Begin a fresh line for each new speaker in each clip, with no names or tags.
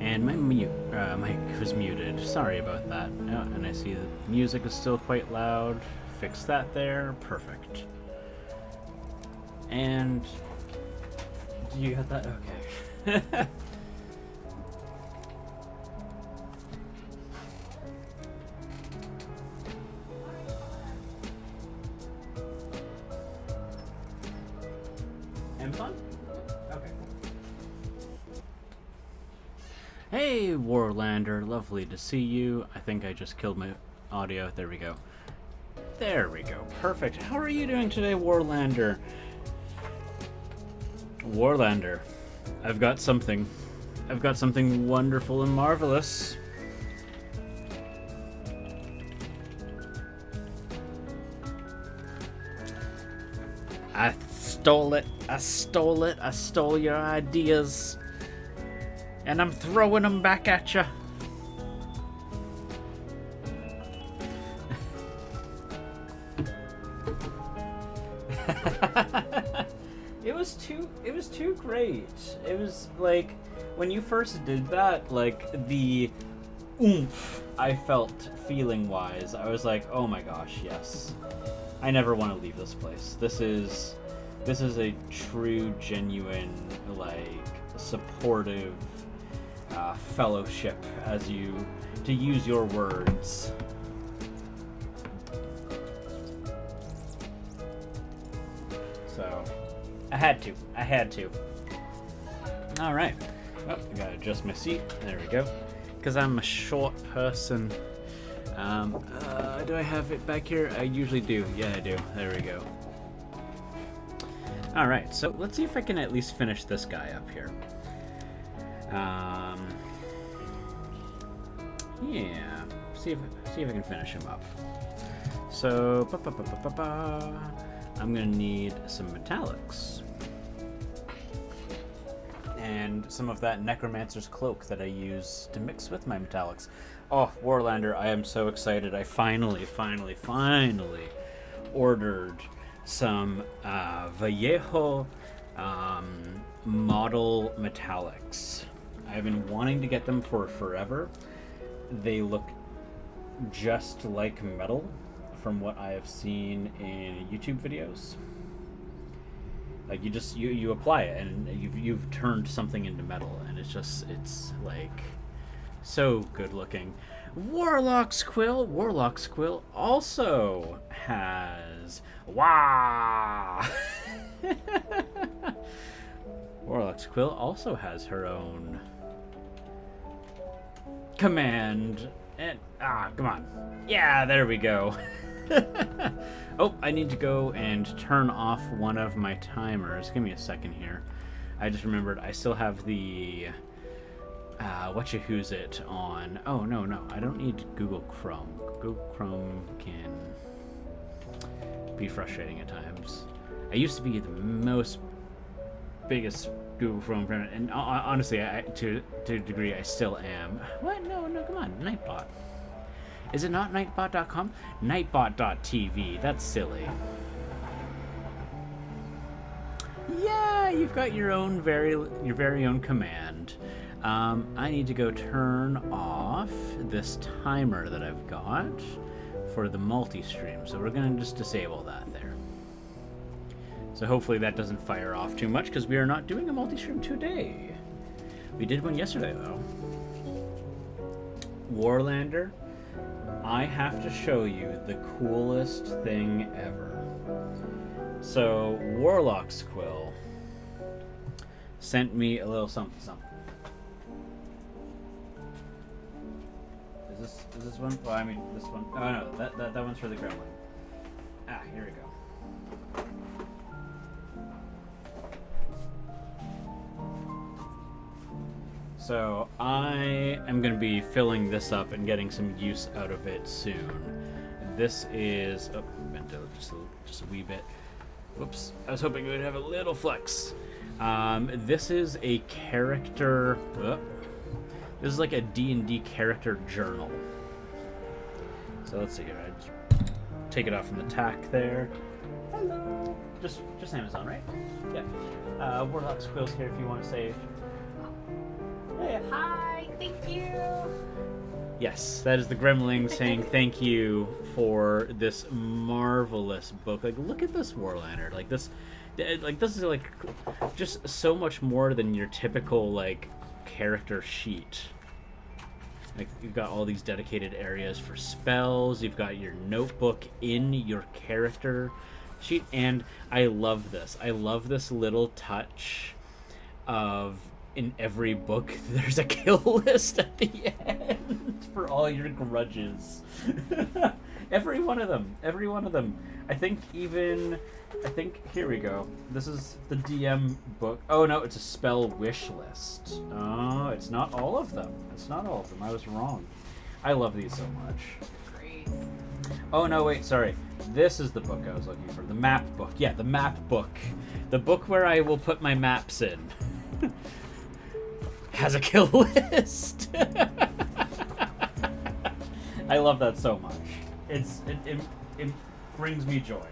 And my mic was muted. Sorry about that. Oh, and I see the music is still quite loud. Fix that there. Perfect. And you got that? Okay. And fun? Okay. Hey, Warlander. Lovely to see you. I think I just killed my audio. There we go. There we go. Perfect. How are you doing today, Warlander? Warlander, I've got something wonderful and marvelous. I stole it. I stole your ideas. And I'm throwing them back at you. It was too great. It was like when you first did that, like the oomph I felt feeling wise, I was like, oh my gosh, yes. I never want to leave this place. This is a true, genuine, like supportive fellowship, as you to use your words. So I had to. All right. Oh, I gotta adjust my seat. There we go. Because I'm a short person. Do I have it back here? I usually do. Yeah, I do. There we go. All right. So let's see if I can at least finish this guy up here. Yeah. See if I can finish him up. So, I'm gonna need some metallics. And some of that Necromancer's Cloak that I use to mix with my metallics. Oh, Warlander, I am so excited. I finally ordered some Vallejo model metallics. I've been wanting to get them for forever. They look just like metal from what I have seen in YouTube videos. Like you apply it and you've turned something into metal, and it's like so good looking. Warlock's Quill also has Warlock's Quill also has her own command. And come on. Yeah, there we go. Oh, I need to go and turn off one of my timers. Give me a second here. I just remembered I still have the whatcha-who's it on. Oh, no, I don't need Google Chrome. Google Chrome can be frustrating at times. I used to be the biggest Google Chrome friend, and honestly, to a degree, I still am. What? No, come on, Nightbot. Is it not Nightbot.com? Nightbot.tv. That's silly. Yeah, you've got your very own command. I need to go turn off this timer that I've got for the multi-stream. So we're gonna just disable that there. So hopefully that doesn't fire off too much, because we are not doing a multi-stream today. We did one yesterday though. Warlander, I have to show you the coolest thing ever. So, Warlock's Quill sent me a little something. Is this one? Well, I mean, this one. Oh no, that one's for the gremlin. Here we go. So I am going to be filling this up and getting some use out of it soon. This is bent out just a wee bit. Whoops! I was hoping it would have a little flex. This is a character. This is like a D&D character journal. So let's see here. I just take it off from the tack there. Hello. Just Amazon, right? Yeah. Warlock's Quill's here if you want to say. Hey.
Hi. Thank you.
Yes, that is the Gremlin saying thank you for this marvelous book. Like, look at this, Warlander. Like this is like just so much more than your typical like character sheet. Like, you've got all these dedicated areas for spells. You've got your notebook in your character sheet, and I love this. I love this little touch of, in every book, there's a kill list at the end for all your grudges. Every one of them. I think, here we go. This is the DM book. Oh no, it's a spell wish list. Oh, it's not all of them. I was wrong. I love these so much.
Great.
Oh no, wait, sorry. This is the book I was looking for. The map book. Yeah, the map book. The book where I will put my maps in. Has a kill list. I love that so much. It brings me joy.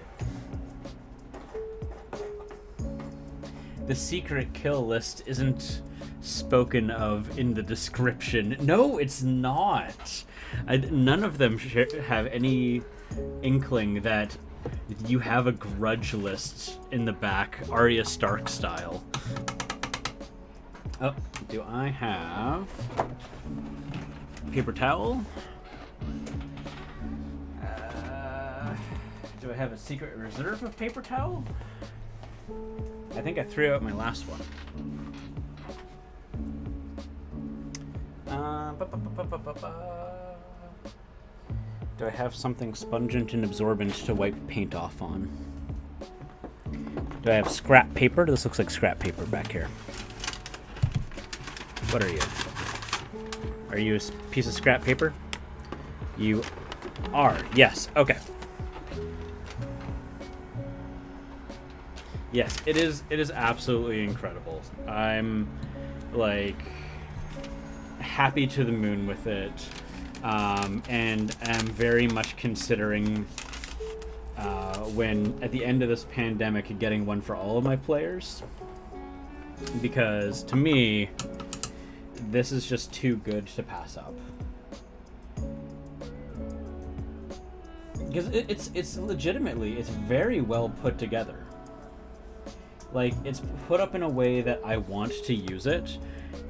The secret kill list isn't spoken of in the description. No, it's not. None of them have any inkling that you have a grudge list in the back, Arya Stark style. Oh, do I have paper towel? Do I have a secret reserve of paper towel? I think I threw out my last one. Do I have something spongent and absorbent to wipe paint off on? Do I have scrap paper? This looks like scrap paper back here. What are you? Are you a piece of scrap paper? You are. Yes. Okay. Yes, it is absolutely incredible. I'm like happy to the moon with it, and am very much considering when at the end of this pandemic getting one for all of my players, because to me this is just too good to pass up. Because it's legitimately, it's very well put together. Like, it's put up in a way that I want to use it,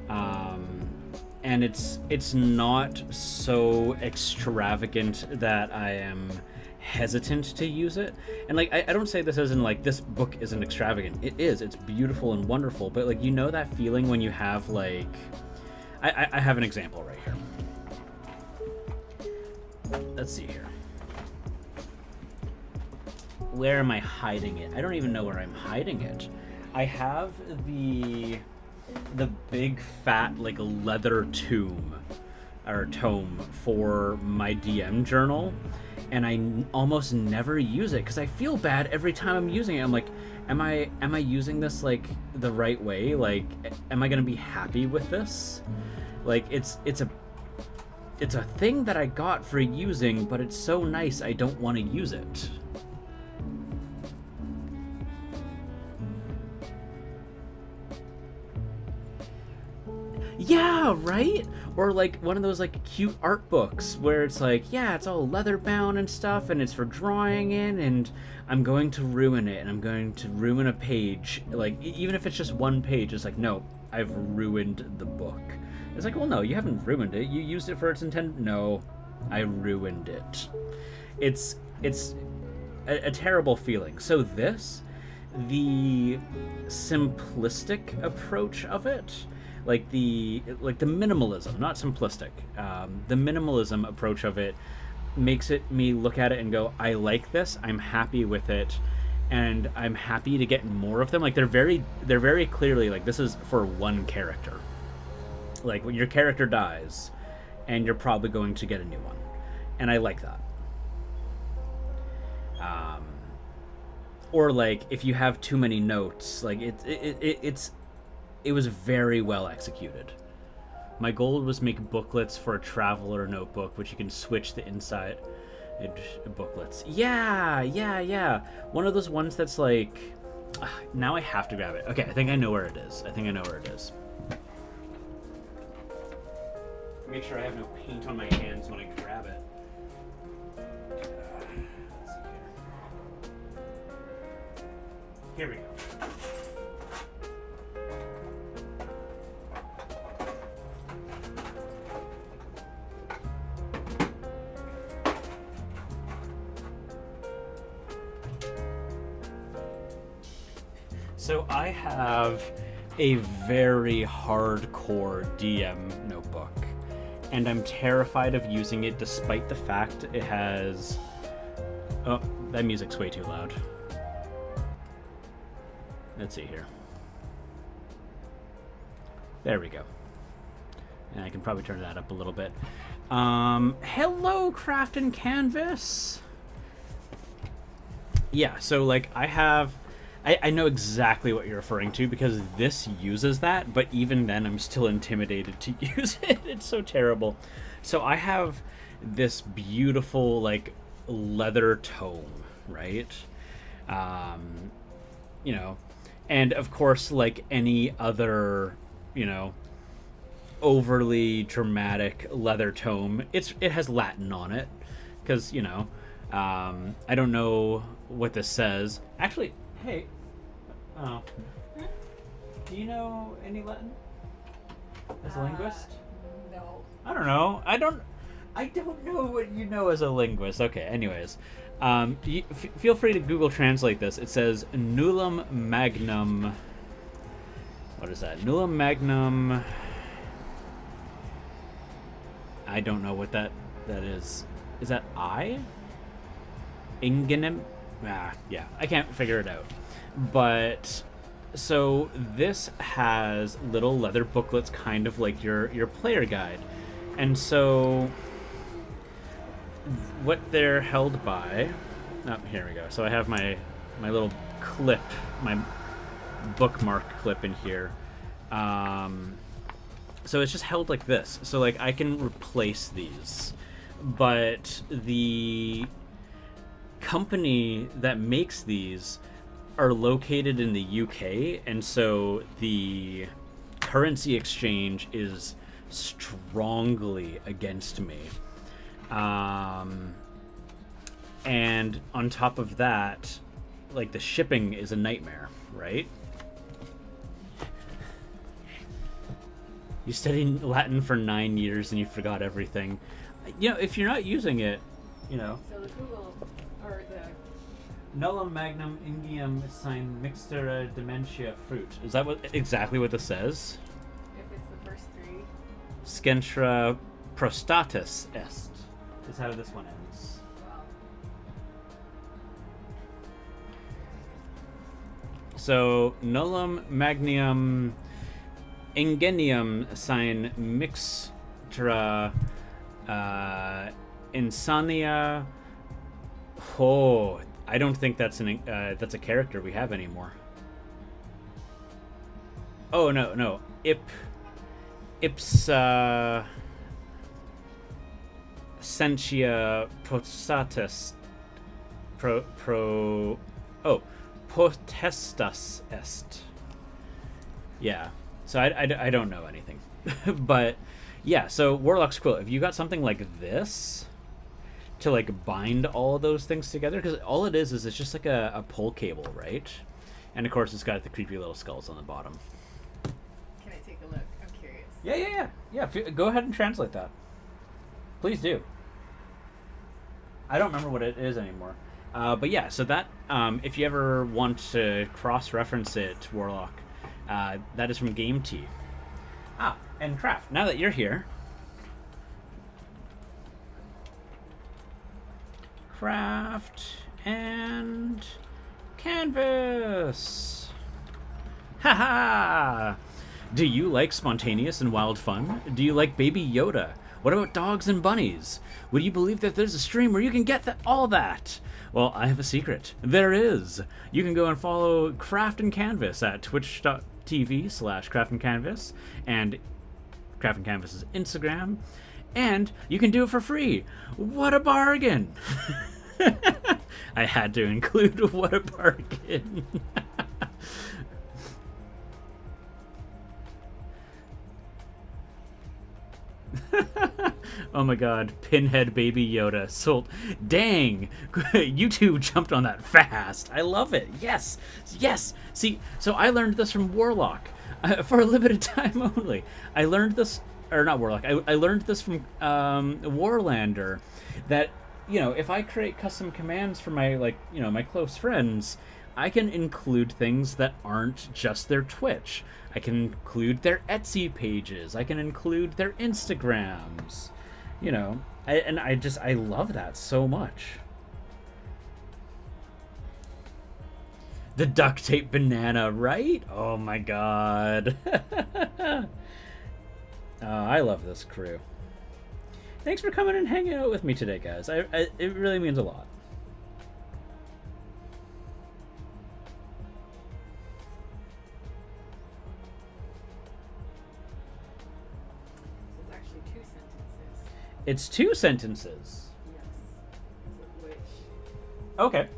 and it's not so extravagant that I am hesitant to use it. And like, I don't say this as in like this book isn't extravagant. It is. It's beautiful and wonderful. But like, you know that feeling when you have like, I have an example right here. Let's see here. Where am I hiding it? I don't even know where I'm hiding it. I have the big fat like leather tome for my DM journal, and I almost never use it because I feel bad every time I'm using it. I'm like, am I using this like the right way? Like, am I gonna be happy with this? Like, it's a thing that I got for using, but it's so nice I don't want to use it. Yeah, right? Or like one of those like cute art books where it's like, yeah, it's all leather bound and stuff, and it's for drawing in, and I'm going to ruin it, and I'm going to ruin a page. Like, even if it's just one page, it's like, no, I've ruined the book. It's like, well, no, you haven't ruined it. You used it for its intent. No, I ruined it. It's a terrible feeling. So the simplistic approach of it, like the minimalism, not simplistic, the minimalism approach of it makes me look at it and go, I like this, I'm happy with it, and I'm happy to get more of them. Like, they're very clearly like, this is for one character. Like, when your character dies, and you're probably going to get a new one, and I like that. Or like, if you have too many notes, like it was very well executed. My goal was make booklets for a traveler notebook, which you can switch the inside booklets. Yeah. One of those ones that's like, now I have to grab it. Okay, I think I know where it is. Make sure I have no paint on my hands when I grab it. Let's see here. Here we go. So I have a very hardcore DM notebook, and I'm terrified of using it despite the fact it has... Oh, that music's way too loud. Let's see here. There we go. And I can probably turn that up a little bit. Hello, Craft and Canvas! Yeah, so like I have... I know exactly what you're referring to because this uses that, but even then I'm still intimidated to use it. It's so terrible. So I have this beautiful like leather tome, right? You know, and of course like any other, you know, overly dramatic leather tome, it has Latin on it because, you know, I don't know what this says. Actually, hey, oh, do you know any Latin as a linguist?
No.
I don't know. I don't know what you know as a linguist. Okay, anyways, feel free to Google Translate this. It says nullum magnum. What is that? Nullum magnum. I don't know what that is. Is that I? Ingenim? Yeah, I can't figure it out. But so this has little leather booklets, kind of like your player guide, and so what they're held by. Oh, here we go. So I have my little clip, my bookmark clip in here. So it's just held like this. So like I can replace these, but the company that makes these are located in the UK, and so the currency exchange is strongly against me. And on top of that, like the shipping is a nightmare, right? You studied Latin for 9 years and you forgot everything. You know, if you're not using it, you know.
So the Google, or the...
Nullum magnum indium sine mixtura dementia fruit. Is that exactly what this says?
If it's the first three.
Scentra prostatus est is how this one ends.
Wow.
So nullum magnum ingenium sine mixtura insania. Oh, I don't think that's that's a character we have anymore. Oh no, ipsa sentia prostatus potestas est. Yeah, so I don't know anything. But yeah, so Warlock's Quill, if you got something like this to like bind all of those things together, because all it is it's just like a pull cable, right? And of course it's got the creepy little skulls on the bottom.
Can I take a look? I'm curious.
Yeah, go ahead and translate that, please do. I don't remember what it is anymore, but yeah, so that if you ever want to cross-reference it, Warlock, that is from Game Tea. And Craft, now that you're here, Craft and Canvas. Haha! Do you like spontaneous and wild fun? Do you like Baby Yoda? What about dogs and bunnies? Would you believe that there's a stream where you can get all that? Well, I have a secret. There is. You can go and follow Craft and Canvas at twitch.tv/Craft and Canvas and Craft and Canvas's Instagram. And you can do it for free. What a bargain! I had to include what a bargain. Oh my god, Pinhead Baby Yoda sold. Dang, you two jumped on that fast. I love it. Yes, yes. See, so I learned this from Warlock for a limited time only. I learned this, or not Warlock. I learned this from Warlander, that if I create custom commands for my my close friends, I can include things that aren't just their Twitch. I can include their Etsy pages. I can include their Instagrams. I love that so much. The duct tape banana, right? Oh my god. I love this crew. Thanks for coming and hanging out with me today, guys. It really means a lot.
So it's actually 2 sentences.
It's 2 sentences.
Yes. Which
Okay.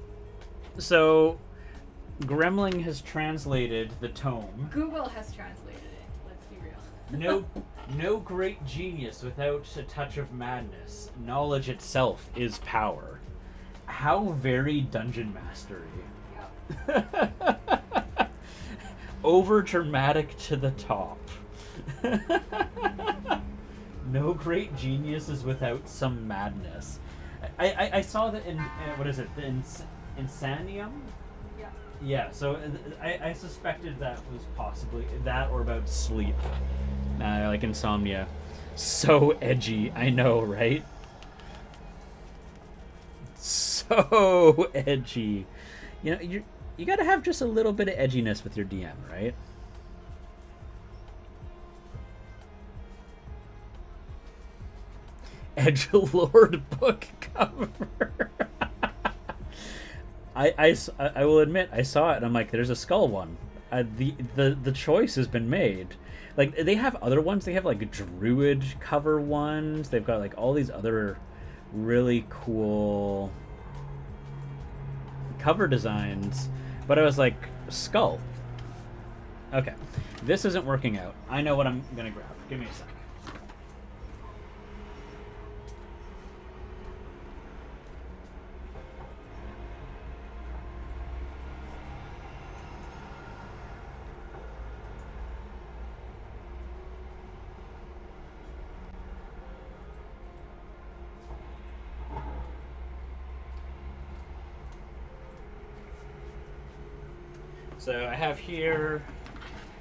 So, Gremling has translated the tome.
Google has translated it. Let's be real.
No great genius without a touch of madness. Knowledge itself is power. How very dungeon mastery.
Yep.
Over dramatic to the top. No great genius is without some madness. I saw that in what is it? The Insanium?
Yeah.
Yeah, so I suspected that was possibly that or about sleep. Like insomnia. So edgy, I know, right? So edgy. You gotta have just a little bit of edginess with your DM, right? Edgelord book cover. I will admit I saw it and I'm like, there's a skull one. The choice has been made. Like they have other ones. They have like druid cover ones. They've got like all these other really cool cover designs. But I was like, skull. Okay, this isn't working out. I know what I'm gonna grab. Give me a sec. So I have here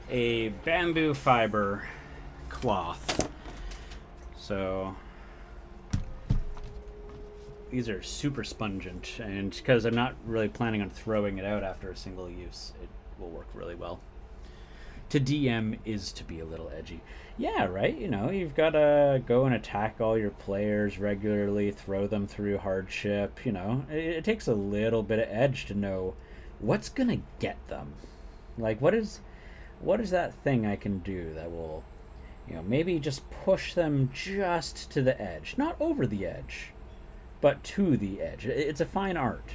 a bamboo fiber cloth. So these are super spongent, and because I'm not really planning on throwing it out after a single use, it will work really well. To DM is to be a little edgy. Yeah, right? You've got to go and attack all your players regularly, throw them through hardship. It takes a little bit of edge to know what's gonna get them. Like, what is that thing I can do that will, maybe just push them just to the edge, not over the edge, but to the edge. It's a fine art.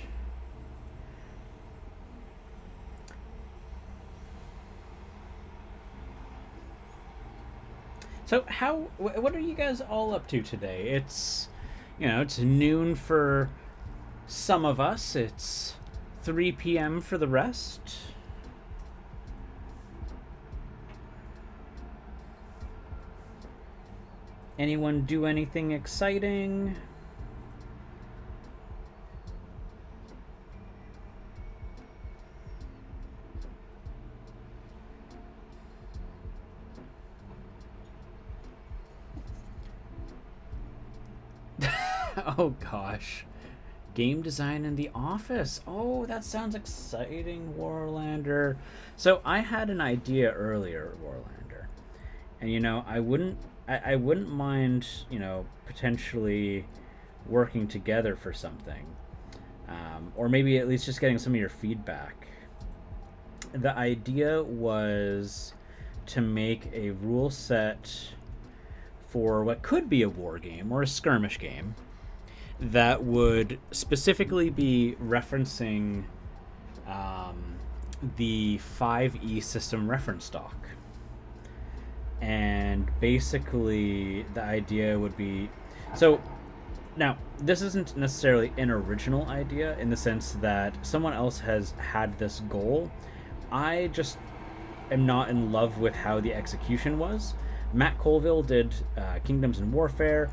So what are you guys all up to today? It's, it's noon for some of us. It's 3 p.m. for the rest. Anyone do anything exciting? Oh gosh. Game design in the office. Oh, that sounds exciting, Warlander. So I had an idea earlier, Warlander. And I wouldn't mind, potentially working together for something. Or maybe at least just getting some of your feedback. The idea was to make a rule set for what could be a war game or a skirmish game that would specifically be referencing the 5e system reference doc. And basically the idea would be, So now, this isn't necessarily an original idea in the sense that someone else has had this goal. I just am not in love with how the execution was. Matt Colville did Kingdoms and Warfare.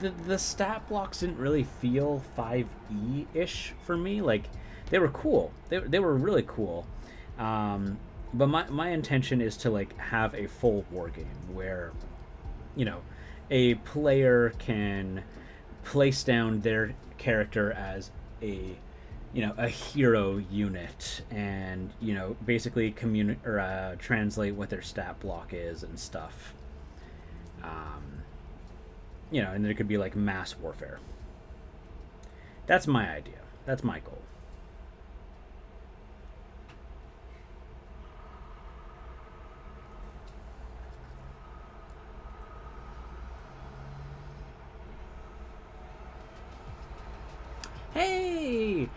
The stat blocks didn't really feel 5e ish for me. Like, they were cool. They were really cool. But my intention is to like have a full war game where, you know, a player can place down their character as a, you know, a hero unit, and, you know, basically translate what their stat block is and stuff. You know, and there could be like mass warfare. That's my idea. That's my goal. Hey,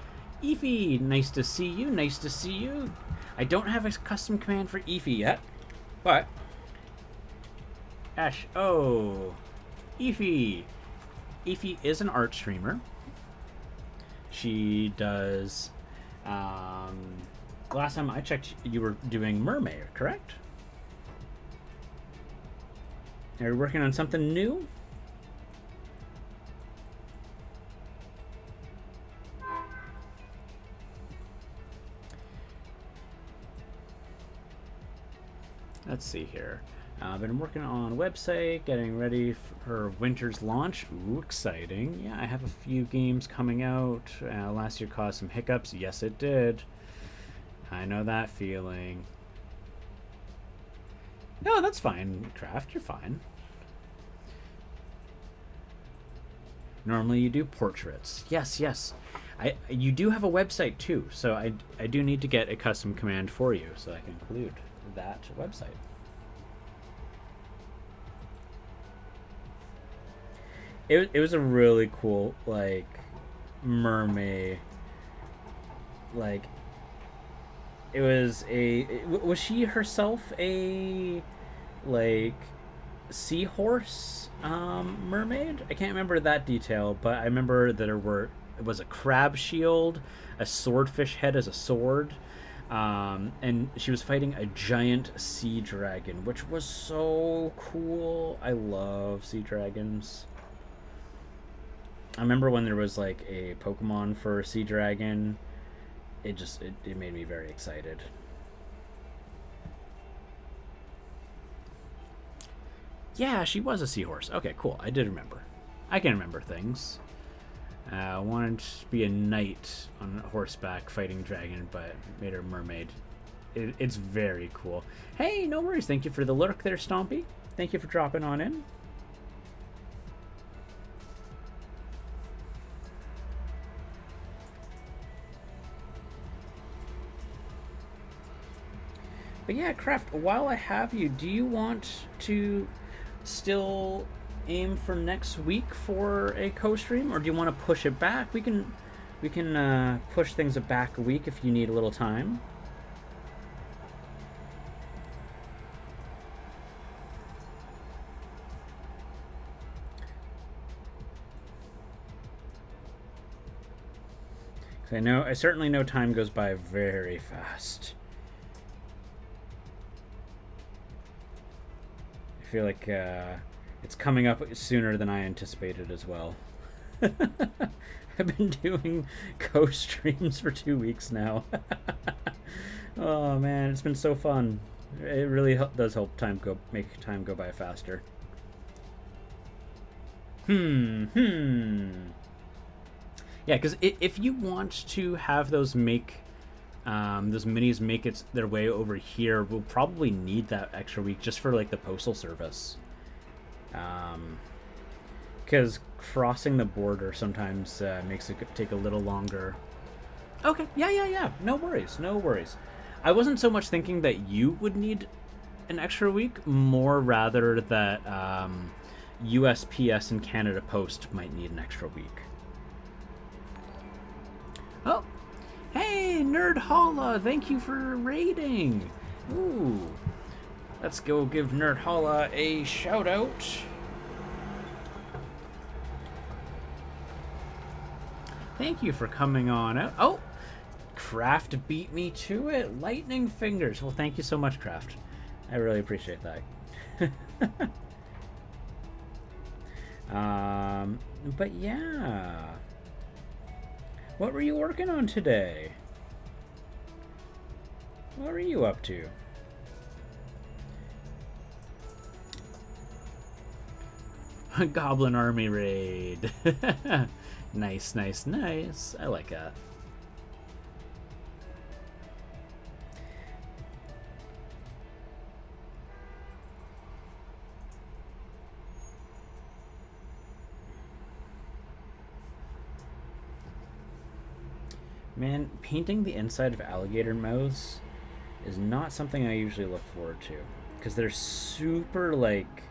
Efi, nice to see you. Nice to see you. I don't have a custom command for Efi yet, but Ash. Oh, Efi. Efi is an art streamer. She does. Last time I checked, you were doing Mermaid, correct? Are you working on something new? Let's see here. I've been working on a website, getting ready for winter's launch. Ooh, exciting. Yeah, I have a few games coming out. Last year caused some hiccups. Yes, it did. I know that feeling. No, that's fine, Craft. You're fine. Normally you do portraits. Yes, yes. You do have a website too, so I do need to get a custom command for you so I can include that website. It was a really cool, like, mermaid. Like, it was was she herself a, like, seahorse mermaid? I can't remember that detail, but I remember that it was a crab shield, a swordfish head as a sword, and she was fighting a giant sea dragon, which was so cool. I love sea dragons. I remember when there was like a Pokemon for sea dragon. It made me very excited. Yeah, she was a seahorse. Okay, cool. I did remember. I can remember things. I wanted to be a knight on horseback fighting dragon, but made her a mermaid. It's very cool. Hey, no worries. Thank you for the lurk there, Stompy. Thank you for dropping on in. But yeah, Craft, while I have you, do you want to still aim for next week for a co-stream, or do you want to push it back? We can push things back a week if you need a little time. I certainly know time goes by very fast. I feel like it's coming up sooner than I anticipated as well. I've been doing co-streams for 2 weeks now. Oh man, it's been so fun. It really does help make time go by faster. Yeah, because if you want to have those minis make their way over here, we'll probably need that extra week just for like the postal service. Because crossing the border sometimes makes it take a little longer. Okay, yeah. No worries. I wasn't so much thinking that you would need an extra week, more rather that USPS and Canada Post might need an extra week. Oh, hey, Nerd Holla, thank you for raiding. Ooh, let's go give Nerd Holla a shout out. Thank you for coming on out. Oh, Craft beat me to it. Lightning fingers. Well, thank you so much, Craft. I really appreciate that. But yeah. What were you working on today? What were you up to? Goblin army raid. Nice, nice, nice. I like that. Man, painting the inside of alligator mouths is not something I usually look forward to, because they're super, like,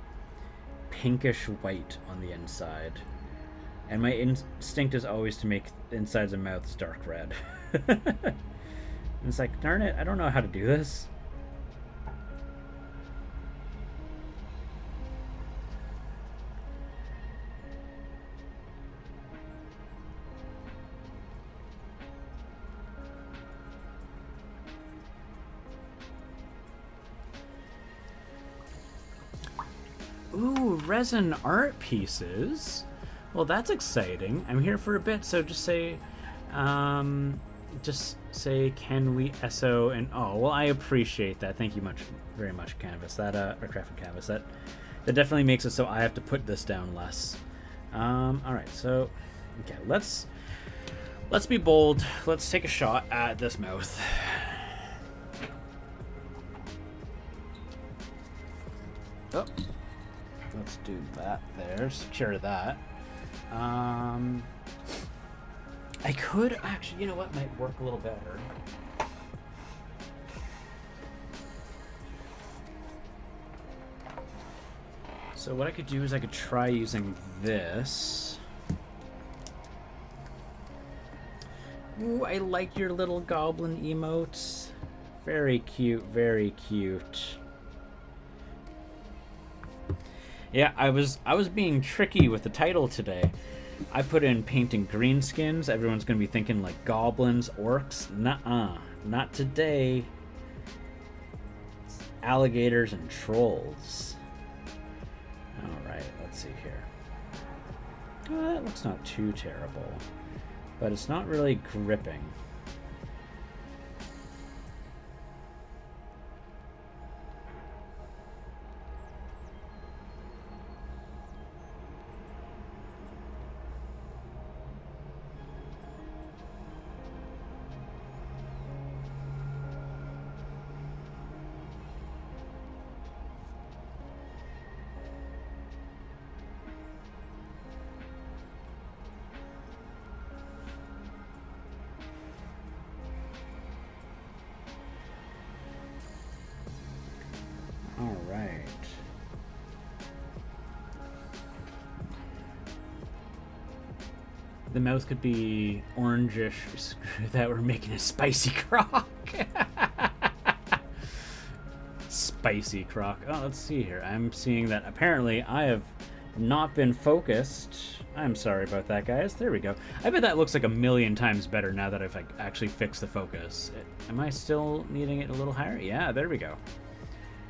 pinkish white on the inside. And my instinct is always to make the insides of mouths dark red. And it's like, darn it, I don't know how to do this. Ooh, resin art pieces. Well, that's exciting. I'm here for a bit, so just say, can we SO and oh, well, I appreciate that. Thank you very much, Canvas. That or Craft Canvas. That definitely makes it so I have to put this down less. All right, so okay, let's be bold. Let's take a shot at this mouth. Oh. Let's do that there. Secure that. I could actually, you know what might work a little better? So what I could do is I could try using this. Ooh, I like your little goblin emotes. Very cute, very cute. Yeah, I was being tricky with the title today. I put in painting greenskins. Everyone's gonna be thinking like goblins, orcs. Nuh-uh, not today. It's alligators and trolls. All right, let's see here. Oh, that looks not too terrible, but it's not really gripping. The mouth could be orangish. Screw that, we're making a spicy croc. Spicy croc. Oh, let's see here. I'm seeing that apparently I have not been focused. I'm sorry about that, guys. There we go. I bet that looks like a million times better now that I've actually fixed the focus. Am I still needing it a little higher? Yeah, there we go.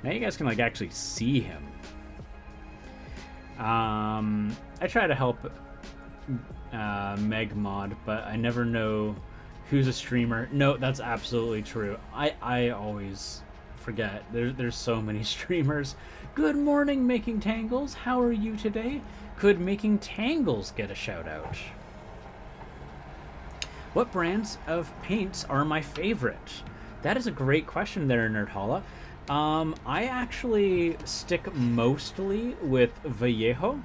Now you guys can like actually see him. I try to help Meg mod, but I never know who's a streamer. No, that's absolutely true. I always forget. There's so many streamers. Good morning, Making Tangles. How are you today? Could Making Tangles get a shout out? What brands of paints are my favorite? That is a great question there, Nerdhalla. I actually stick mostly with Vallejo.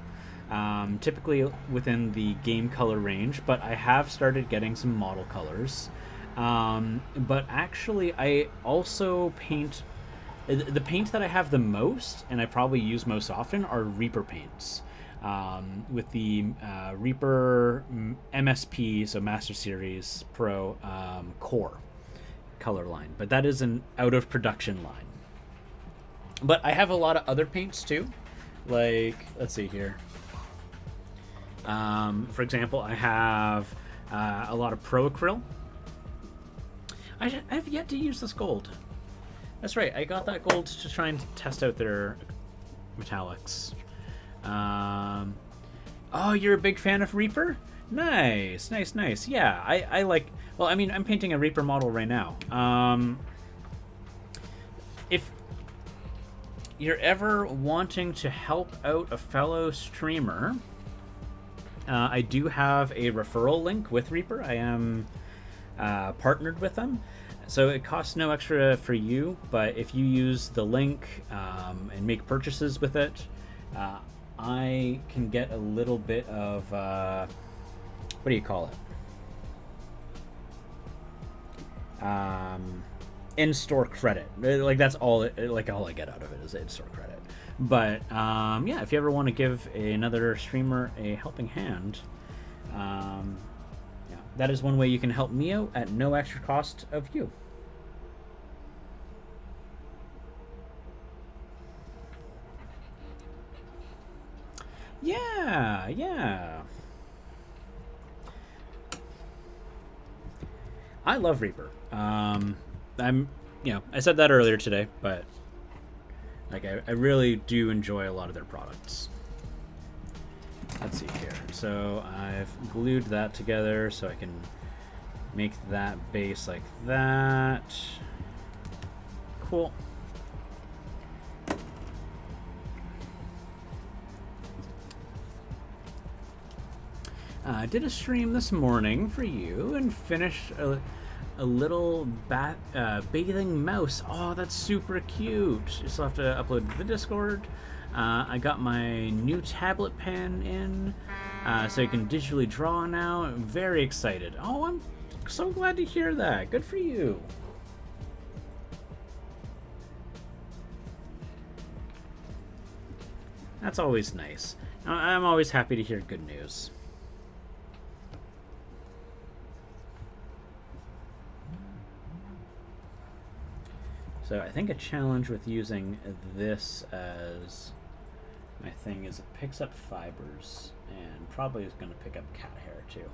Typically within the game color range, but I have started getting some model colors. But actually, I also paint... The paint that I have the most, and I probably use most often, are Reaper paints. With the Reaper MSP, so Master Series Pro Core color line. But that is an out-of-production line. But I have a lot of other paints too. Like, let's see here. For example, I have A lot of Pro Acryl. I've yet to use this gold. That's right, I got that gold to try and test out their metallics. Oh, you're a big fan of Reaper? Nice, nice, nice. Yeah, I like... Well, I mean, I'm painting a Reaper model right now. If you're ever wanting to help out a fellow streamer, I do have a referral link with Reaper. I am partnered with them. So it costs no extra for you, but if you use the link and make purchases with it, I can get a little bit of, what do you call it? In-store credit. Like, that's all all I get out of it is in-store credit. But yeah, if you ever want to give another streamer a helping hand, yeah, that is one way you can help me out at no extra cost of you. Yeah, yeah. I love Reaper. I said that earlier today, but like I really do enjoy a lot of their products. Let's see here. So I've glued that together so I can make that base like that. Cool. I did a stream this morning for you and finished a little bathing mouse. Oh, that's super cute. Just have to upload to the Discord. I got my new tablet pen in, so you can digitally draw now. I'm very excited. Oh, I'm so glad to hear that. Good for you. That's always nice. I'm always happy to hear good news. So I think a challenge with using this as my thing is it picks up fibers and probably is going to pick up cat hair too.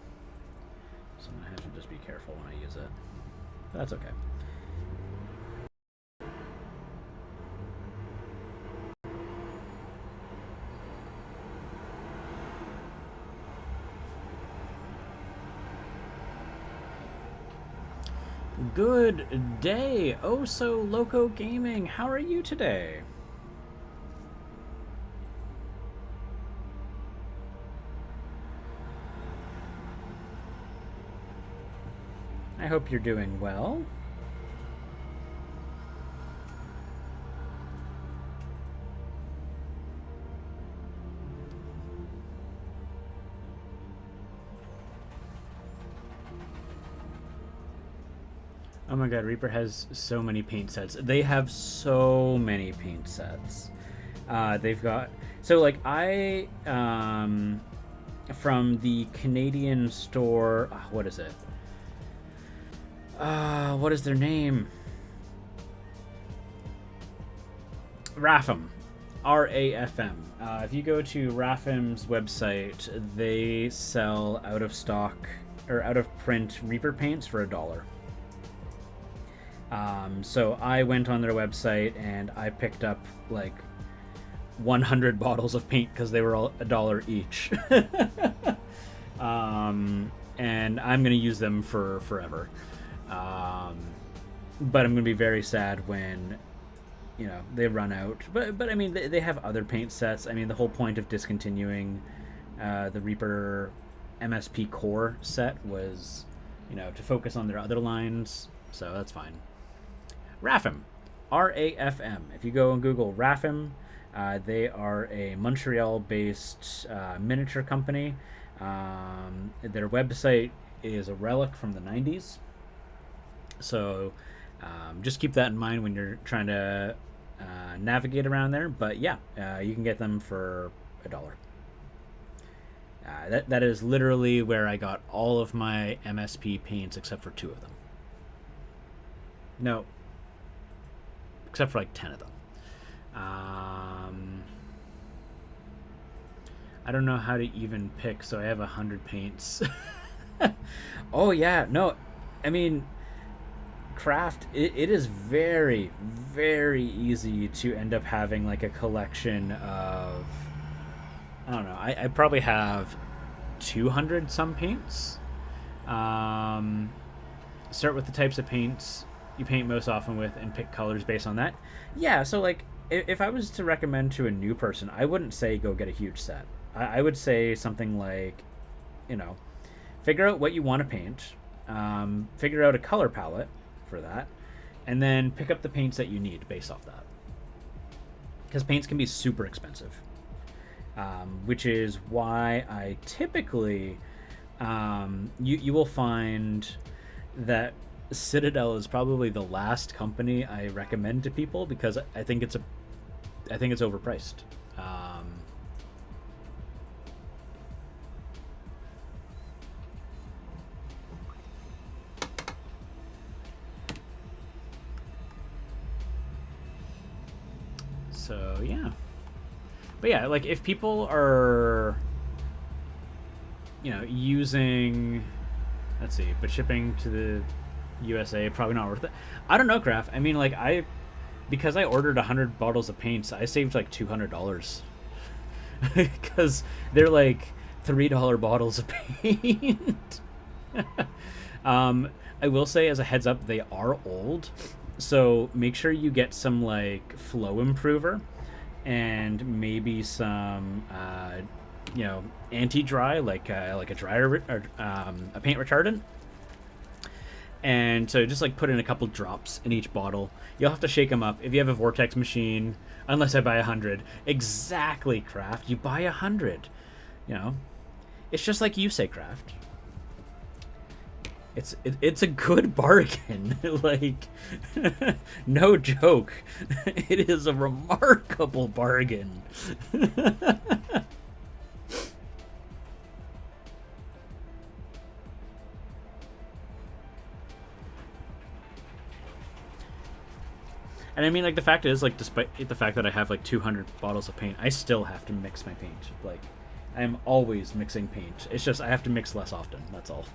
So I'm going to have to just be careful when I use it. But that's okay. Good day, Oh So Loco Gaming. How are you today? I hope you're doing well. Oh my god, Reaper has so many paint sets. They have so many paint sets. They've got... So, like, from the Canadian store... what is it? What is their name? Rafm. R-A-F-M. If you go to Rafm's website, they sell out of stock, or out of print Reaper paints for $1. So I went on their website and I picked up like 100 bottles of paint because they were all $1 each. And I'm gonna use them for forever. But I'm gonna be very sad when, you know, they run out. But I mean, they have other paint sets. I mean, the whole point of discontinuing the Reaper MSP Core set was, you know, to focus on their other lines. So that's fine. Rafm, R-A-F-M. If you go and Google Rafm, they are a Montreal-based miniature company. Their website is a relic from the 90s. So just keep that in mind when you're trying to navigate around there. But yeah, you can get them for $1. That is literally where I got all of my MSP paints except for 2 of them. No. Except for like 10 of them. I don't know how to even pick, so I have 100 paints. Oh yeah, no, I mean, craft. It is very, very easy to end up having like a collection of. I don't know. I probably have 200 some paints. Um, Start with the types of paints you paint most often with and pick colors based on that. Yeah, so like if I was to recommend to a new person, I wouldn't say go get a huge set. I would say something like, you know, figure out what you want to paint, figure out a color palette for that, and then pick up the paints that you need based off that. Because paints can be super expensive, which is why I typically, you will find that Citadel is probably the last company I recommend to people because I think it's overpriced. So yeah, but yeah, like if people are, using, let's see, but shipping to the USA probably not worth it. I don't know, Craft. I mean, like because I ordered 100 bottles of paints, I saved like $200 because they're like $3 bottles of paint. I will say, as a heads up, they are old, so make sure you get some like flow improver and maybe some anti-dry, like a dryer or a paint retardant. And so just like put in a couple drops in each bottle. You'll have to shake them up if you have a Vortex machine, unless I buy 100. Exactly, Craft. You buy 100. It's just like you say, Craft. It's a good bargain. Like, no joke. It is a remarkable bargain. And I mean, like, the fact is, like, despite the fact that I have like 200 bottles of paint, I still have to mix my paint. Like, I am always mixing paint. It's just I have to mix less often. That's all.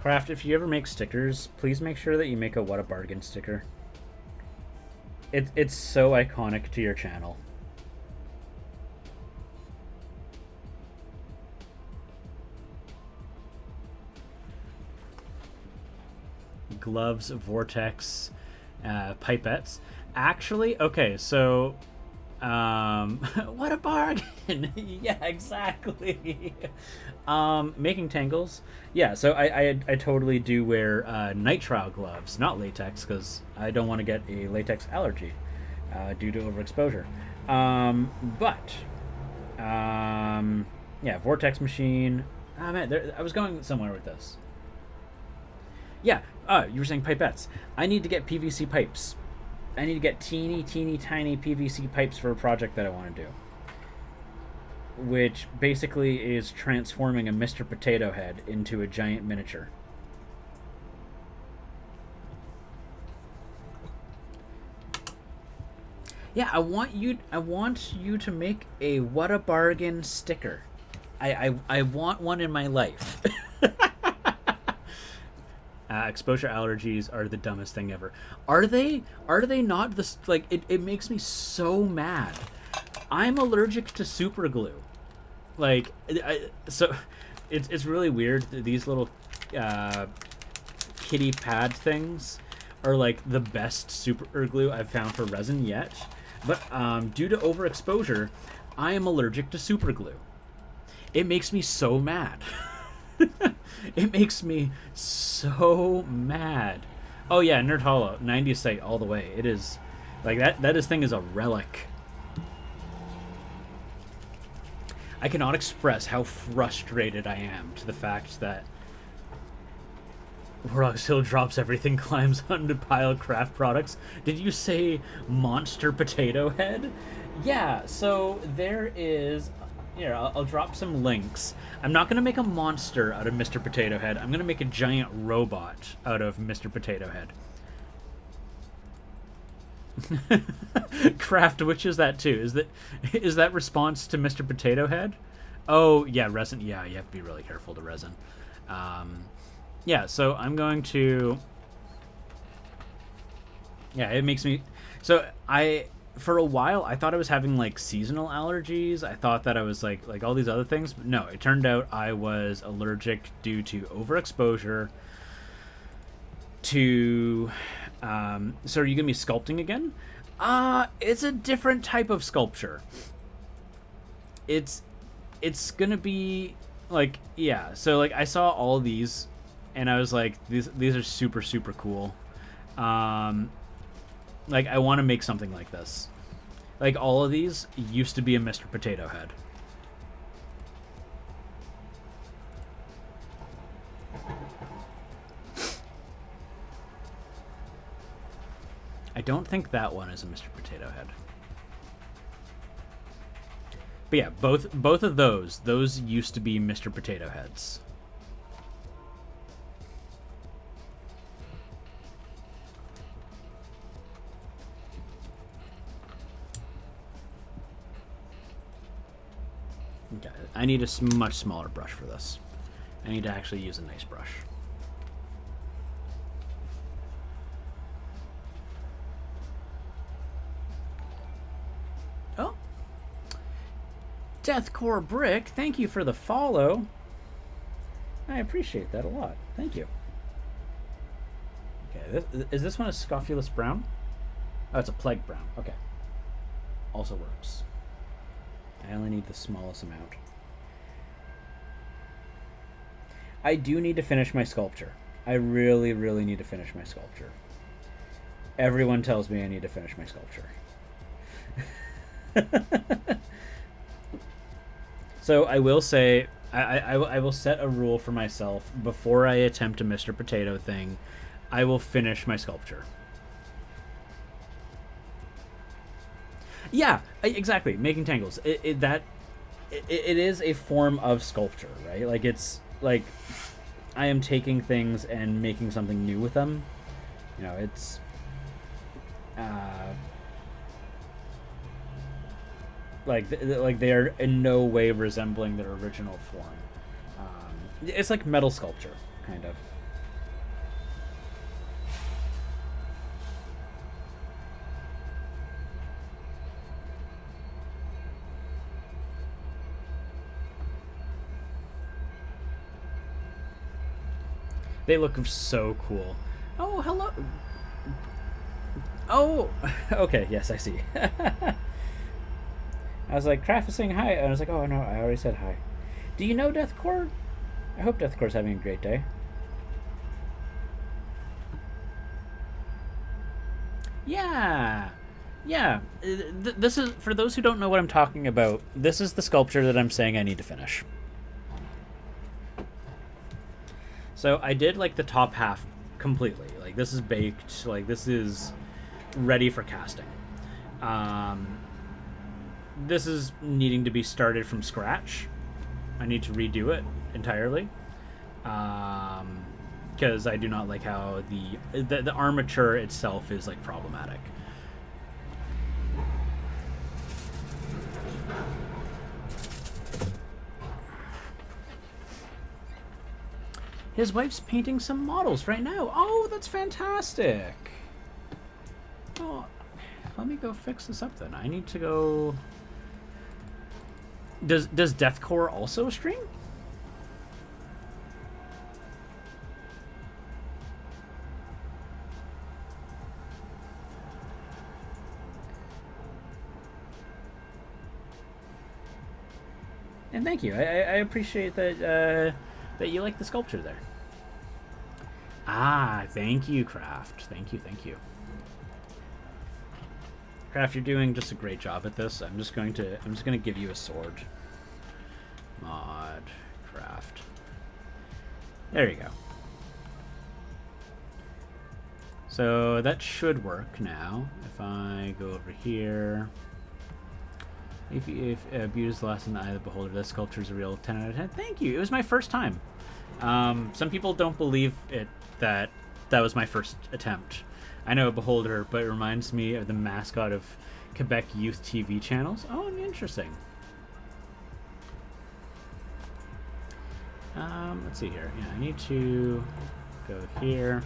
Craft, if you ever make stickers, please make sure that you make a What a Bargain sticker. It's so iconic to your channel. Gloves, Vortex, pipettes. Actually, okay, so what a bargain. Yeah, exactly. Making tangles. Yeah, so I totally do wear nitrile gloves, not latex, because I don't want to get a latex allergy due to overexposure. Yeah, Vortex machine. Ah, man, I was going somewhere with this. Yeah, you were saying pipettes. I need to get PVC pipes. I need to get teeny tiny PVC pipes for a project that I want to do, which basically is transforming a Mr. Potato Head into a giant miniature. Yeah, I want you to make a What a Bargain sticker. I want one in my life. Exposure allergies are the dumbest thing ever. Are they not? This, like, it makes me so mad. I'm allergic to super glue. Like, so it's really weird. These little kitty pad things are like the best super glue I've found for resin yet. But due to overexposure, I am allergic to super glue. It makes me so mad. It makes me so mad. Oh yeah, Nerd Hollow, 90s site all the way. It is like that thing is a relic. I cannot express how frustrated I am to the fact that Warlock's Hill drops everything, climbs onto pile craft products. Did you say Monster Potato Head? Yeah, so there is... Here, I'll drop some links. I'm not going to make a monster out of Mr. Potato Head. I'm going to make a giant robot out of Mr. Potato Head. Craft, which is that too? Is that response to Mr. Potato Head? Oh, yeah, resin. Yeah, you have to be really careful to resin. Yeah, so I'm going to... Yeah, it makes me... So for a while, I thought I was having, like, seasonal allergies. I thought that I was, like all these other things. But no, it turned out I was allergic due to overexposure to... so are you going to be sculpting again? It's a different type of sculpture. It's going to be, like, yeah. So, like, I saw all these, and I was like, these are super, super cool. Like, I want to make something like this. Like, all of these used to be a Mr. Potato Head. I don't think that one is a Mr. Potato Head. But yeah, both of those used to be Mr. Potato Heads. Okay, I need a much smaller brush for this. I need to actually use a nice brush. Oh. Deathcore Brick, thank you for the follow. I appreciate that a lot. Thank you. Okay, is this one a Scophulus Brown? Oh, it's a Plague Brown. Okay. Also works. I only need the smallest amount. I do need to finish my sculpture. I really, really need to finish my sculpture. Everyone tells me I need to finish my sculpture. So I will say, I will set a rule for myself. Before I attempt a Mr. Potato thing, I will finish my sculpture. Yeah, exactly. Making tangles. It is a form of sculpture, right? Like, it's like I am taking things and making something new with them. You know, it's like they are in no way resembling their original form. It's like metal sculpture, kind of. They look so cool. Oh, hello. Oh, okay. Yes, I see. I was like, Craft is saying hi. And I was like, oh, no, I already said hi. Do you know Deathcore? I hope Deathcore's having a great day. Yeah. Yeah. This is, for those who don't know what I'm talking about, this is the sculpture that I'm saying I need to finish. So I did, like, the top half completely. Like, this is baked. Like, this is ready for casting. This is needing to be started from scratch. I need to redo it entirely. Because I do not like how the armature itself is, like, problematic. His wife's painting some models right now. Oh, that's fantastic. Oh, let me go fix this up then. I need to go... Does Deathcore also stream? And thank you. I appreciate that that you like the sculpture there. Ah, thank you, Craft. Thank you, thank you. Craft, you're doing just a great job at this. I'm just going to give you a sword. Mod Craft. There you go. So that should work now. If I go over here, if beauty is lost in the eye of the beholder, this sculpture is a real 10 out of 10. Thank you. It was my first time. Some people don't believe it that was my first attempt. I know a beholder, but it reminds me of the mascot of Quebec youth TV channels. Oh, interesting. Let's see here. Yeah, I need to go here.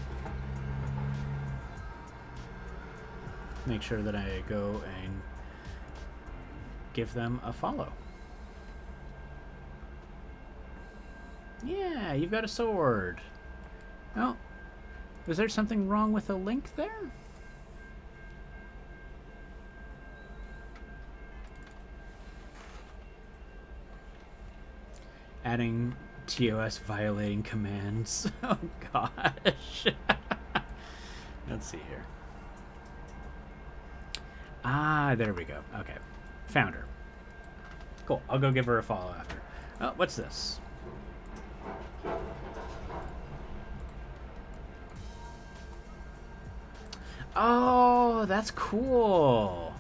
Make sure that I go and give them a follow. Yeah, you've got a sword. Oh, was there something wrong with the link there? Adding TOS violating commands. Oh gosh. Let's see here. Ah, there we go. Okay. Found her. Cool. I'll go give her a follow after. Oh, what's this? Oh, that's cool.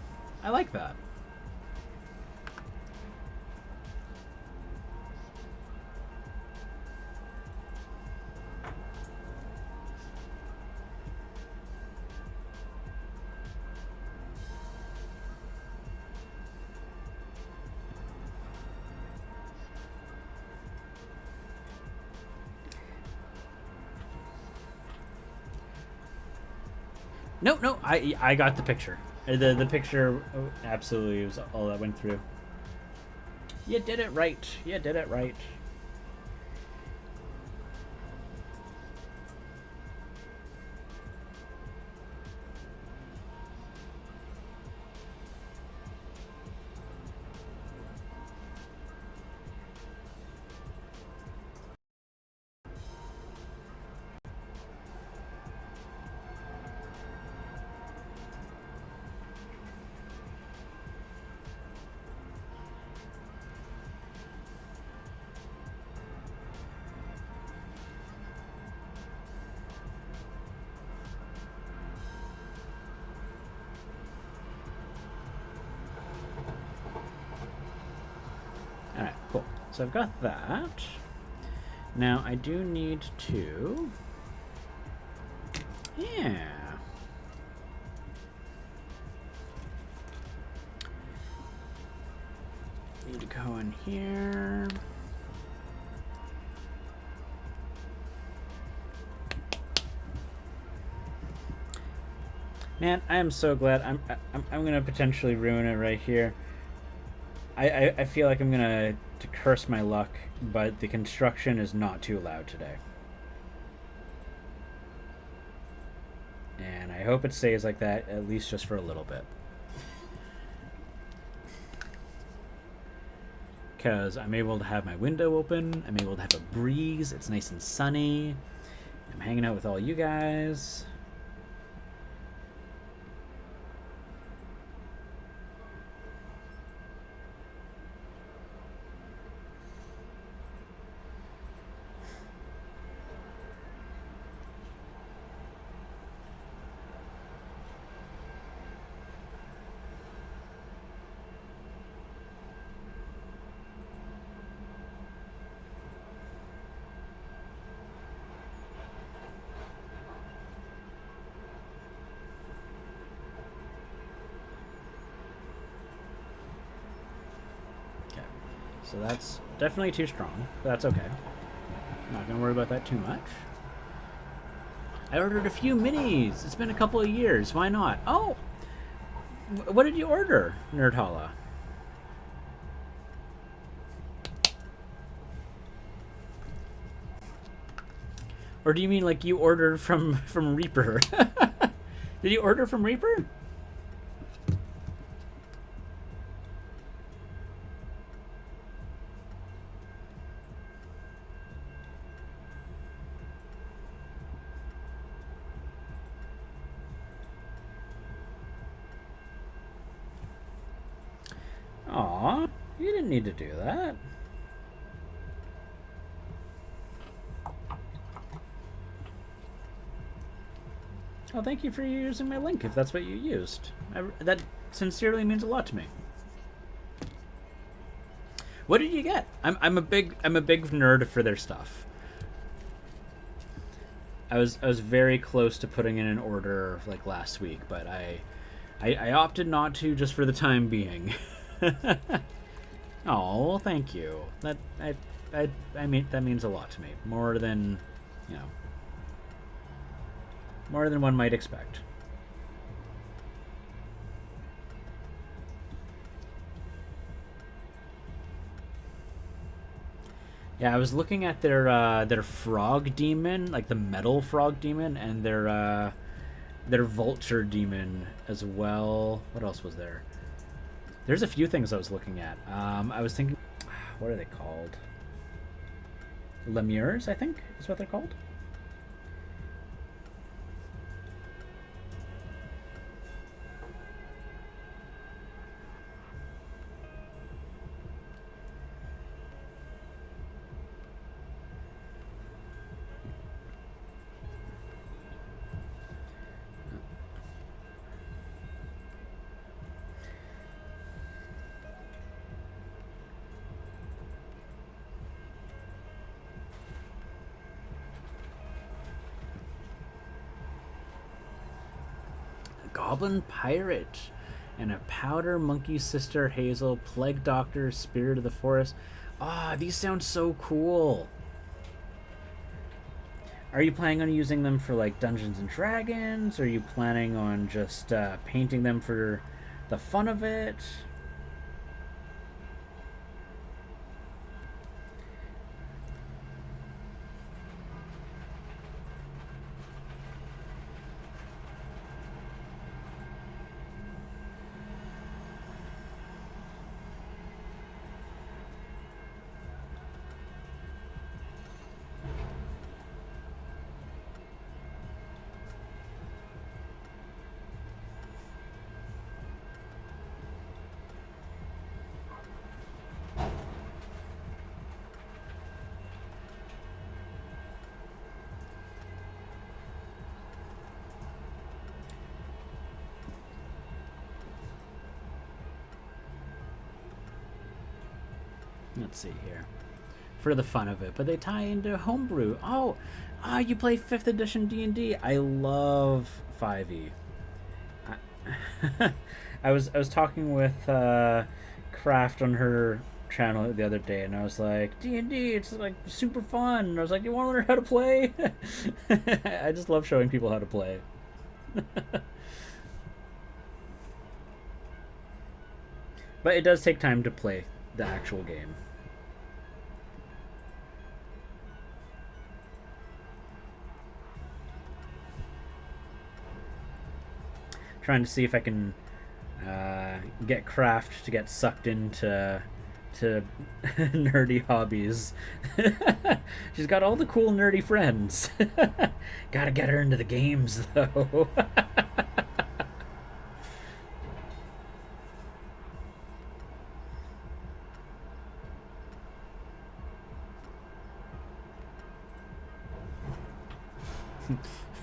I like that. No, I got the picture. The picture absolutely was all that went through. You did it right. You did it right. Alright, cool. So I've got that. Now I do need to... Yeah. Need to go in here. Man, I am so glad. I'm gonna potentially ruin it right here. I feel like I'm gonna curse my luck, but the construction is not too loud today. And I hope it stays like that, at least just for a little bit. Because I'm able to have my window open, I'm able to have a breeze, it's nice and sunny, I'm hanging out with all you guys. So that's definitely too strong, but that's okay. Not gonna worry about that too much. I ordered a few minis. It's been a couple of years. Why not? Oh! What did you order, Nerdhala? Or do you mean like you ordered from Reaper? Did you order from Reaper? Aw, you didn't need to do that. Oh, thank you for using my link if that's what you used. That sincerely means a lot to me. What did you get? I'm a big nerd for their stuff. I was very close to putting in an order like last week, but I opted not to just for the time being. Oh, well, thank you. I mean that means a lot to me. More than, you know, more than one might expect. Yeah, I was looking at their frog demon, like the metal frog demon, and their vulture demon as well. What else was there? There's a few things I was looking at. I was thinking, what are they called? Lemures, I think, is what they're called. Goblin Pirate, and a Powder Monkey Sister Hazel, Plague Doctor, Spirit of the Forest. Ah, these sound so cool. Are you planning on using them for like Dungeons and Dragons? Or are you planning on just painting them for the fun of it? Let's see here. For the fun of it, but they tie into homebrew. Oh, you play 5th edition D&D. I love 5e. I was talking with Craft on her channel the other day, and I was like, D&D, it's like super fun. And I was like, you want to learn how to play? I just love showing people how to play. But it does take time to play the actual game. Trying to see if I can get Craft to get sucked into nerdy hobbies. She's got all the cool nerdy friends. Gotta get her into the games though.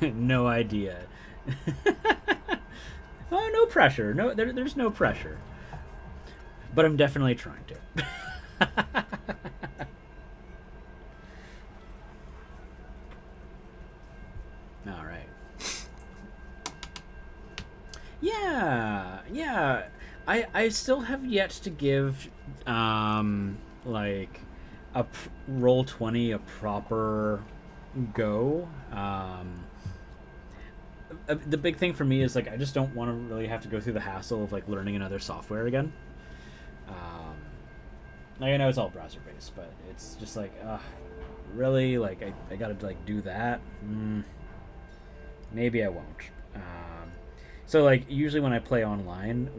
No idea. Oh, no pressure. No, there's no pressure. But I'm definitely trying to. All right. Yeah. I still have yet to give like a Roll20 a proper go. The big thing for me is like I just don't want to really have to go through the hassle of like learning another software again. Like I know it's all browser based, but it's just like really, like I gotta like do that. Maybe I won't. So like usually when I play online,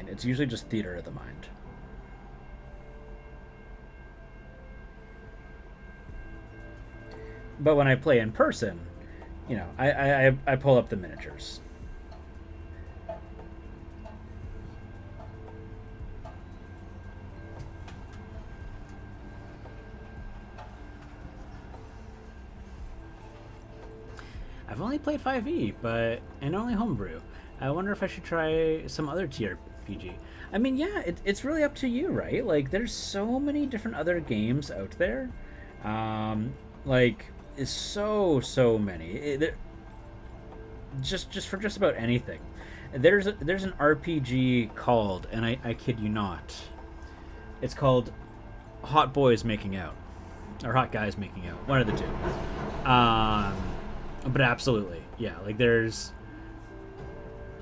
it's usually just theater of the mind. But when I play in person, you know, I pull up the miniatures. I've only played 5e, and only homebrew. I wonder if I should try some other TRPG. I mean, yeah, it's really up to you, right? Like, there's so many different other games out there. Like, is so many. Just for just about anything. There's an RPG called, and I kid you not, it's called Hot Boys Making Out, or Hot Guys Making Out, one of the two. But absolutely, yeah. Like, there's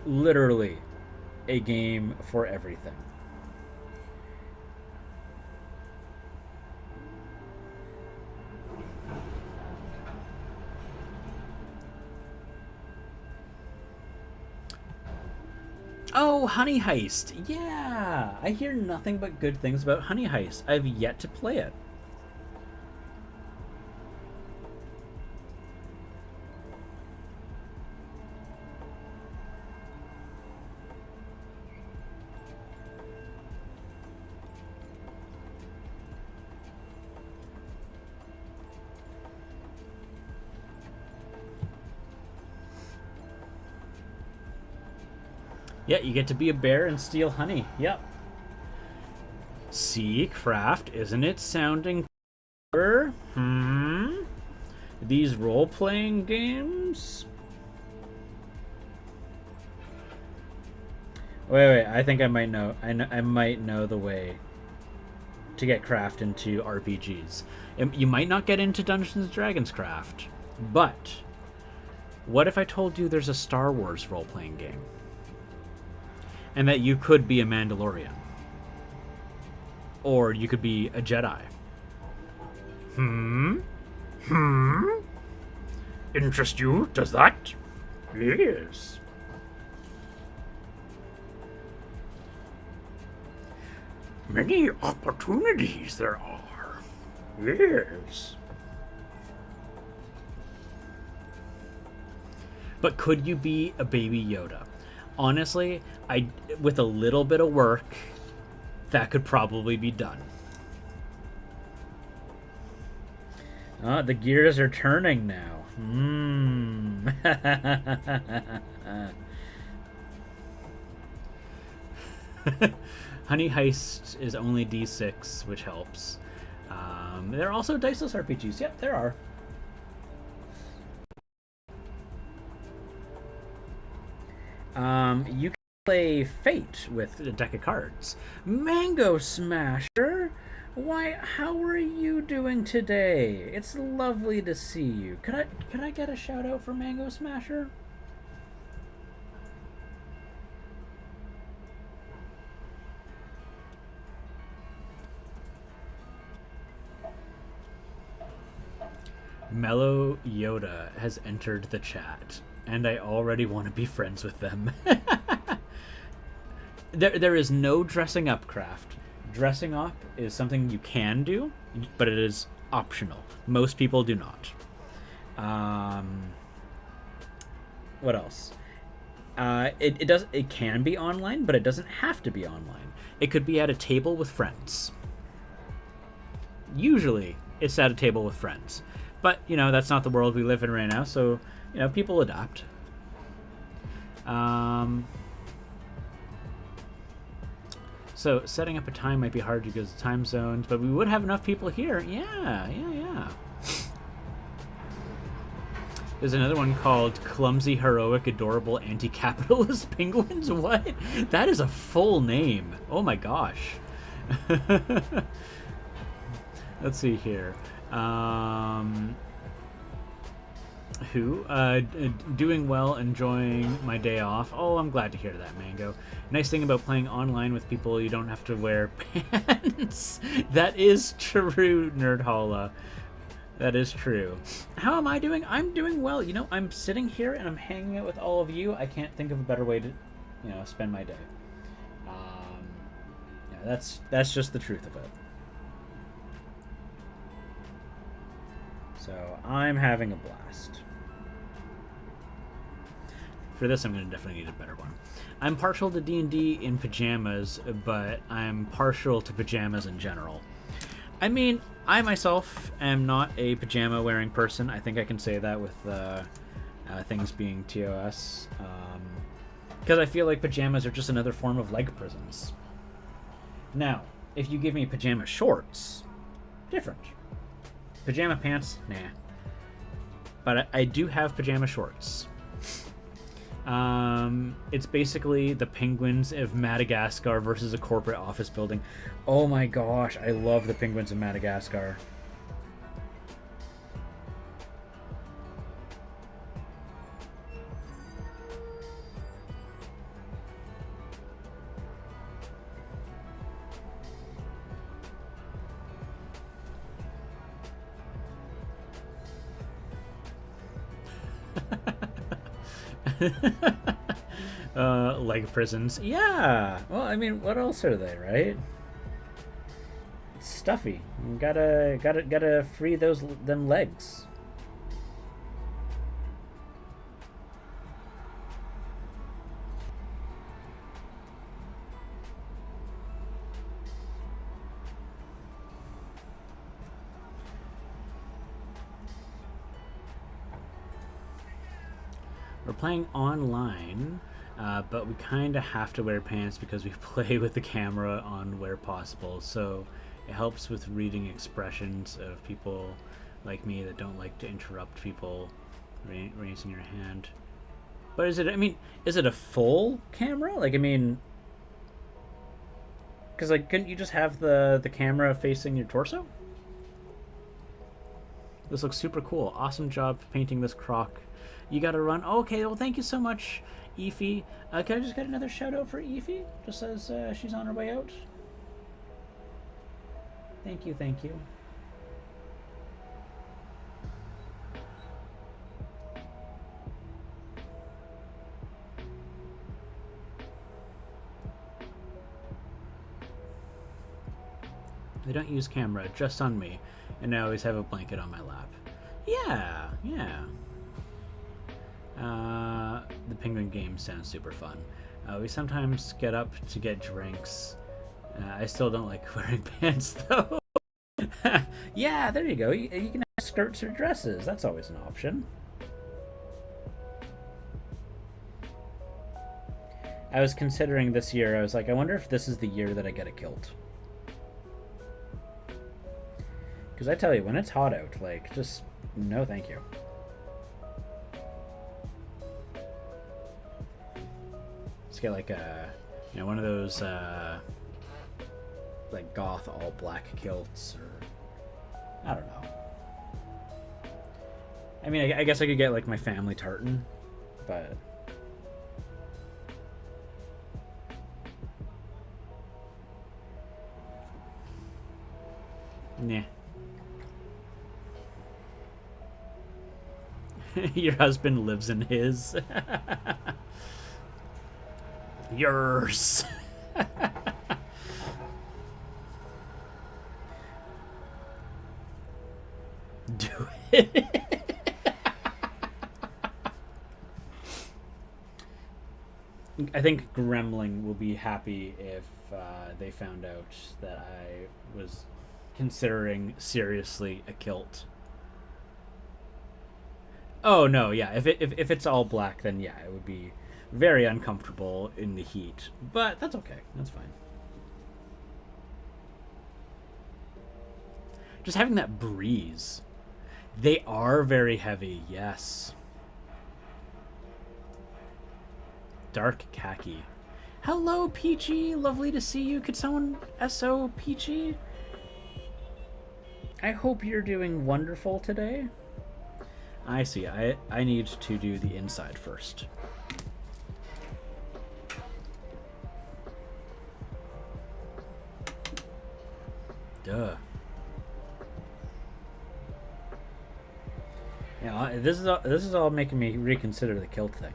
literally a game for everything. Oh, Honey Heist. Yeah, I hear nothing but good things about Honey Heist. I've yet to play it. Yeah, you get to be a bear and steal honey. Yep. See, Craft, isn't it sounding clever? These role-playing games? Wait, I think I might know. I might know the way to get Craft into RPGs. You might not get into Dungeons and Dragons Craft, but what if I told you there's a Star Wars role-playing game? And that you could be a Mandalorian. Or you could be a Jedi. Interest you, does that? Yes. Many opportunities there are. Yes. But could you be a baby Yoda? Honestly, with a little bit of work, that could probably be done. The gears are turning now. Honey Heist is only D6, which helps. There are also diceless RPGs. Yep, there are. You can play Fate with a deck of cards. Mango Smasher! Why, how are you doing today? It's lovely to see you. Could I get a shout out for Mango Smasher? Mellow Yoda has entered the chat, and I already want to be friends with them. There is no dressing up, Craft. Dressing up is something you can do, but it is optional. Most people do not. What else? It can be online, but it doesn't have to be online. It could be at a table with friends. Usually, it's at a table with friends. But, that's not the world we live in right now, so, people adapt. So setting up a time might be hard because of time zones, but we would have enough people here. Yeah. There's another one called Clumsy, Heroic, Adorable, Anti-Capitalist Penguins. What? That is a full name. Oh my gosh. Let's see here. Doing well, enjoying my day off. Oh, I'm glad to hear that, Mango. Nice thing about playing online with people, you don't have to wear pants. That is true, Nerdhalla. That is true. How am I doing? I'm doing well. I'm sitting here and I'm hanging out with all of you. I can't think of a better way to, spend my day. That's just the truth of it. So I'm having a blast. For this, I'm going to definitely need a better one. I'm partial to D&D in pajamas, but I'm partial to pajamas in general. I mean, I myself am not a pajama-wearing person. I think I can say that with things being TOS. Because I feel like pajamas are just another form of leg prisons. Now, if you give me pajama shorts, different. Pajama pants, nah. But I do have pajama shorts. It's basically the Penguins of Madagascar versus a corporate office building. Oh my gosh, I love the Penguins of Madagascar. Leg prisons. Yeah. Well, I mean, what else are they, right? It's stuffy. You gotta free them legs. We're playing online, but we kind of have to wear pants because we play with the camera on where possible. So it helps with reading expressions of people like me that don't like to interrupt people raising your hand. But is it? I mean, is it a full camera? Like, I mean, because like, couldn't you just have the camera facing your torso? This looks super cool. Awesome job painting this croc. You gotta run. Oh, okay, well, thank you so much, Efi. Can I just get another shout out for Efi? Just as she's on her way out. Thank you, thank you. They don't use camera, just on me, and I always have a blanket on my lap. Yeah, yeah. The Penguin game sounds super fun. We sometimes get up to get drinks. I still don't like wearing pants though. Yeah, there you go. You can have skirts or dresses. That's always an option. I was considering this year. I was like, I wonder if this is the year that I get a kilt. Because I tell you, when it's hot out, like, just no thank you. Let's get like a, you know, one of those like goth all black kilts, or I don't know. I mean, I guess I could get like my family tartan, but nah. Your husband lives in his. Yours. Do it. I think Gremling will be happy if they found out that I was considering seriously a kilt. Oh no, yeah. If it's all black, then yeah, it would be very uncomfortable in the heat. But that's okay. That's fine. Just having that breeze. They are very heavy, yes. Dark khaki. Hello, Peachy. Lovely to see you. Could someone SO Peachy? I hope you're doing wonderful today. I see. I need to do the inside first. Duh. Yeah, this is all making me reconsider the kilt thing.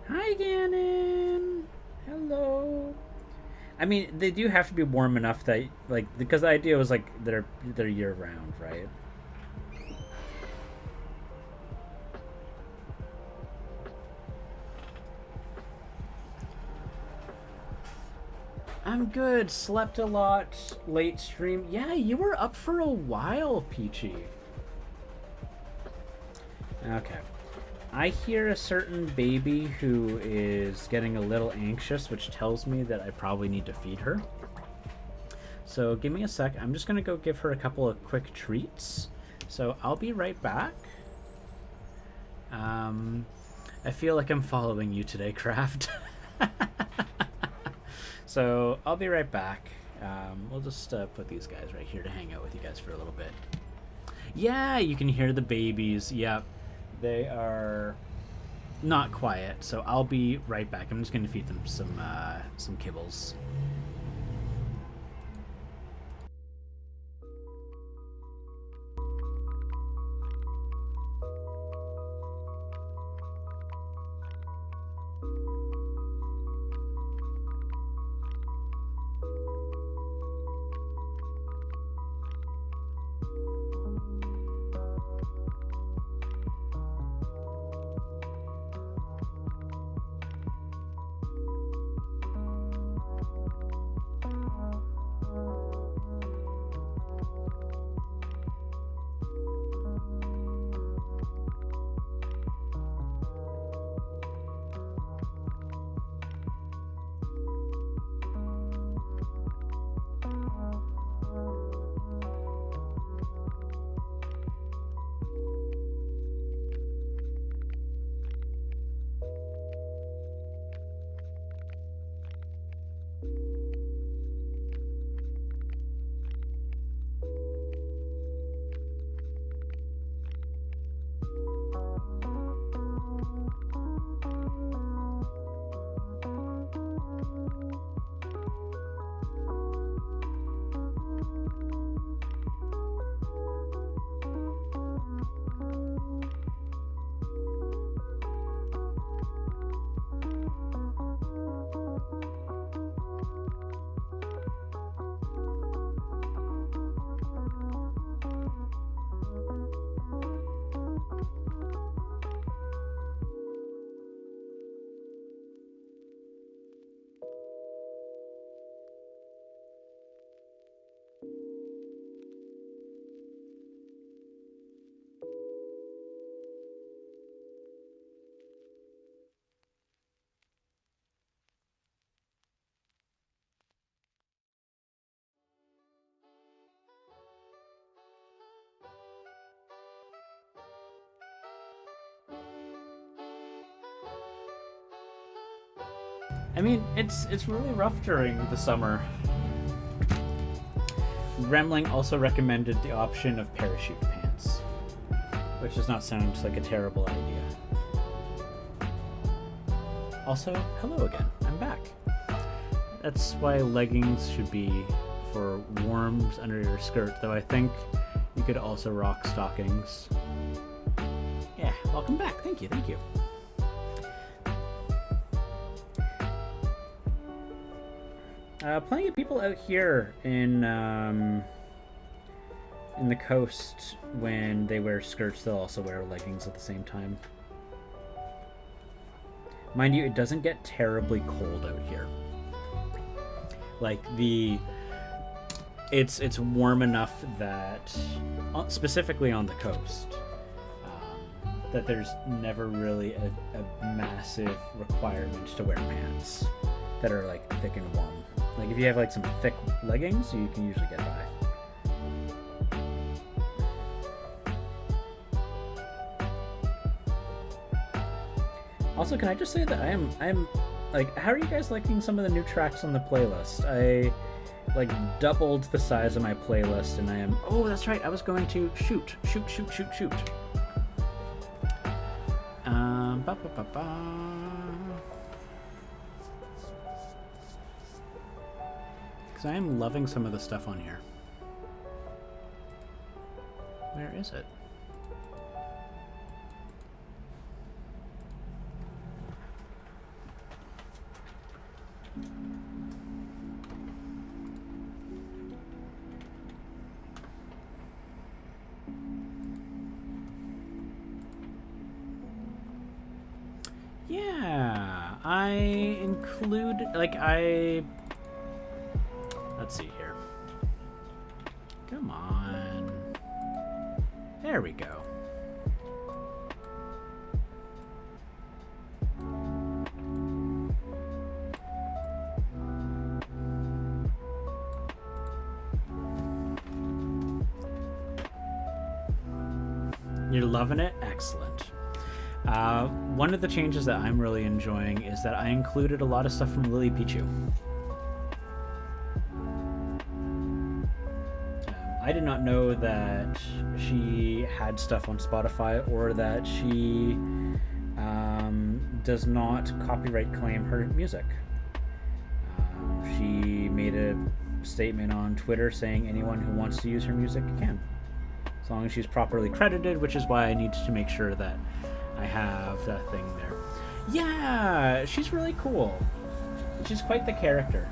Hi, Gannon. Hello. I mean, they do have to be warm enough that, like, because the idea was like they're year round, right? I'm good. Slept a lot. Late stream. Yeah, you were up for a while, Peachy. Okay. I hear a certain baby who is getting a little anxious, which tells me that I probably need to feed her. So give me a sec. I'm just going to go give her a couple of quick treats. So I'll be right back. I feel like I'm following you today, Craft. So I'll be right back. We'll just put these guys right here to hang out with you guys for a little bit. Yeah, you can hear the babies. Yep. They are not quiet, so I'll be right back. I'm just going to feed them some kibbles. I mean, it's really rough during the summer. Remling also recommended the option of parachute pants, which does not sound like a terrible idea. Also, hello again. I'm back. That's why leggings should be for warms under your skirt, though I think you could also rock stockings. Yeah, welcome back. Thank you, thank you. Plenty of people out here in the coast, when they wear skirts, they'll also wear leggings at the same time. Mind you, it doesn't get terribly cold out here. Like, it's warm enough that, specifically on the coast, that there's never really a massive requirement to wear pants that are like thick and warm. Like, if you have like some thick leggings, you can usually get by. Also, can I just say that I'm like, how are you guys liking some of the new tracks on the playlist? I like doubled the size of my playlist, and I am, oh, that's right, I was going to shoot. Because I am loving some of the stuff on here. Where is it? Yeah, I include, like, let's see here. Come on. There we go. You're loving it? Excellent. One of the changes that I'm really enjoying is that I included a lot of stuff from Lily Pichu. I did not know that she had stuff on Spotify or that she does not copyright claim her music. She made a statement on Twitter saying anyone who wants to use her music can, as long as she's properly credited, which is why I need to make sure that I have that thing there. Yeah, she's really cool. She's quite the character.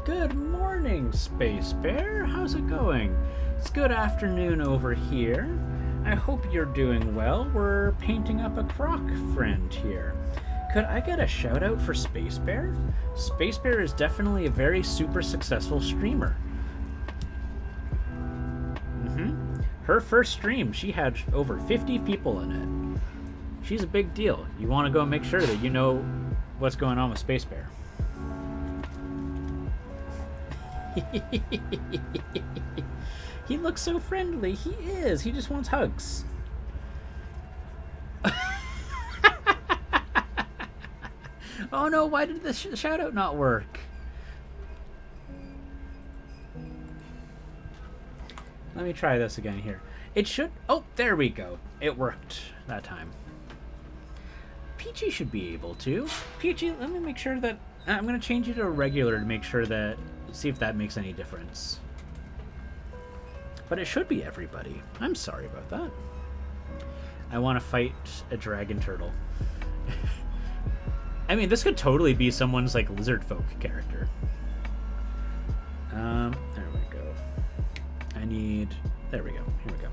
Good morning, Space Bear. How's it going? It's good afternoon over here. I hope you're doing well. We're painting up a croc friend here. Could I get a shout out for Space Bear? Space Bear is definitely a very super successful streamer. Her first stream, she had over 50 people in it. She's a big deal. You want to go make sure that you know what's going on with Space Bear. He looks so friendly. He is. He just wants hugs. Oh no, why did the shout out not work? Let me try this again here. It should... Oh, there we go. It worked that time. Peachy should be able to. Peachy, let me make sure that... I'm going to change you to a regular to make sure that... See if that makes any difference. But it should be everybody. I'm sorry about that. I want to fight a dragon turtle. I mean, this could totally be someone's, like, lizard folk character. There we go. I need... There we go. Here we go.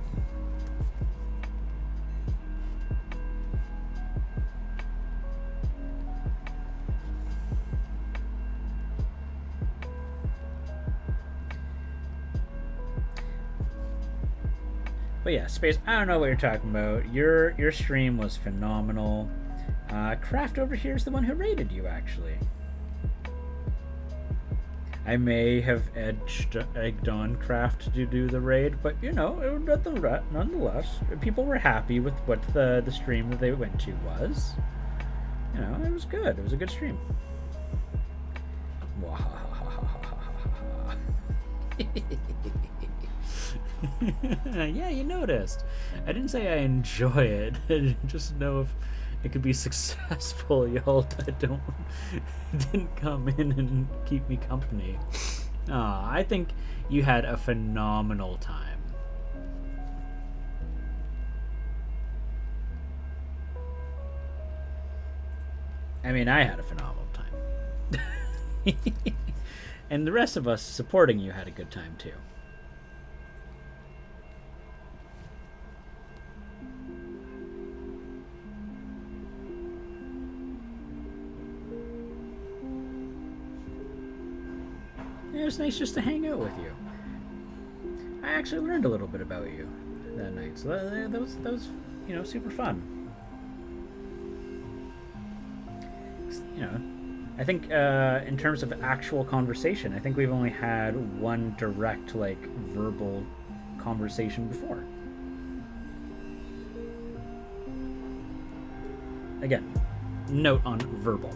But yeah, Space, I don't know what you're talking about. Your stream was phenomenal. Craft over here is the one who rated you, actually. I may have egged on Craft to do the raid, but you know, nonetheless, people were happy with what the stream that they went to was. You know, it was good. It was a good stream. Yeah, you noticed. I didn't say I enjoy it. I just know if it could be successful, y'all that didn't come in and keep me company. I think you had a phenomenal time. I mean, I had a phenomenal time. And the rest of us supporting you had a good time too. It was nice just to hang out with you. I actually learned a little bit about you that night, so that was you know, super fun. You know, I think in terms of actual conversation, I think we've only had one direct, like, verbal conversation before. Again, note on verbal.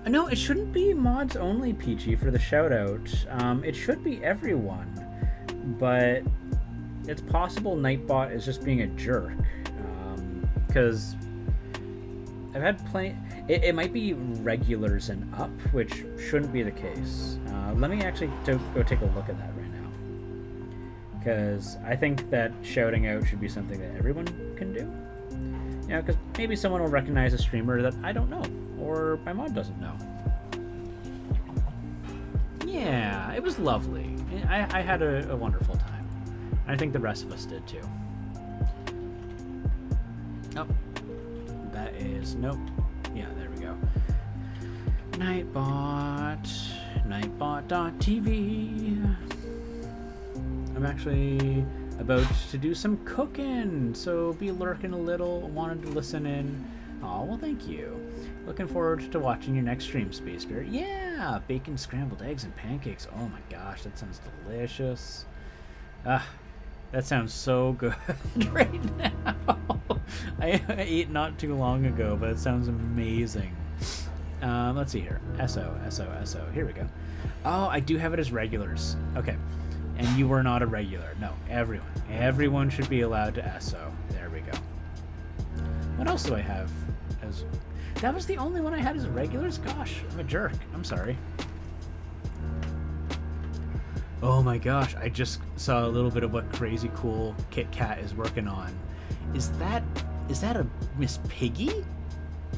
No, it shouldn't be mods only, Peachy, for the shout-out. It should be everyone. But it's possible Nightbot is just being a jerk. Because I've had plenty... It might be regulars and up, which shouldn't be the case. Let me actually go take a look at that right now. Because I think that shouting out should be something that everyone can do. You know, because maybe someone will recognize a streamer that I don't know, or my mod doesn't know. Yeah, it was lovely. I had a wonderful time. I think the rest of us did too. Oh, that is, nope. Yeah, there we go. Nightbot, nightbot.tv. I'm actually about to do some cooking, so be lurking a little. Wanted to listen in. Oh, well, thank you. Looking forward to watching your next stream, Space Spirit. Yeah, bacon, scrambled eggs, and pancakes. Oh my gosh, that sounds delicious. Ah, that sounds so good right now. I ate not too long ago, but it sounds amazing. Let's see here. SO. Here we go. Oh, I do have it as regulars. Okay. And you were not a regular. No, everyone. Everyone should be allowed to SO. There we go. What else do I have as... That was the only one I had as regulars? Gosh, I'm a jerk. I'm sorry. Oh my gosh, I just saw a little bit of what Crazy Cool Kit Kat is working on. Is that a Miss Piggy?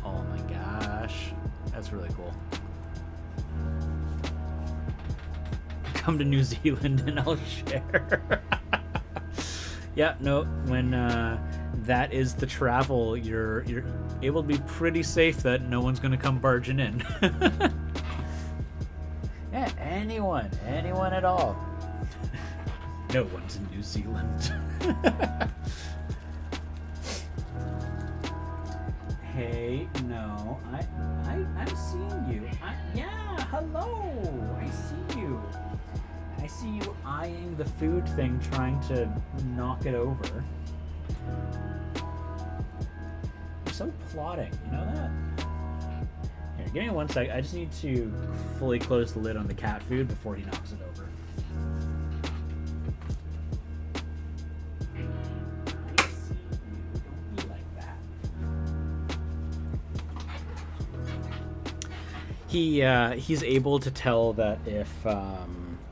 Oh my gosh. That's really cool. Come to New Zealand and I'll share. Yeah, no, when that is the travel, you're able to be pretty safe that no one's going to come barging in. Yeah, anyone at all. No one's in New Zealand. Hey, no, I'm seeing you. Yeah, hello. I see you. I see you eyeing the food thing, trying to knock it over. You're so plotting, you know that? Here, give me 1 sec. I just need to fully close the lid on the cat food before he knocks it over. I see you. Don't be like that. He's able to tell that if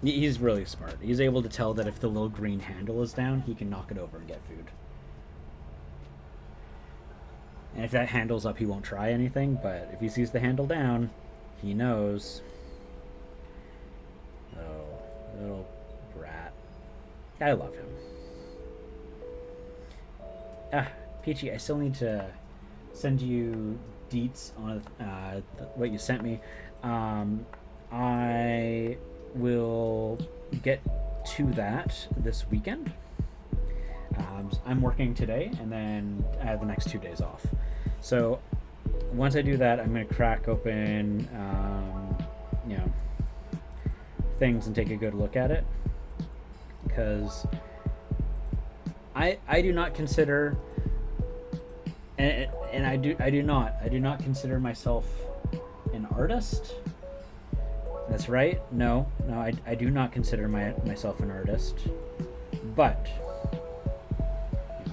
he's really smart. He's able to tell that if the little green handle is down, he can knock it over and get food. And if that handle's up, he won't try anything, but if he sees the handle down, he knows. Oh, little brat. I love him. Ah, Peachy, I still need to send you deets on what you sent me. I will get to that this weekend. I'm working today, and then I have the next 2 days off. So once I do that, I'm going to crack open, things and take a good look at it, because I do not consider, and I do not consider myself an artist. That's right. No, I do not consider myself an artist, but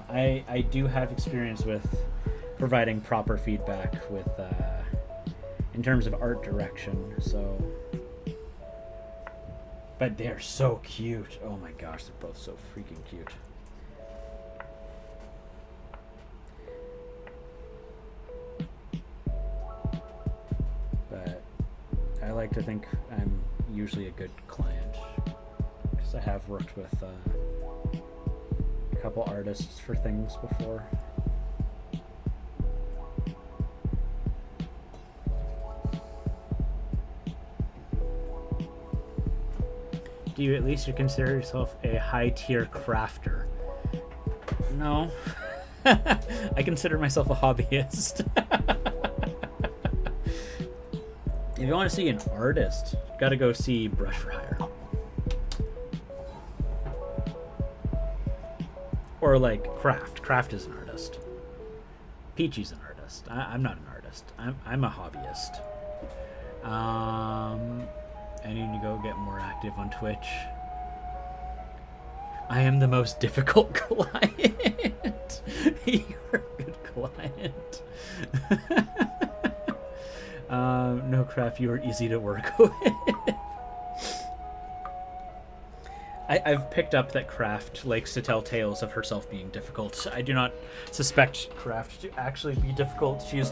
I do have experience with providing proper feedback with in terms of art direction. So, but they're so cute. Oh my gosh, they're both so freaking cute. But I like to think I'm usually a good client, because I have worked with a couple artists for things before. Do you at least consider yourself a high-tier crafter? No. I consider myself a hobbyist. If you want to see an artist, you gotta go see Brush Fryer. Or like Craft. Craft is an artist. Peachy's an artist. I'm not an artist. I'm a hobbyist. I need to go get more active on Twitch. I am the most difficult client. You're a good client. No, Craft, you are easy to work with. I've picked up that Craft likes to tell tales of herself being difficult. I do not suspect Craft to actually be difficult. She is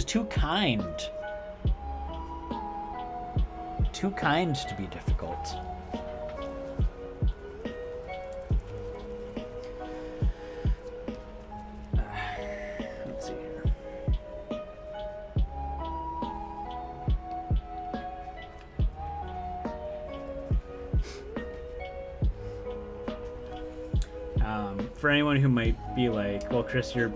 too kind. Too kind to be difficult. Let's see here. for anyone who might be like, well, Chris, you're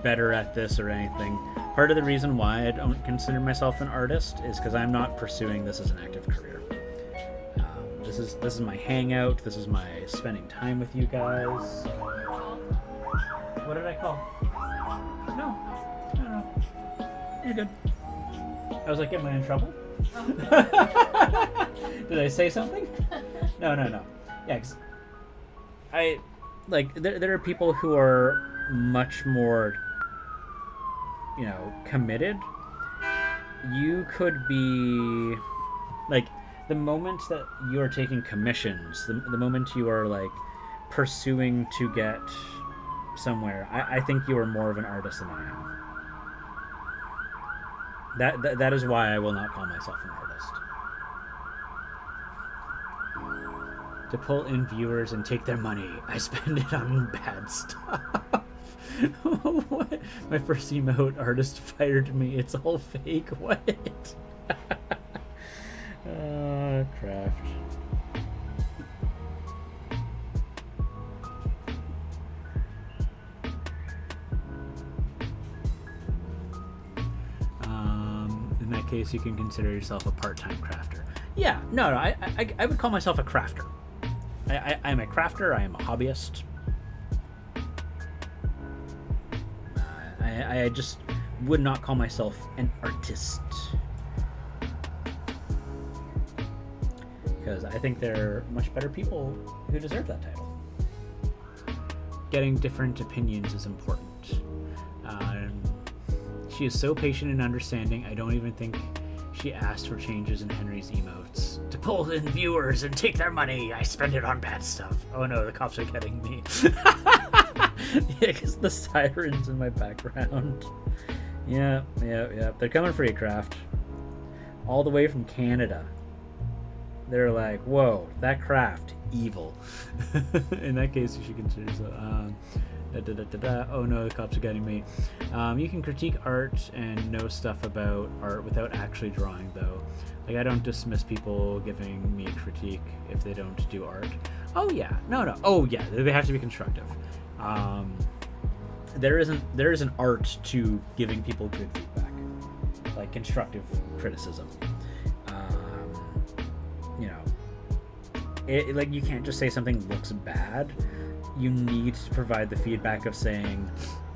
better at this or anything, part of the reason why I don't consider myself an artist is because I'm not pursuing this as an active career. This is my hangout. This is my spending time with you guys. What did I call? No. You're good. I was like, am I in trouble? Did I say something? No. Yeah, 'cause I like there are people who are much more, committed. You could be like the moment that you are taking commissions, the moment you are like pursuing to get somewhere, I think you are more of an artist than I am. That is why I will not call myself an artist. To pull in viewers and take their money, I spend it on bad stuff. What? My first emote artist fired me. It's all fake. What? Craft. In that case, you can consider yourself a part-time crafter. Yeah, no, I would call myself a crafter. I'm a crafter. I am a hobbyist. I just would not call myself an artist. Because I think there are much better people who deserve that title. Getting different opinions is important. She is so patient and understanding, I don't even think she asked for changes in Henry's emotes. To pull in viewers and take their money, I spend it on bad stuff. Oh no, the cops are getting me. Yeah, because the sirens in my background. Yeah. They're coming for you, Craft. All the way from Canada. They're like, whoa, that Craft, evil. In that case, you should consider so. Oh no, the cops are getting me. You can critique art and know stuff about art without actually drawing, though. Like, I don't dismiss people giving me a critique if they don't do art. Oh yeah, no. Oh yeah, they have to be constructive. There is an art to giving people good feedback, like constructive criticism. Like, you can't just say something looks bad. You need to provide the feedback of saying,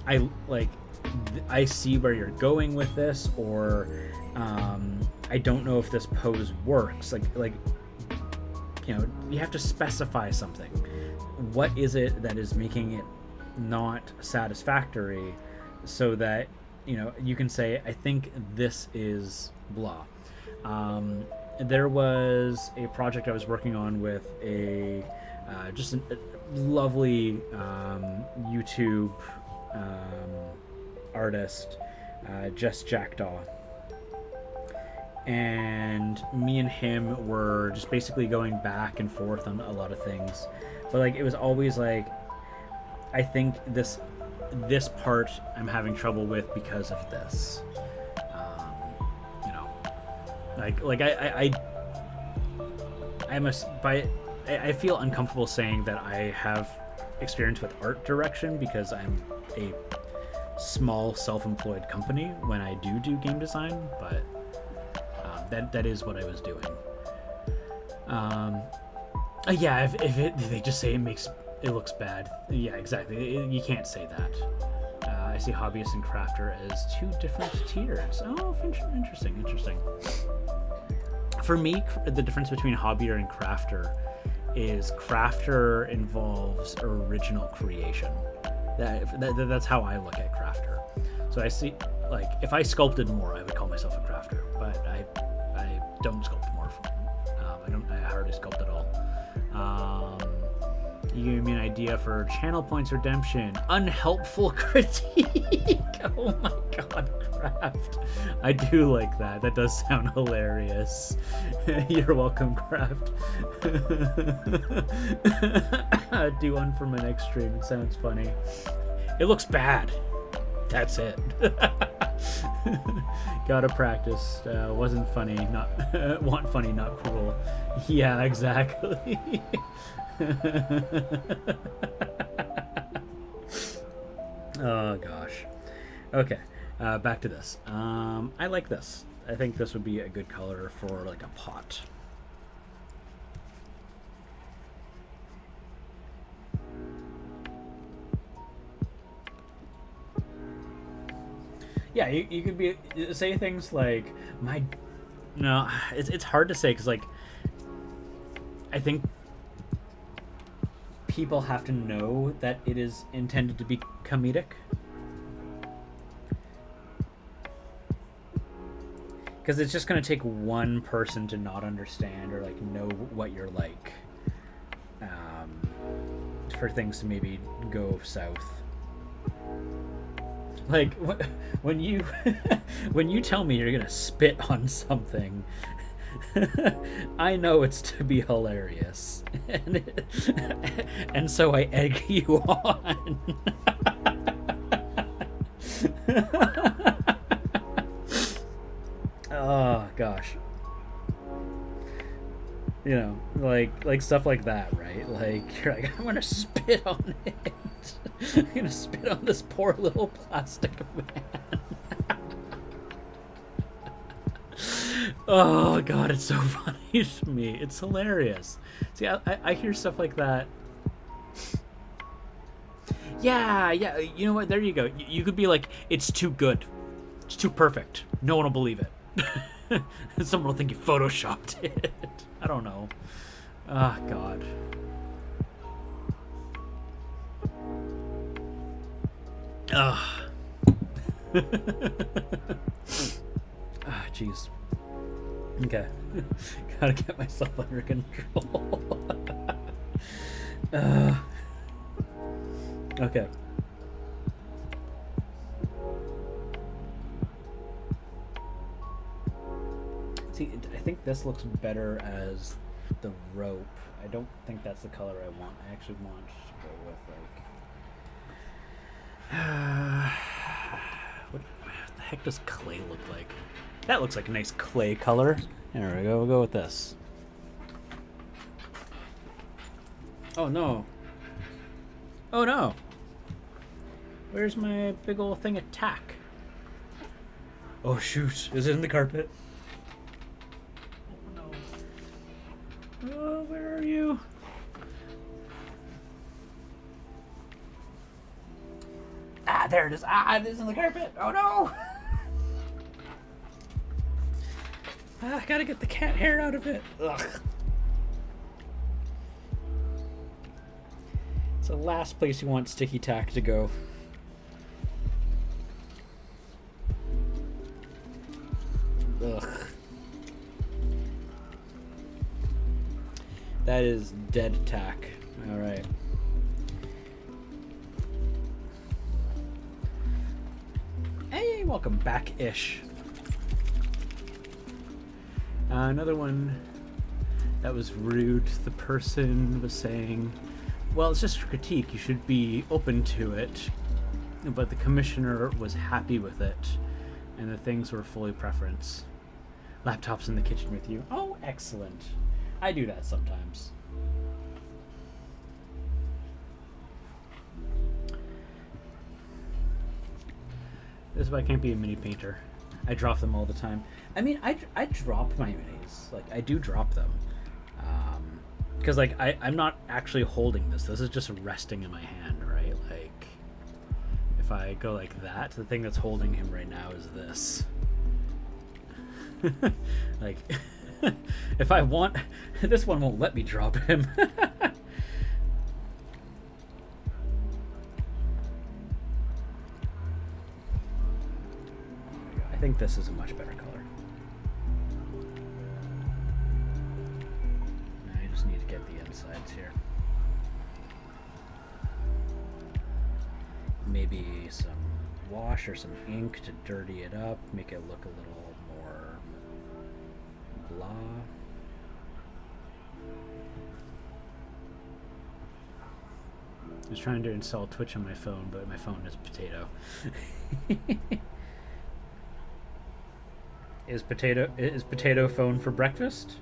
I see where you're going with this, or I don't know if this pose works. Like you have to specify something. What is it that is making it not satisfactory, so that you can say, I think this is blah. There was a project I was working on with a just a lovely YouTube artist, Jess Jackdaw, and me and him were just basically going back and forth on a lot of things, but like it was always like, I think this part I'm having trouble with because of this. I feel uncomfortable saying that I have experience with art direction because I'm a small self-employed company when I do game design, but that is what I was doing. Yeah, if they just say it looks bad, yeah, exactly. You can't say that. I see hobbyist and crafter as two different tiers. Oh, interesting. For me, the difference between hobbyer and crafter is crafter involves original creation. That's how I look at crafter. So I see, like, if I sculpted more, I would call myself a crafter, but I don't sculpt more. I hardly sculpt at all. You gave me an idea for Channel Points Redemption. Unhelpful critique. Oh my god, Craft. I do like that. That does sound hilarious. You're welcome, Craft. Do one for my next stream. It sounds funny. It looks bad. That's it. Gotta practice. Wasn't funny. Not want funny, not cruel. Yeah, exactly. Oh gosh. Okay, back to this. I like this. I think this would be a good color for like a pot. Yeah, you could be say things like my. No, it's hard to say because like I think people have to know that it is intended to be comedic. Because it's just going to take one person to not understand or like know what you're like, for things to maybe go south. Like when you when you tell me you're gonna spit on something, I know it's to be hilarious, and so I egg you on. Oh gosh. You know, like stuff like that, right? Like you're like, I'm gonna spit on it. I'm gonna spit on this poor little plastic man. Oh god, it's so funny to me. It's hilarious. See, I hear stuff like that. Yeah, you know what? There you go. You could be like, it's too good. It's too perfect. No one will believe it. Someone will think you photoshopped it. I don't know. Oh god. Ah, jeez. Okay. Gotta get myself under control. Okay. See, I think this looks better as the rope. I don't think that's the color I want. I actually want to go with like... what the heck does clay look like? That looks like a nice clay color. There we go. We'll go with this. Oh no. Oh no. Where's my big old thing of tack? Oh shoot. Is it in the carpet? Oh no. Oh, where are you? Ah, there it is. Ah, it is in the carpet. Oh no. Ah, I gotta get the cat hair out of it. Ugh. It's the last place you want sticky tack to go. Ugh. That is dead tack. Alright. Hey, welcome back-ish. Another one that was rude. The person was saying, well, it's just a critique. You should be open to it. But the commissioner was happy with it. And the things were fully preference. Laptops in the kitchen with you. Oh, excellent. I do that sometimes. This is why I can't be a mini painter. I drop them all the time. I mean, I drop my minis. Like, I do drop them. Because, like, I'm not actually holding this. This is just resting in my hand, right? Like, if I go like that, the thing that's holding him right now is this. Like, if I want... This one won't let me drop him. I think this is a much better color. I just need to get the insides here. Maybe some wash or some ink to dirty it up, make it look a little more blah. I was trying to install Twitch on my phone, but my phone is potato. Is potato phone for breakfast?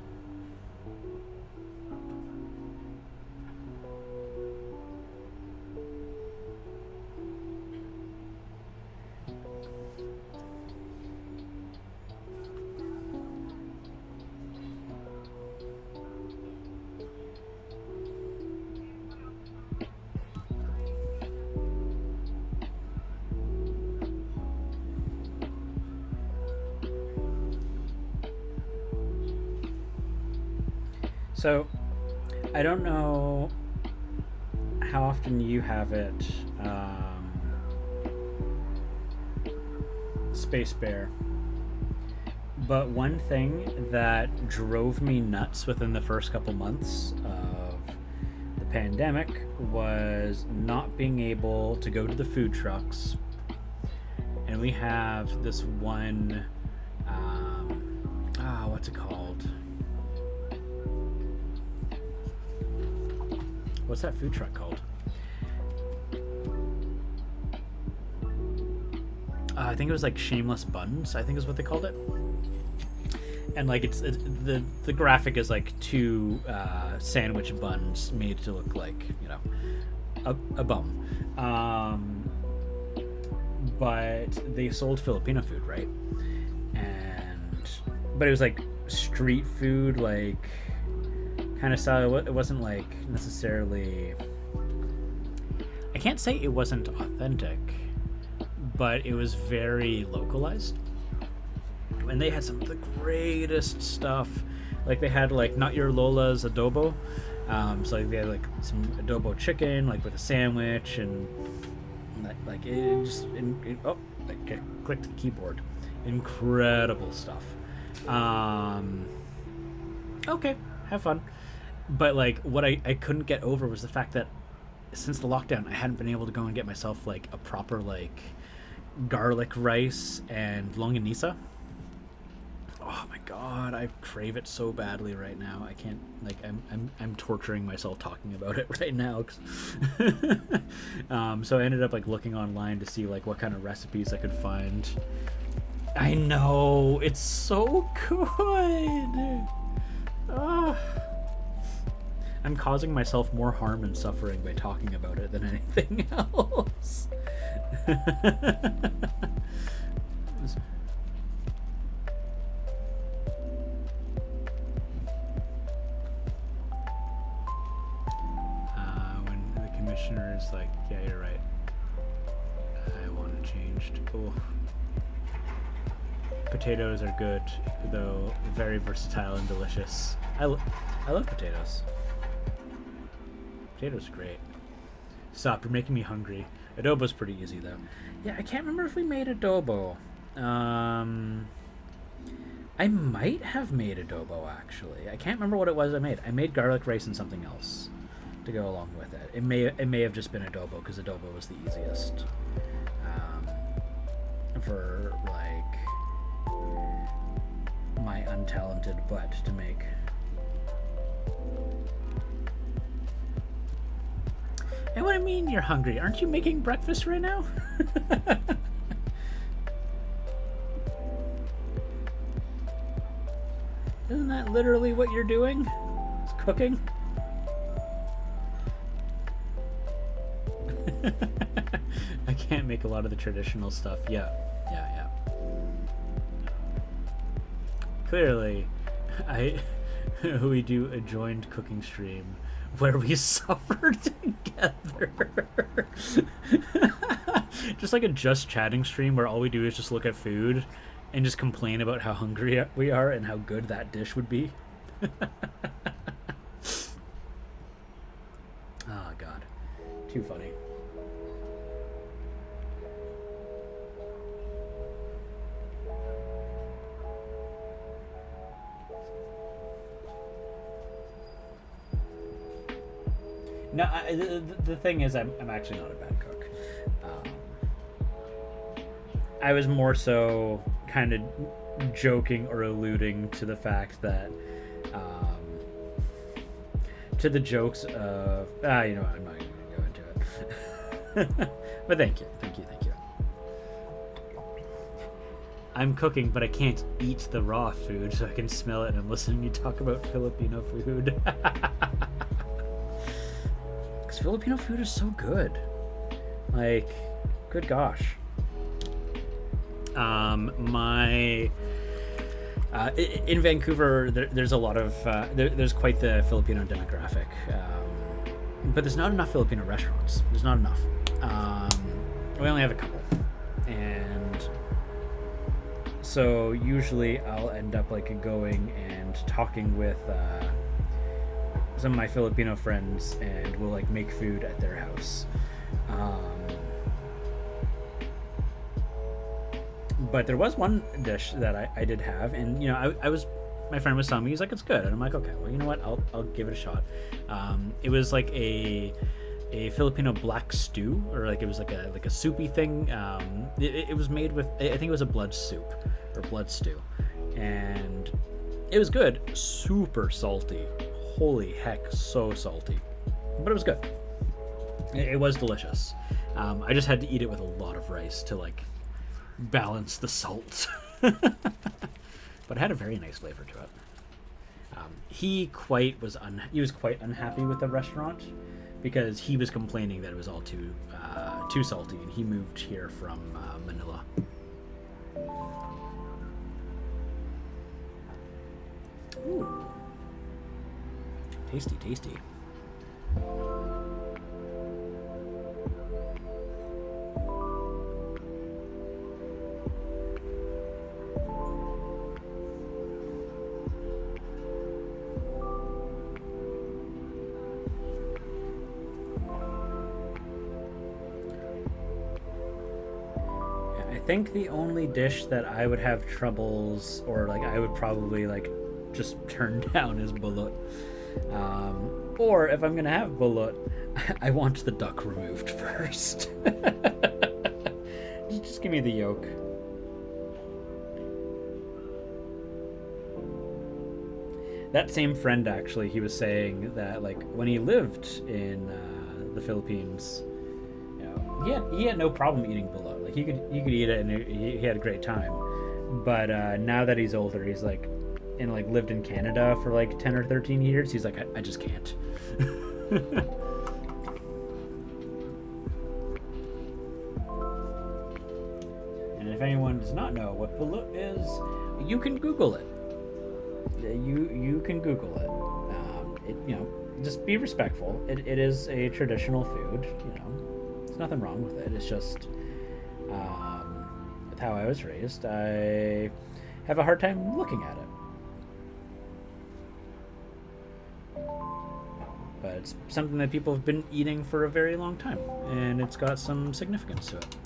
So, I don't know how often you have it, Space Bear, but one thing that drove me nuts within the first couple months of the pandemic was not being able to go to the food trucks. And we have this one, what's it called? What's that food truck called? I think it was like Shameless Buns, I think is what they called it. And like it's the graphic is like two sandwich buns made to look like, you know, a bum. But they sold Filipino food, right? But it was like street food, like kind of style. It wasn't like necessarily, I can't say it wasn't authentic, but it was very localized. And they had some of the greatest stuff. Like they had like Not Your Lola's adobo. So like, they had like some adobo chicken, like with a sandwich, and like it just I clicked the keyboard. Incredible stuff. Okay, have fun. But like what I couldn't get over was the fact that since the lockdown I hadn't been able to go and get myself like a proper like garlic rice and longanisa. Oh my god, I crave it so badly right now. I can't, like, I'm torturing myself talking about it right now. So I ended up like looking online to see like what kind of recipes I could find. I know, it's so good. I'm causing myself more harm and suffering by talking about it than anything else. When the commissioner is like, yeah, you're right, I want it changed. Oh. Potatoes are good, though very versatile and delicious. I love potatoes. Potatoes are great. Stop, you're making me hungry. Adobo's pretty easy, though. Yeah, I can't remember if we made adobo. I might have made adobo, actually. I can't remember what it was I made. I made garlic rice and something else to go along with it. It may have just been adobo, because adobo was the easiest. For, like, my untalented butt to make. And what I mean you're hungry, aren't you making breakfast right now? Isn't that literally what you're doing? It's cooking? I can't make a lot of the traditional stuff. Yeah. Clearly, we do a joined cooking stream where we suffer together. Just like a just chatting stream where all we do is just look at food and just complain about how hungry we are and how good that dish would be. Oh god, too funny. No, the thing is, I'm actually not a bad cook. I was more so kind of joking or alluding to the fact that, to the jokes of, you know what, I'm not even going to go into it. But thank you. I'm cooking, but I can't eat the raw food, so I can smell it and I'm listening to you talk about Filipino food. Because Filipino food is so good. Like, good gosh. In Vancouver, there's a lot of, there's quite the Filipino demographic. But there's not enough Filipino restaurants. There's not enough. We only have a couple. And so usually I'll end up like going and talking with some of my Filipino friends, and we'll like make food at their house. But there was one dish that I did have, and I was, my friend was telling me, he's like, it's good, and I'm like, okay, well, you know what, I'll give it a shot. It was like a Filipino black stew, or like it was like a soupy thing. It was made with, I think it was a blood soup or blood stew, and it was good. Super salty, holy heck, so salty, but it was good. It was delicious. I just had to eat it with a lot of rice to like balance the salt. But it had a very nice flavor to it. He was quite unhappy with the restaurant because he was complaining that it was all too salty, and he moved here from Manila. Ooh. Tasty, tasty. I think the only dish that I would have troubles, or like I would probably like just turn down, is balut. Or if I'm gonna have balut, I want the duck removed first. Just give me the yolk. That same friend, actually, he was saying that like when he lived in the Philippines, he had no problem eating balut. Like he could eat it, and he had a great time. But now that he's older, he's like, and like lived in Canada for like 10 or 13 years, he's like, I just can't. And if anyone does not know what balut is, you can Google it. You can Google it. Just be respectful. It is a traditional food. There's nothing wrong with it. It's just with how I was raised, I have a hard time looking at it. But it's something that people have been eating for a very long time, and it's got some significance to it.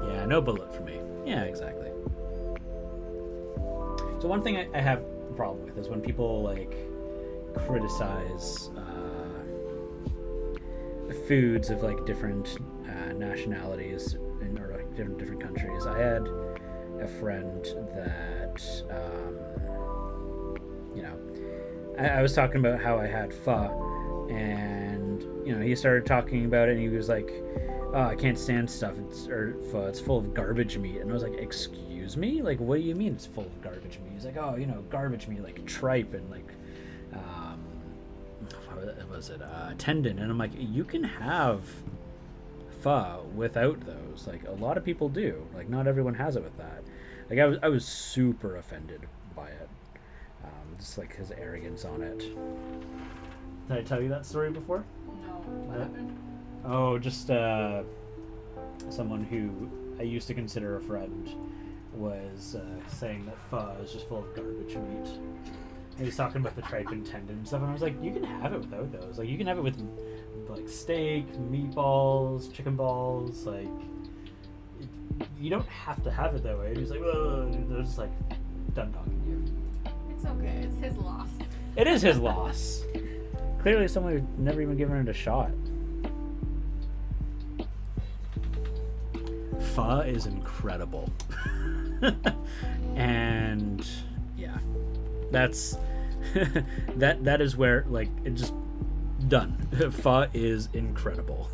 Yeah, no balut for me. Yeah, exactly. So one thing I have a problem with is when people like criticize foods of like different nationalities or like different countries. I had a friend that I was talking about how I had pho, and he started talking about it, and he was like, oh, I can't stand stuff, pho, it's full of garbage meat. And I was like, excuse me? Like, what do you mean it's full of garbage meat? He's like, oh, garbage meat, like tripe and like what was it, tendon. And I'm like, you can have pho without those. Like, a lot of people do. Like, not everyone has it with that. Like, I was super offended by it. Just like his arrogance on it. Did I tell you that story before?
No. What happened?
Oh, just someone who I used to consider a friend was saying that pho is just full of garbage meat. And he's talking about the tripe and tendon and stuff, and I was like, you can have it without those. Like, you can have it with like steak, meatballs, chicken balls. Like, you don't have to have it that way. And he's like, oh, they're just like, done talking to you.
It's okay. It's his loss.
It is his loss. Clearly, someone who'd never even given it a shot. Pho is incredible. And yeah, that's that is where like it just done. Pho is incredible.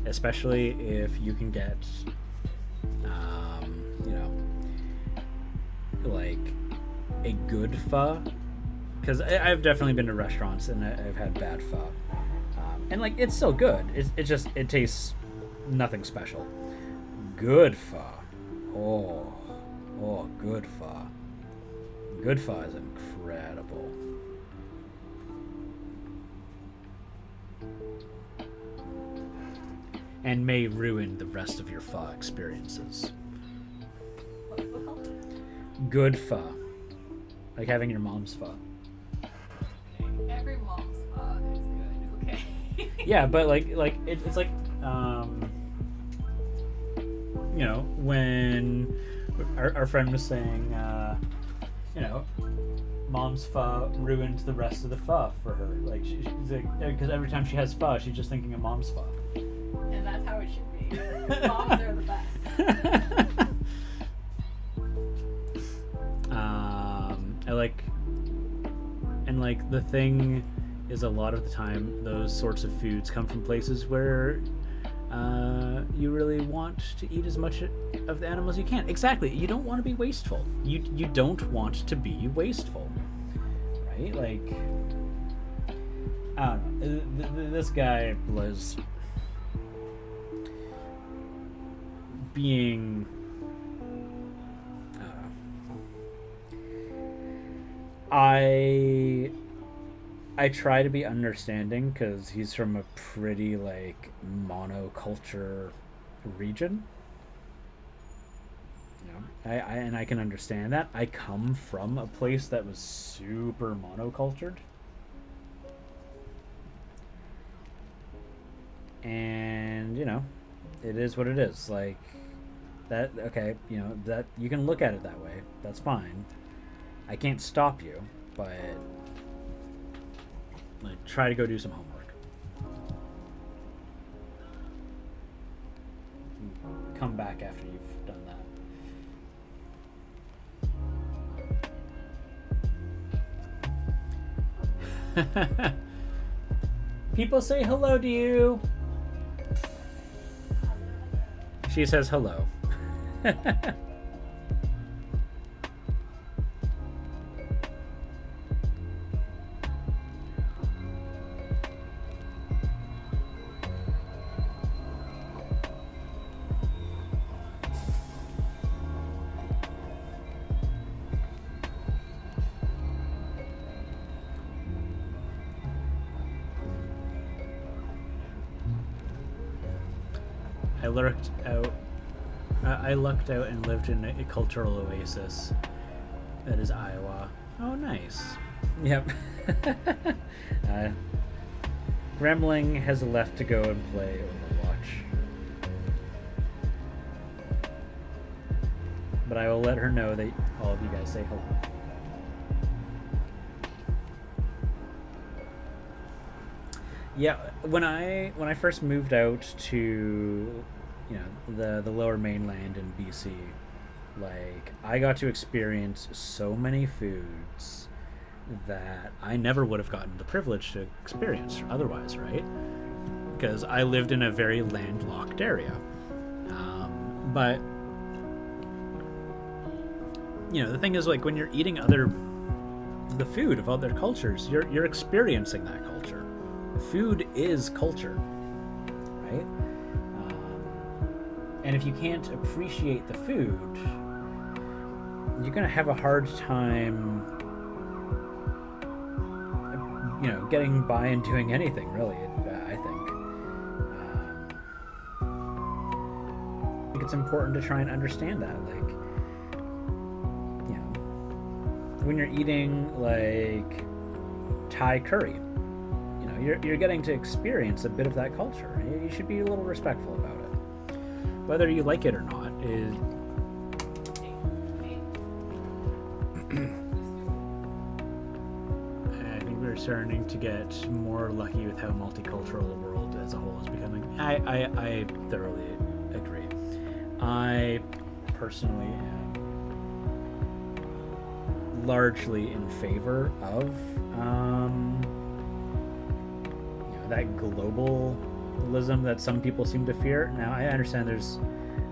Especially if you can get like a good pho, because I've definitely been to restaurants and I've had bad pho, and like it's still good. It tastes nothing special. Good pho, good pho. Good pho is incredible. and may ruin the rest of your pho experiences.
What will?
Good pho. Like having your mom's pho.
Every mom's pho is good, okay?
Yeah, but it's like you know, when our friend was saying you know, mom's pho ruined the rest of the pho for her. Like she's like, because every time she has pho, she's just thinking of mom's pho.
And that's how it should be. Moms are the best.
I like, and like the thing is, a lot of the time those sorts of foods come from places where you really want to eat as much of the animals you can. Exactly. You don't want to be wasteful. You don't want to be wasteful, right? Like, I don't know. This guy was being I try to be understanding because he's from a pretty like monoculture region. You know, and I can understand that. I come from a place that was super monocultured, and you know, it is what it is. Like that. Okay, you know that you can look at it that way. That's fine. I can't stop you, but like try to go do some homework. Come back after you've done that. People say hello to you. She says hello. I lucked out and lived in a cultural oasis that is Iowa. Oh, nice. Yep. Gremling has left to go and play Overwatch. But I will let her know that all of you guys say hello. Yeah, when I first moved out to, you know, the lower mainland in BC, like I got to experience so many foods that I never would have gotten the privilege to experience otherwise, right? Because I lived in a very landlocked area. But you know, the thing is, like when you're eating the food of other cultures, you're experiencing that culture. Food is culture, right? And if you can't appreciate the food, you're gonna have a hard time, you know, getting by and doing anything really. I think it's important to try and understand that, like, you know, when you're eating like Thai curry, you're getting to experience a bit of that culture. You should be a little respectful about it. Whether you like it or not is... I think we're starting to get more lucky with how multicultural the world as a whole is becoming. I thoroughly agree. I personally am largely in favor of that globalism that some people seem to fear. Now, I understand there's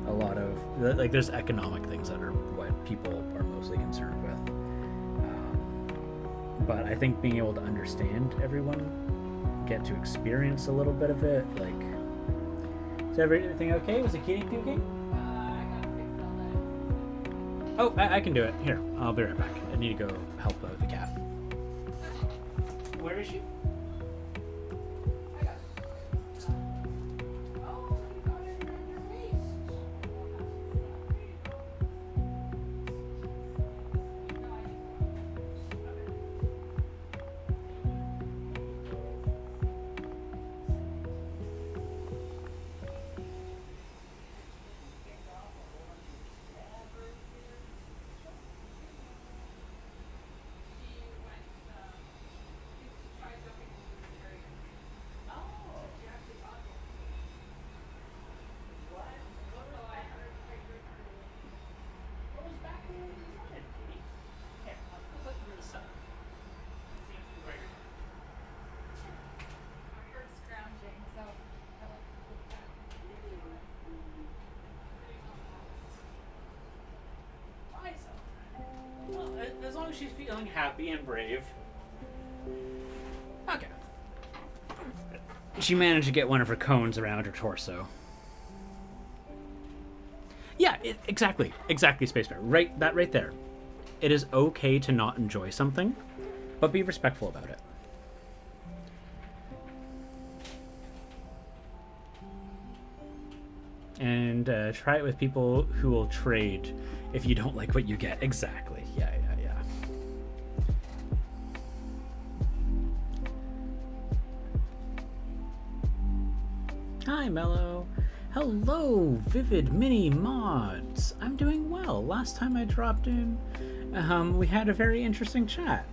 a lot of, like, there's economic things that are what people are mostly concerned with. But I think being able to understand everyone, get to experience a little bit of it, like, is everything okay? Was the kitty puking?
I gotta fix all that.
Oh, I can do it. Here, I'll be right back. I need to go help the cat. Where is she?
I got it. Oh,
she's feeling happy and brave. Okay. She managed to get one of her cones around her torso. Yeah, exactly, Space Bear. Right there. It is okay to not enjoy something, but be respectful about it. And try it with people who will trade if you don't like what you get. Exactly. Yeah. Hi, Mello. Hello, Vivid Mini Mods. I'm doing well. Last time I dropped in, we had a very interesting chat.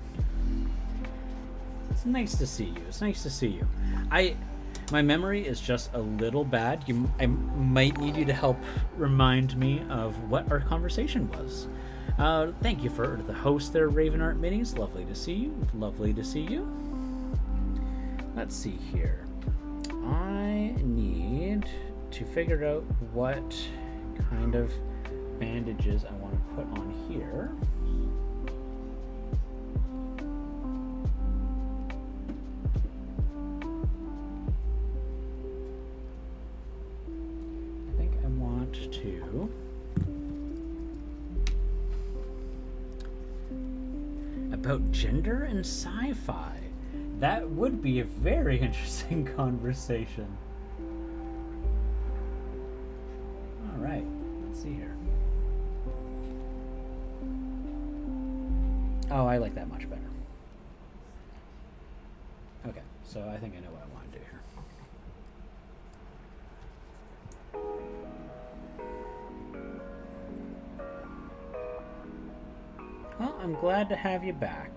It's nice to see you. My memory is just a little bad. I might need you to help remind me of what our conversation was. Thank you for the host there, Ravenart Minis. Lovely to see you. Let's see here. I need to figure out what kind of bandages I want to put on here. I think I want to about gender and sci-fi. That would be a very interesting conversation. All right, let's see here. Oh, I like that much better. Okay, so I think I know what I want to do here. Well, I'm glad to have you back.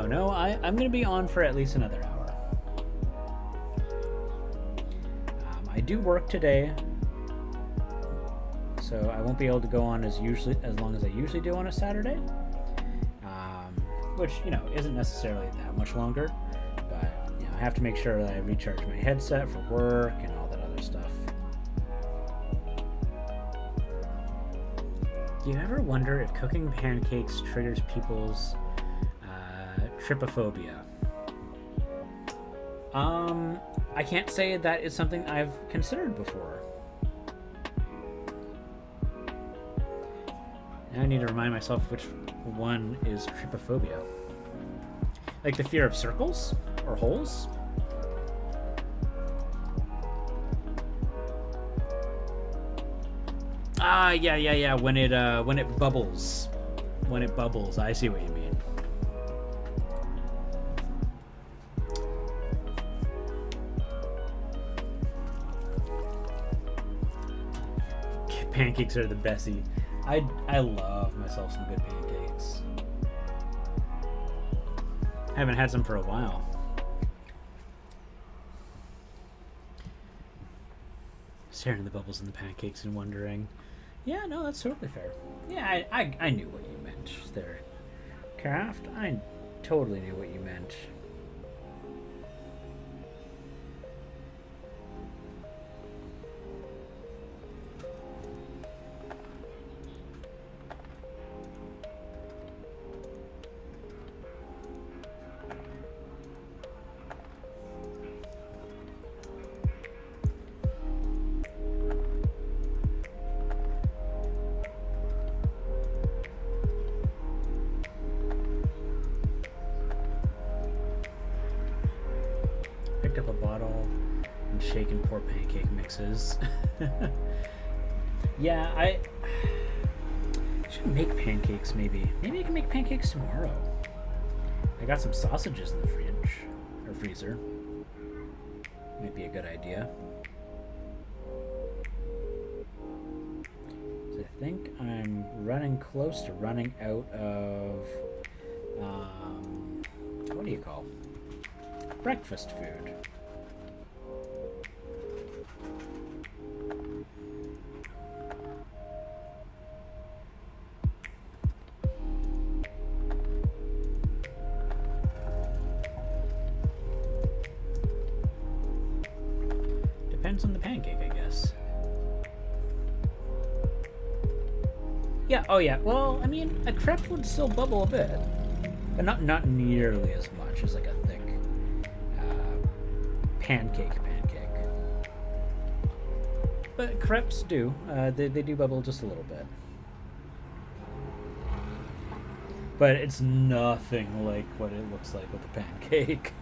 No. I'm going to be on for at least another hour. I do work today, so I won't be able to go on as long as I usually do on a Saturday, which isn't necessarily that much longer. But I have to make sure that I recharge my headset for work and all that other stuff. Do you ever wonder if cooking pancakes triggers people's trypophobia? I can't say that is something I've considered before. Now I need to remind myself which one is trypophobia. Like the fear of circles or holes? Yeah. When it bubbles. I see what you mean. Pancakes are the bestie. I love myself some good pancakes. Haven't had some for a while. Staring at the bubbles in the pancakes and wondering. Yeah, no, that's totally fair. Yeah, I knew what you meant there, Craft. I totally knew what you meant. Yeah, I should make pancakes maybe. Maybe I can make pancakes tomorrow. I got some sausages in the fridge or freezer. Might be a good idea. So I think I'm running close to running out of what do you call? breakfast food. Depends on the pancake, I guess. Yeah, oh yeah. Well, I mean, a crepe would still bubble a bit, but not nearly as much as like a thick pancake. But crepes do. They do bubble just a little bit. But it's nothing like what it looks like with a pancake.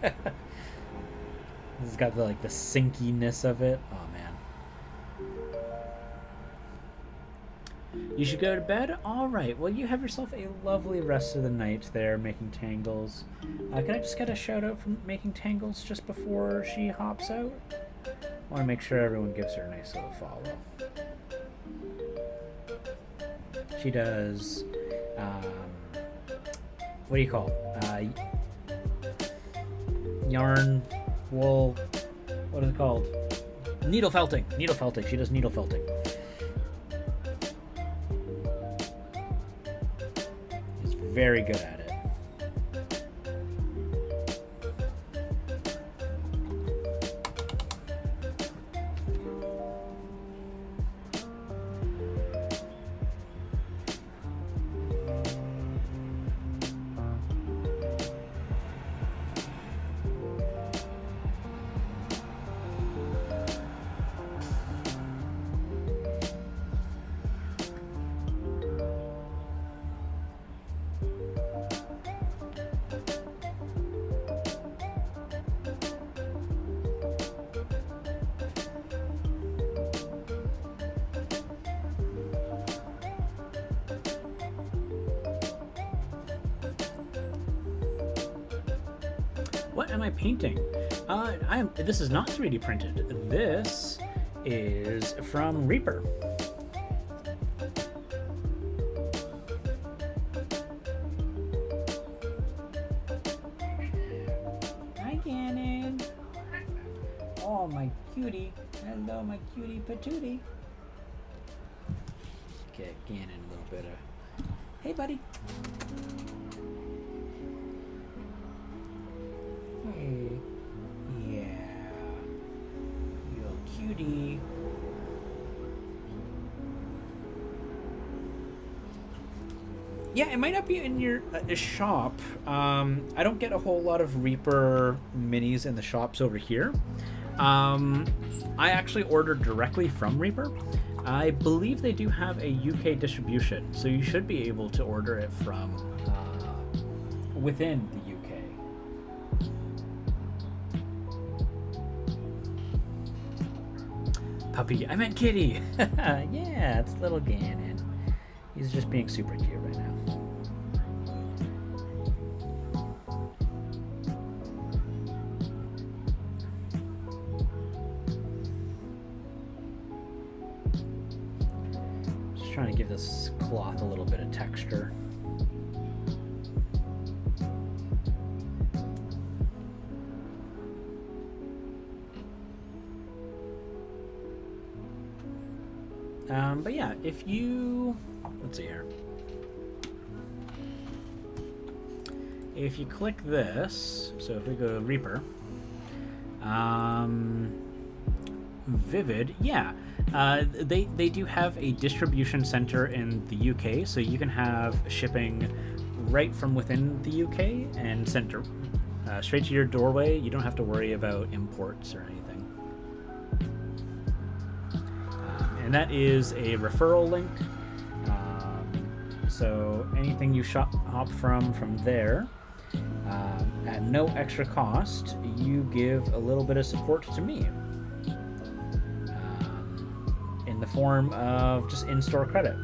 It's got the like the sinkiness of it. Oh man. You should go to bed? Alright, well you have yourself a lovely rest of the night there making tangles. Can I just get a shout out from making tangles just before she hops out? I want to make sure everyone gives her a nice little follow. She does, what do you call it? Yarn, wool, what is it called? Needle felting. Needle felting. She does needle felting. She's very good at it. What am I painting? This is not 3D printed. This is from Reaper. Hi, Gannon. Oh, my cutie. Hello, my cutie patootie. Get Gannon a little bit of... Hey, buddy. Hey. Yeah. You little cutie. Yeah, it might not be in your shop. I don't get a whole lot of Reaper minis in the shops over here. I actually ordered directly from Reaper. I believe they do have a UK distribution, so you should be able to order it from within the UK. Puppy, I meant kitty. Yeah, it's little Gannon. He's just being super cute right now. Just trying to give this cloth a little bit of texture. But yeah, if you, let's see here. If you click this, so if we go to Reaper, Vivid, yeah, they do have a distribution center in the UK, so you can have shipping right from within the UK and sent straight to your doorway. You don't have to worry about imports or anything. And that is a referral link. So anything you hop from there, at no extra cost, you give a little bit of support to me in the form of just in-store credit.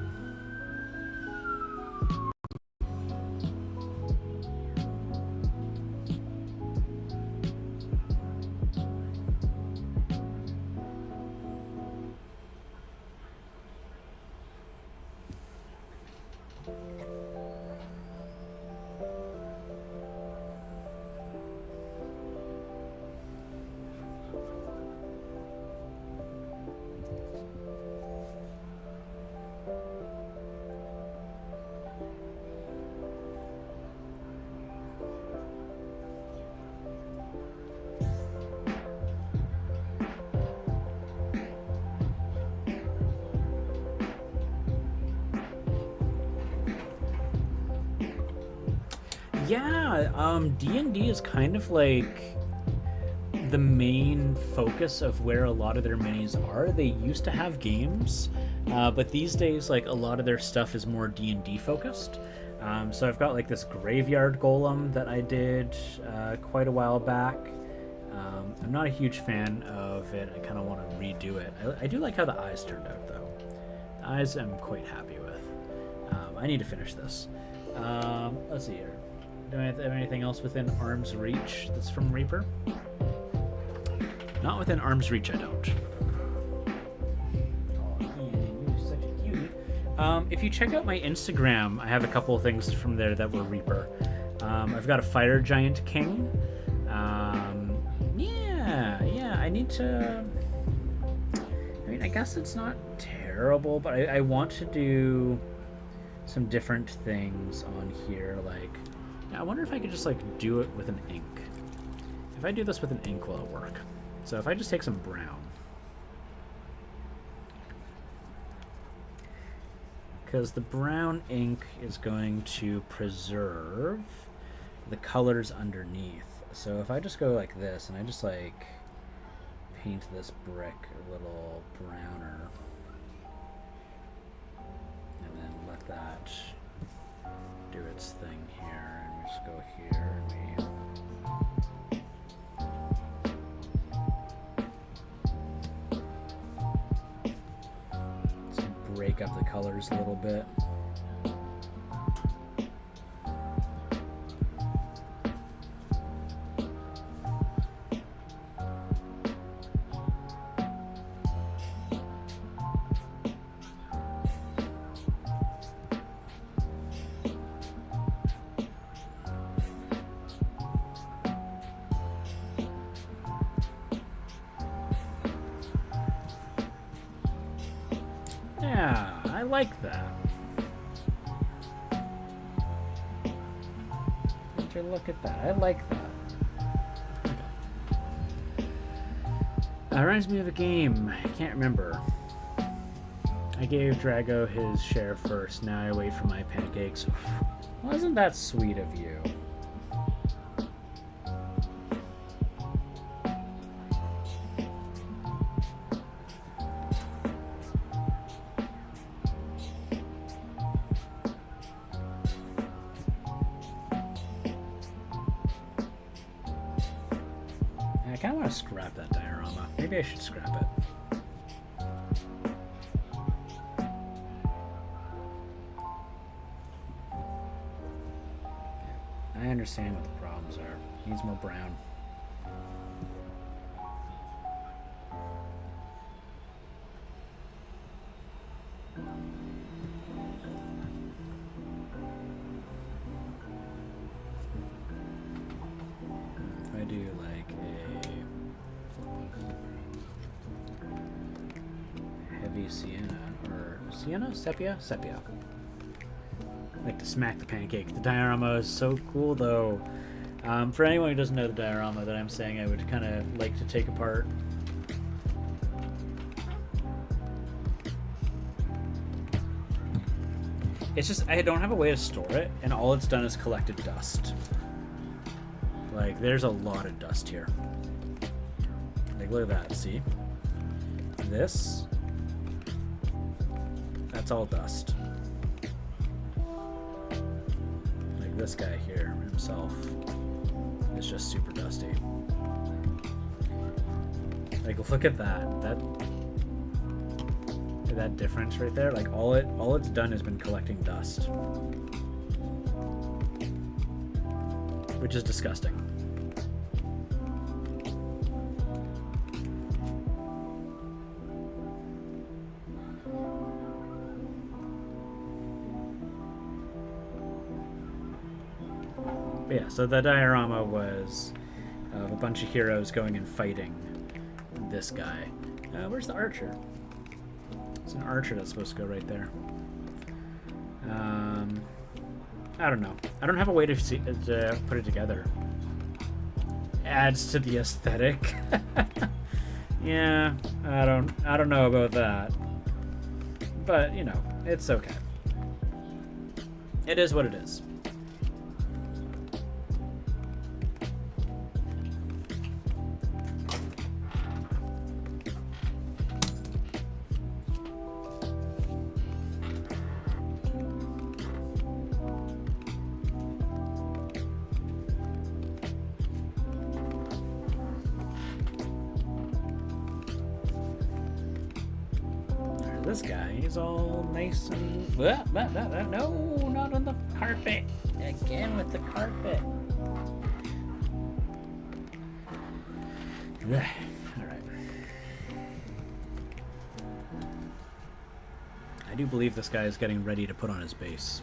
Yeah, D&D is kind of like the main focus of where a lot of their minis are. They used to have games, but these days, like, a lot of their stuff is more D&D focused. So I've got like this graveyard golem that I did quite a while back. I'm not a huge fan of it. I kind of want to redo it. I do like how the eyes turned out, though. The eyes I'm quite happy with. I need to finish this. Let's see here. Do I have anything else within arm's reach that's from Reaper? Not within arm's reach, I don't. Oh, Ian, you're such a cutie. If you check out my Instagram, I have a couple of things from there that were Reaper. I've got a Fire Giant King. Yeah, I need to... I mean, I guess it's not terrible, but I want to do some different things on here. Like, I wonder if I could just, like, do it with an ink. If I do this with an ink, will it work? So if I just take some brown. Because the brown ink is going to preserve the colors underneath. So if I just go like this and I just like paint this brick a little browner and then let that do its thing here, and we just go here and we just break up the colors a little bit. Yeah, I like that. Would you look at that? I like that. Okay. That reminds me of a game. I can't remember. I gave Drago his share first. Now I wait for my pancakes. Wasn't that sweet of you? I kind of want to scrap that diorama. Maybe I should scrap it. I understand what the problems are. Needs more brown. If I do like a heavy sienna, or sienna? Sepia? Sepia. I like to smack the pancake. The diorama is so cool, though. For anyone who doesn't know the diorama that I'm saying I would kind of like to take apart. It's just, I don't have a way to store it, and all it's done is collected dust. Like, there's a lot of dust here. Like, look at that, see? This, that's all dust. Like, this guy here himself is just super dusty. Like, look at that. That difference right there. Like, all it's done has been collecting dust, which is disgusting. But yeah, so the diorama was of a bunch of heroes going and fighting this guy. Where's the archer? It's an archer that's supposed to go right there. I don't know. I don't have a way to put it together. Adds to the aesthetic. Yeah, I don't know about that. But, you know, it's okay. It is what it is. this guy. He's all nice and... No, not on the carpet. Again with the carpet. Alright. I do believe this guy is getting ready to put on his base.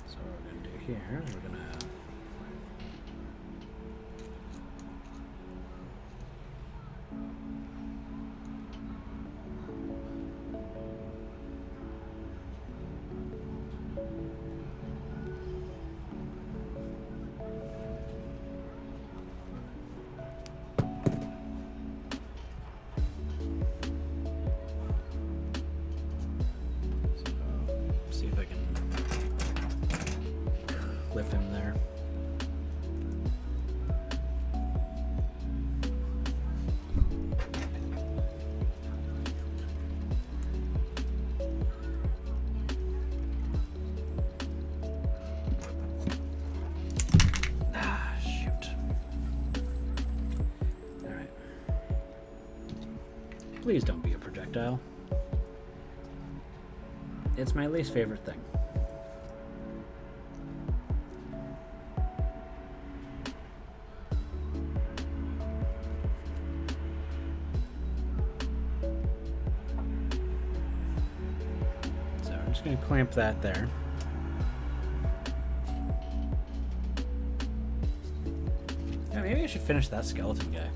So what we're going to do here, we're going to... see if I can clip him there. Ah, shoot. All right. Please don't be a projectile. It's my least favorite thing. So I'm just going to clamp that there. Yeah, maybe I should finish that skeleton guy.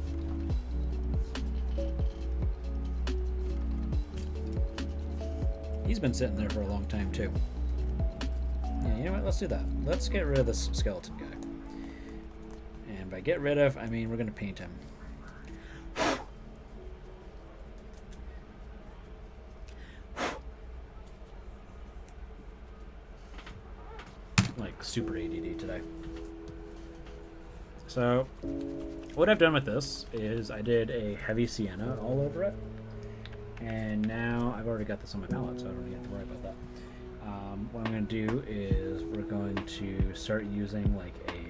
He's been sitting there for a long time too. Yeah, you know what? Let's do that. Let's get rid of this skeleton guy. And by get rid of, I mean we're going to paint him. Like super ADD today. So what I've done with this is I did a heavy sienna all over it. And now I've already got this on my palette, so I don't even have to worry about that. What I'm going to do is we're going to start using like a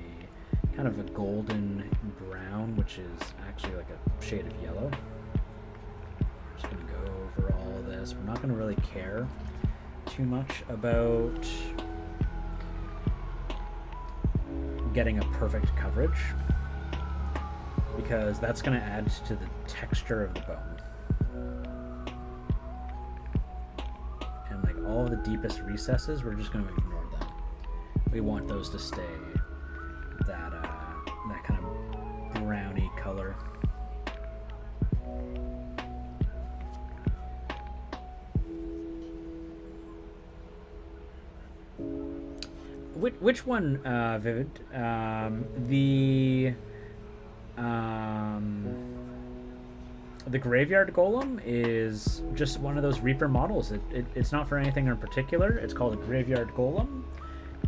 kind of a golden brown, which is actually like a shade of yellow. I'm just going to go over all of this. We're not going to really care too much about getting a perfect coverage, because that's going to add to the texture of the bone. All the deepest recesses, we're just going to ignore them. We want those to stay that that kind of browny color. Which one, Vivid? The Graveyard Golem is just one of those Reaper models. It's not for anything in particular. It's called a Graveyard Golem,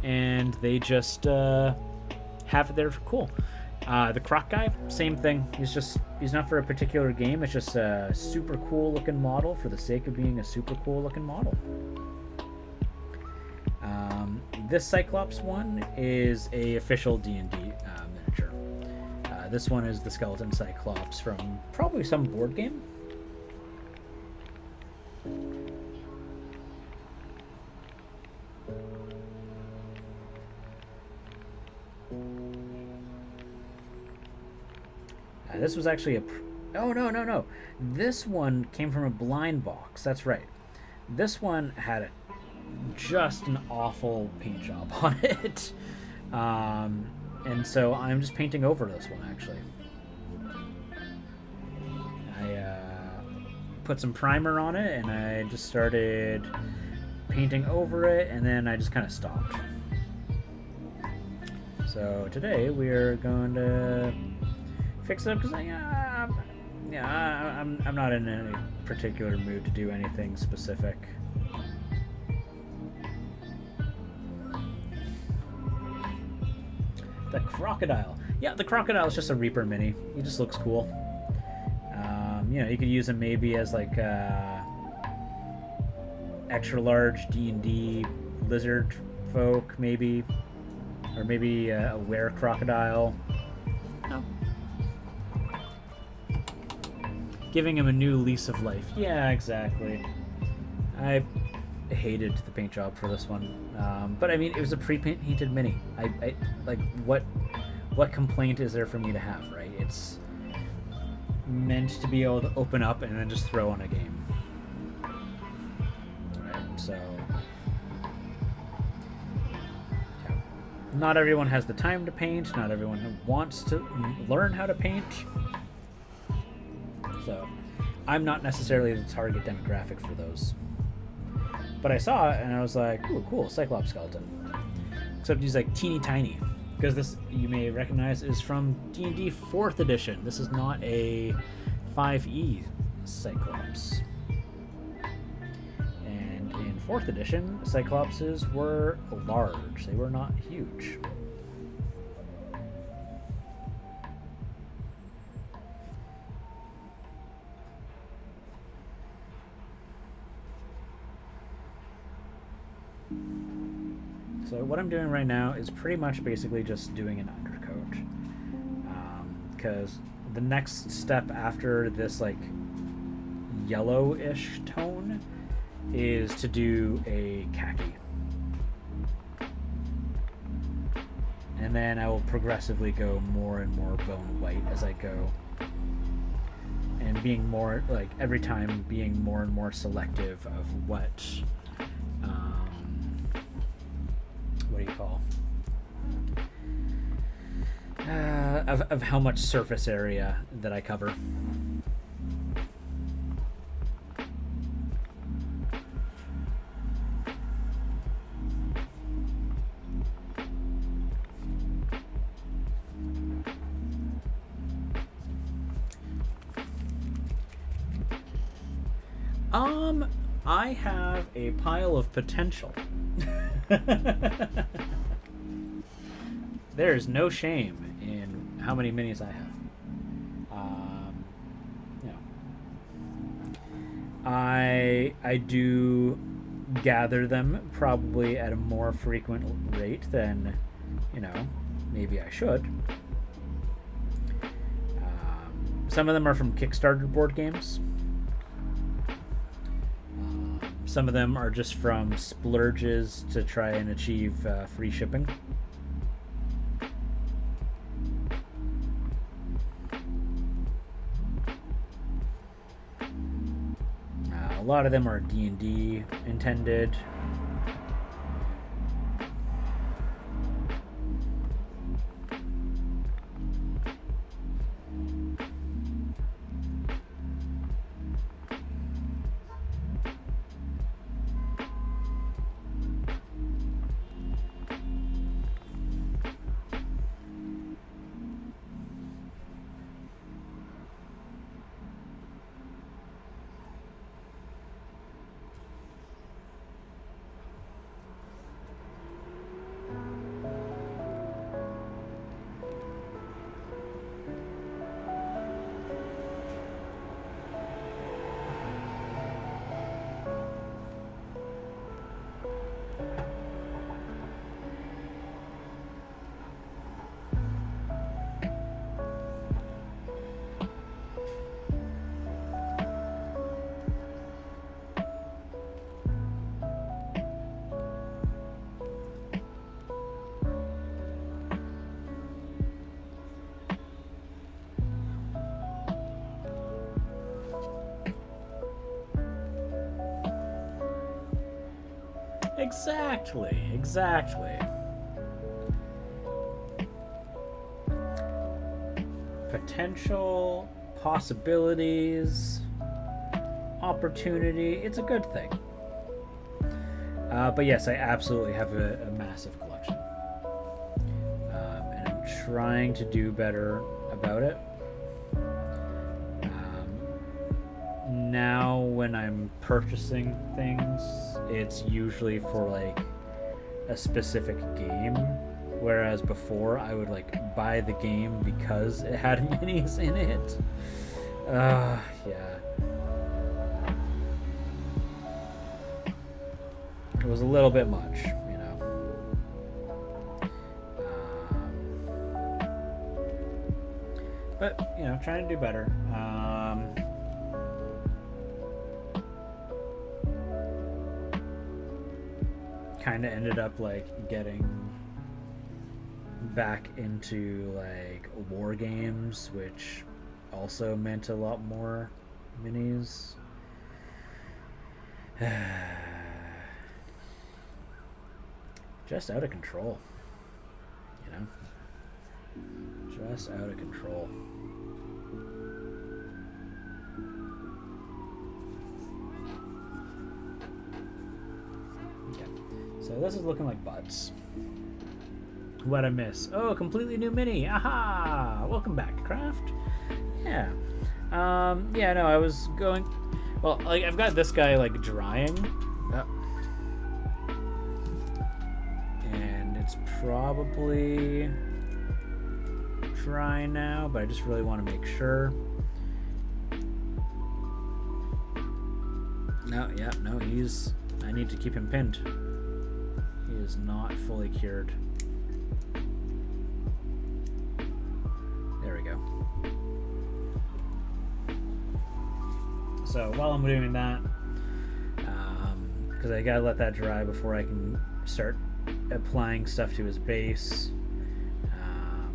and they just have it there for cool. The Croc guy, same thing. He's not for a particular game. It's just a super cool looking model for the sake of being a super cool looking model. This Cyclops one is a official D&D miniature. This one is the Skeleton Cyclops from probably some board game. This was actually a... Oh, no. This one came from a blind box. That's right. This one had just an awful paint job on it. And so I'm just painting over this one, actually. I put some primer on it, and I just started painting over it, and then I just kind of stopped. So today we're going to fix it up, because I'm not in any particular mood to do anything specific. The crocodile. Yeah, the crocodile is just a Reaper mini. He just looks cool. You could use him maybe as like extra large D&D lizard folk, maybe, or maybe a were crocodile. No, Giving him a new lease of life. Yeah, exactly. I hated the paint job for this one, but I mean, it was a pre-painted mini. I like what complaint is there for me to have, right? It's meant to be able to open up and then just throw on a game, right? So yeah. Not everyone has the time to paint. Not everyone wants to learn how to paint. So I'm not necessarily the target demographic for those. But I saw it and I was like, ooh, cool, Cyclops skeleton. Except he's like teeny tiny. Because this, you may recognize, is from D&D 4th edition. This is not a 5e Cyclops. And in 4th edition, Cyclopses were large. They were not huge. So what I'm doing right now is pretty much basically just doing an undercoat, because the next step after this like yellowish tone is to do a khaki, and then I will progressively go more and more bone white as I go, and being more like every time being more and more selective of what do you call of how much surface area that I cover. I have a pile of potential. There's no shame in how many minis I have. I do gather them probably at a more frequent rate than, maybe I should. Some of them are from Kickstarter board games. Some of them are just from splurges to try and achieve free shipping. A lot of them are D&D intended. Exactly. Potential, possibilities, opportunity, it's a good thing. But yes, I absolutely have a massive collection. And I'm trying to do better about it. Now when I'm purchasing things, it's usually for like a specific game, whereas before I would like buy the game because it had minis in it. Yeah. It was a little bit much, But, trying to do better.
kind of ended up like getting back into like war games, which also meant a lot more minis. Just out of control, you know? Just out of control. Okay, so this is looking like butts. What'd I miss? Oh, completely new mini. Aha! Welcome back, Craft. Yeah. Yeah, no, I was going... Well, like, I've got this guy, like, drying. Oh. And it's probably dry now, but I just really want to make sure. No, yeah, no, he's... I need to keep him pinned. He is not fully cured. There we go. So while I'm doing that, because I gotta let that dry before I can start applying stuff to his base,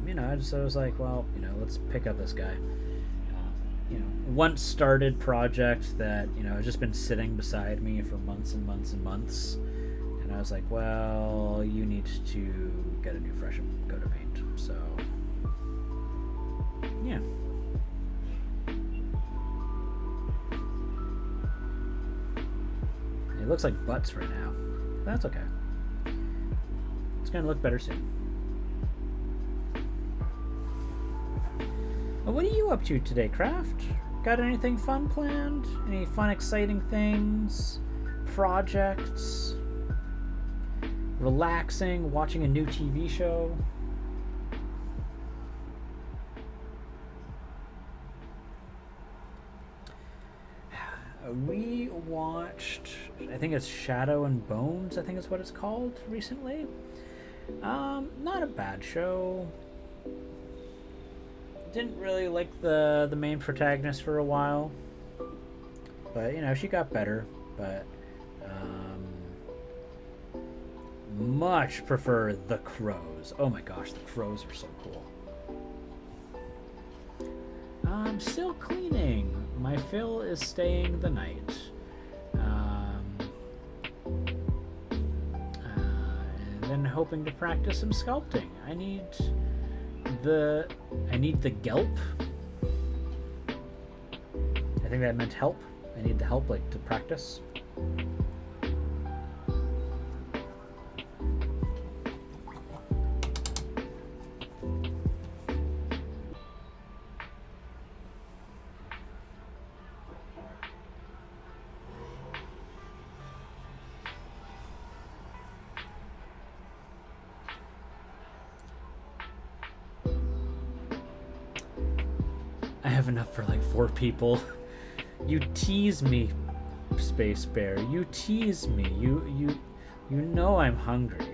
you know, I was like, well, you know, let's pick up this guy. You know, once started project that, you know, has just been sitting beside me for months and months and months. And I was like, well, you need to get a new fresh coat of paint. So, yeah. It looks like butts right now. But that's okay. It's gonna look better soon. Well, what are you up to today, Craft? Got anything fun planned? Any fun, exciting things? Projects? Relaxing? Watching a new TV show? We watched, I think it's Shadow and Bones, I think is what it's called, recently. Not a bad show. Didn't really like the main protagonist for a while, but you know, she got better. But much prefer The Crows. Oh my gosh, The Crows are so cool. I'm still cleaning. My fill is staying the night. And then hoping to practice some sculpting. I need the gelp. I think that meant help. I need the help, like, to practice. I have enough for like 4 people. You tease me, Space Bear. You tease me. You know I'm hungry.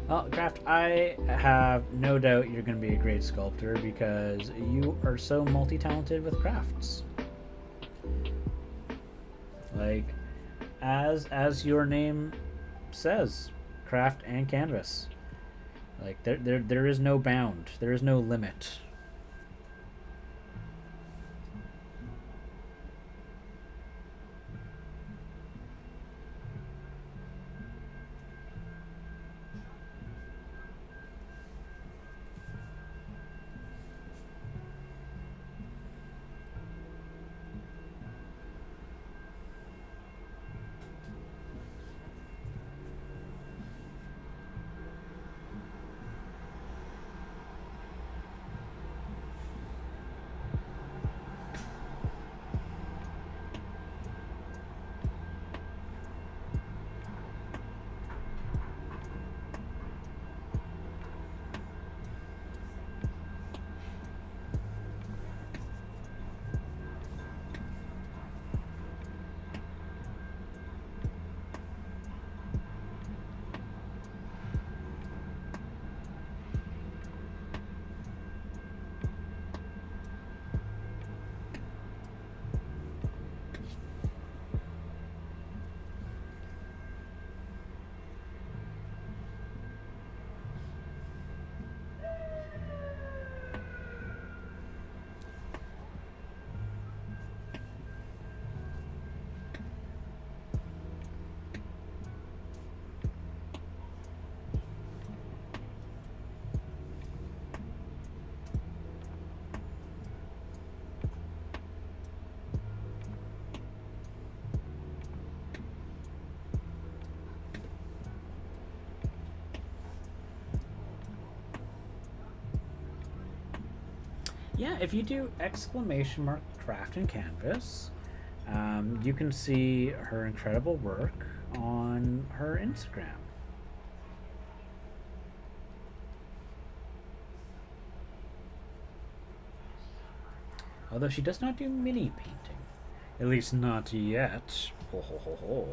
Well, Craft, I have no doubt you're going to be a great sculptor because you are so multi-talented with crafts. Like, as your name says, craft and canvas. Like there is no bound. There is no limit. Yeah, if you do !craft and canvas, you can see her incredible work on her Instagram. Although she does not do mini painting. At least not yet. Ho ho ho ho.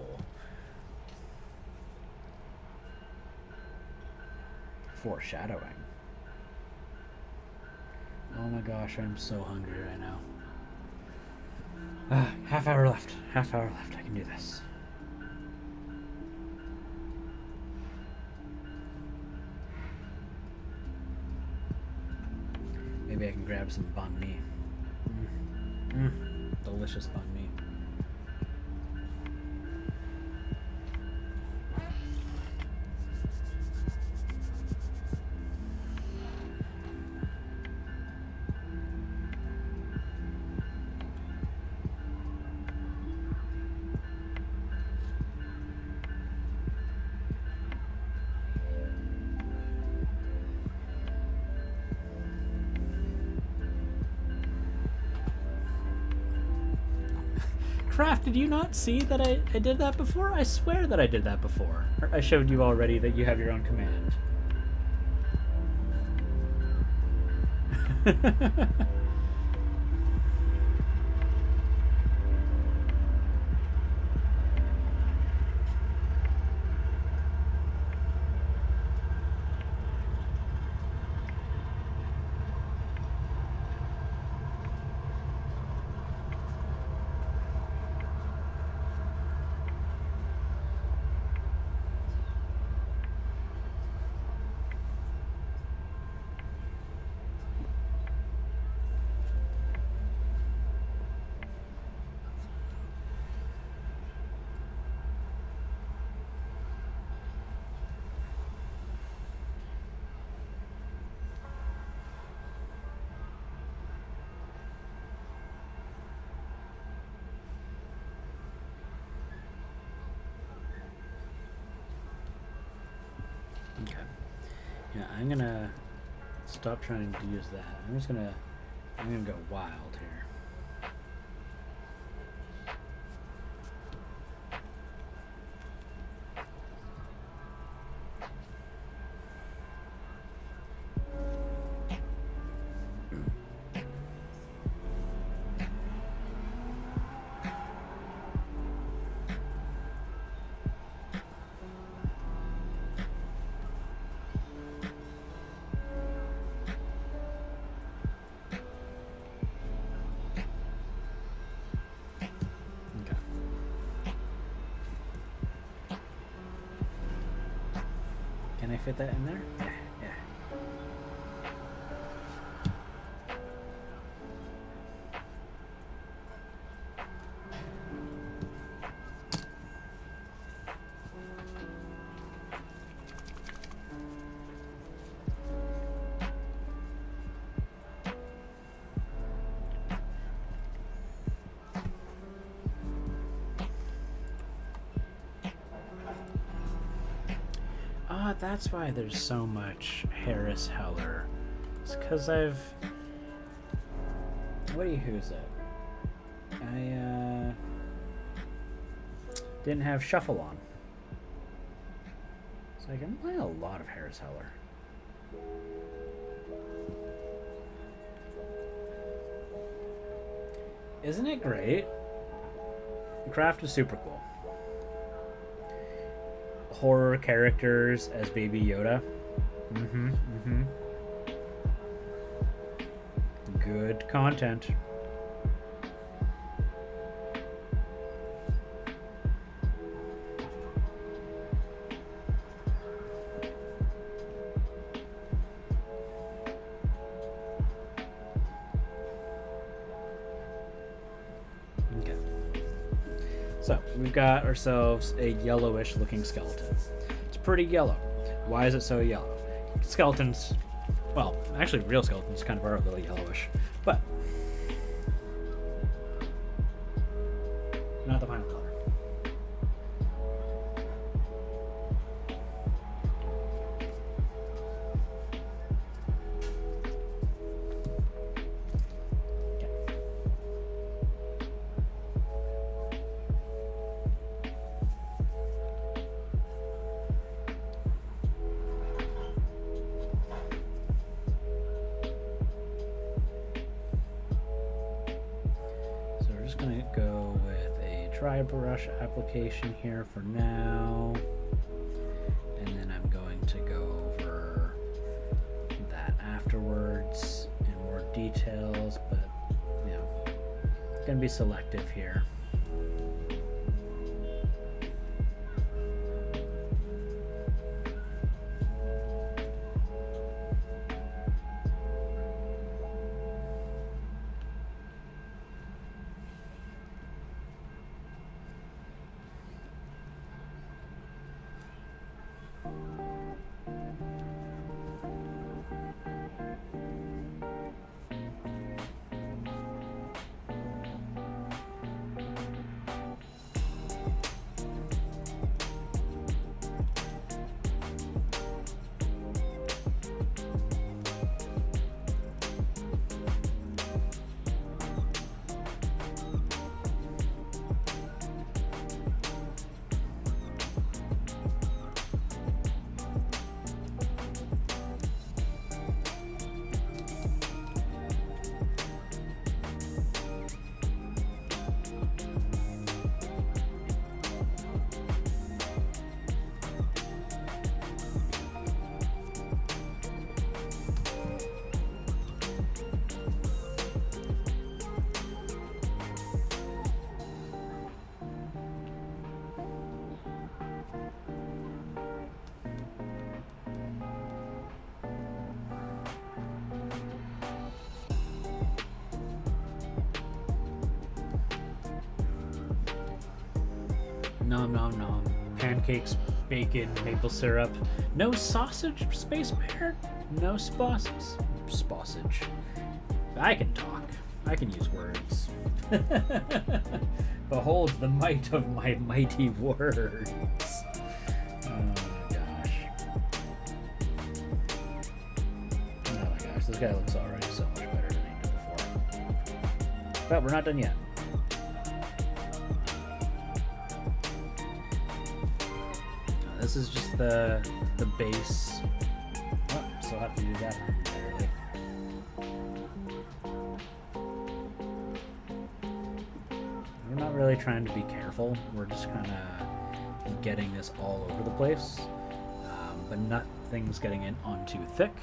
Foreshadowing. Oh my gosh, I'm so hungry right now. Half hour left. Half hour left. I can do this. Maybe I can grab some banh mi. Delicious banh mi. Craft, did you not see that I did that before? I swear that I did that before. Or I showed you already that you have your own command. Okay. Yeah, I'm gonna stop trying to use that. I'm gonna go wild here. Can I fit that in there? Yeah, yeah. That's why there's so much Harris Heller. It's because I've... who's it? I didn't have Shuffle on. So I can play a lot of Harris Heller. Isn't it great? Craft is super cool. Horror characters as Baby Yoda. Good content. Okay. So, we've got ourselves a yellowish looking skeleton. It's pretty yellow. Why is it so yellow? Skeletons, well, actually real skeletons kind of are a little yellowish, but not the final color. dry brush application here for now. And then I'm going to go over that afterwards in more details, but you know, gonna be selective here. Nom nom nom. Pancakes, bacon, maple syrup. No sausage, Space Bear? No sausage. I can talk. I can use words. Behold the might of my mighty words. Oh my gosh. Oh my gosh, this guy looks already so much better than he did before. But we're not done yet. This is just the base. Oh, still have to do that momentarily. We're not really trying to be careful. We're just kind of getting this all over the place, but nothing's getting in on too thick.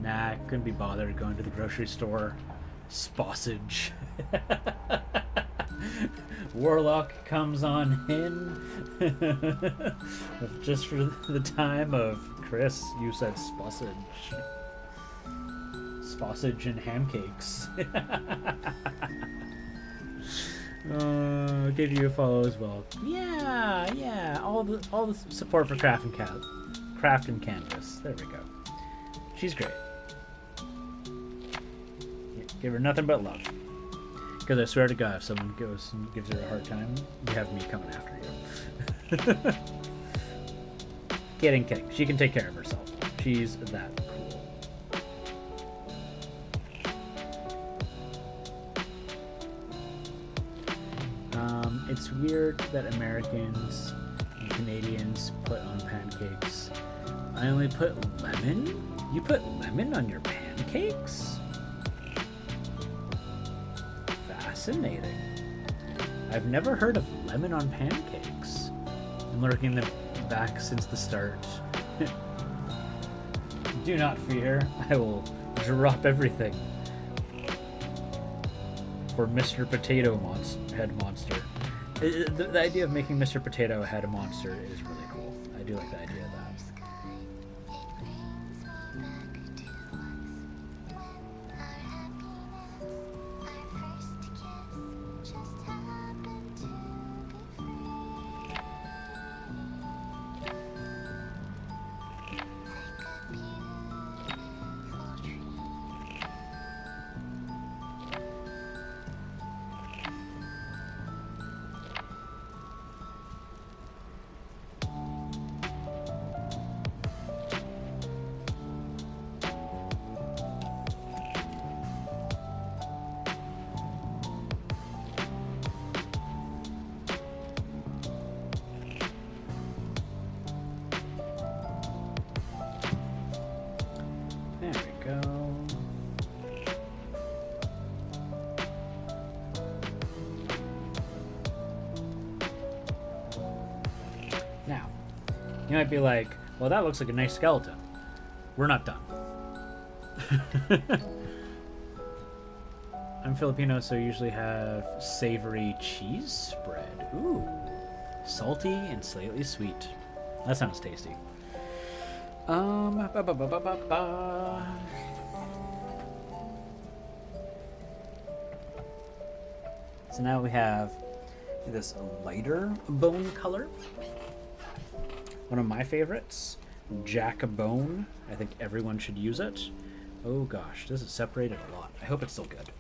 Nah, couldn't be bothered going to the grocery store. Sausage. Warlock comes on in. Just for the time of Chris, you said sausage. Sausage and ham cakes. Give you a follow as well. Yeah. All the support for Craft and Canvas. There we go. She's great. Give her nothing but love. Because I swear to God, if someone goes and gives her a hard time, you have me coming after you. Kidding. She can take care of herself. She's that cool. It's weird that Americans and Canadians put on pancakes. I only put lemon? You put lemon on your pancakes? Fascinating. I've never heard of lemon on pancakes. I'm lurking them back since the start. Do not fear. I will drop everything for Mr. Potato Head Monster. The idea of making Mr. Potato Head a monster is really cool. I do like the idea of that. You might be like, well, that looks like a nice skeleton. We're not done. I'm Filipino, so I usually have savory cheese spread. Ooh. Salty and slightly sweet. That sounds tasty. Ba, ba, ba, ba, ba, ba. So now we have this lighter bone color. One of my favorites, Jack Bone. I think everyone should use it. Oh gosh, this is separated a lot. I hope it's still good.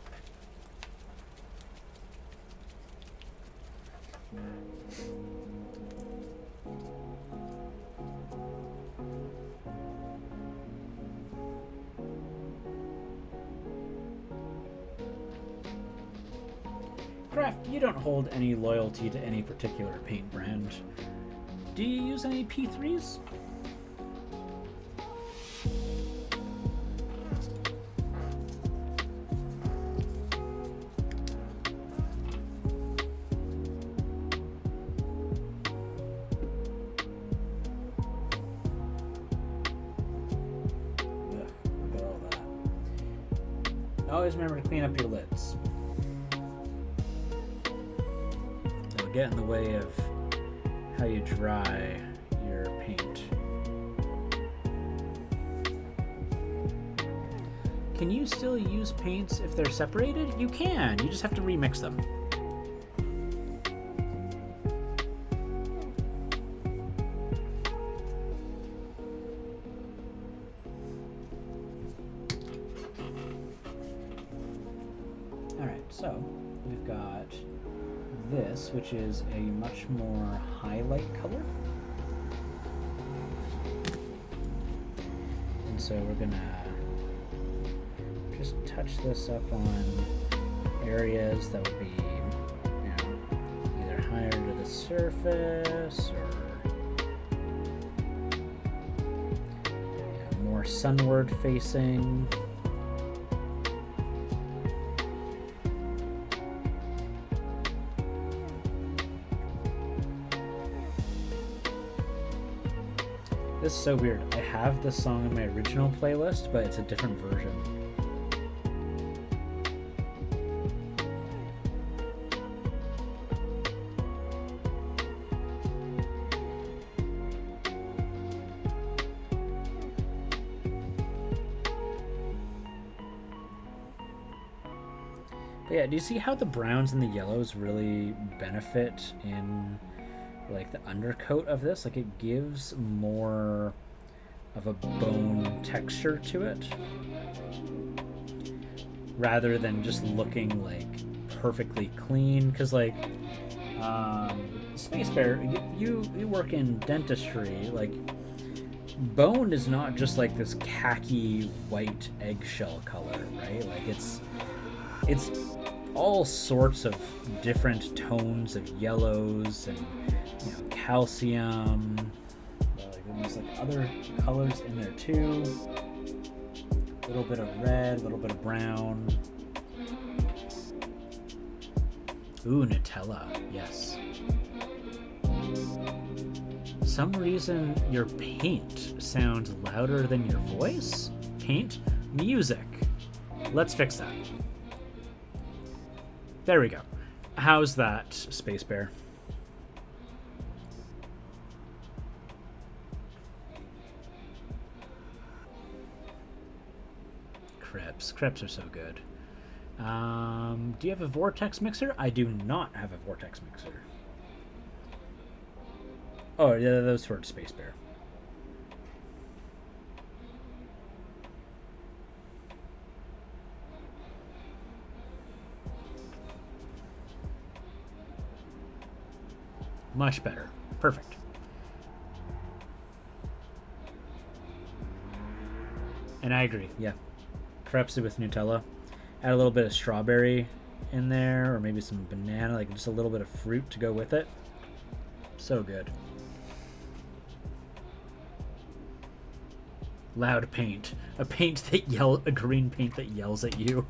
Craft, you don't hold any loyalty to any particular paint brand. Do you use any P3s? Ugh, look at all that. Always remember to clean up your lids. It'll get in the way of how you dry your paint. Can you still use paints if they're separated? You can. You just have to remix them. Alright, so we've got this, which is a much more highlight color. And so we're gonna just touch this up on areas that would be, you know, either higher to the surface or more sunward facing. This is so weird. I have this song in my original playlist, but it's a different version. But yeah, do you see how the browns and the yellows really benefit in like the undercoat of this? Like it gives more of a bone texture to it rather than just looking like perfectly clean. Because like Space Bear, you work in dentistry. Like bone is not just like this khaki white eggshell color, right? Like it's all sorts of different tones of yellows and, you know, calcium. There's like other colors in there too. A little bit of red, a little bit of brown. Ooh, Nutella, yes. Some reason your paint sounds louder than your voice? Paint? Music. Let's fix that. There we go. How's that, Space Bear? Crepes. Crepes are so good. Do you have a vortex mixer? I do not have a vortex mixer. Oh, yeah, those for Space Bear. Much better. Perfect. And I agree, yeah. Crepes with Nutella. Add a little bit of strawberry in there, or maybe some banana, like just a little bit of fruit to go with it. So good. Loud paint. A paint that a green paint that yells at you.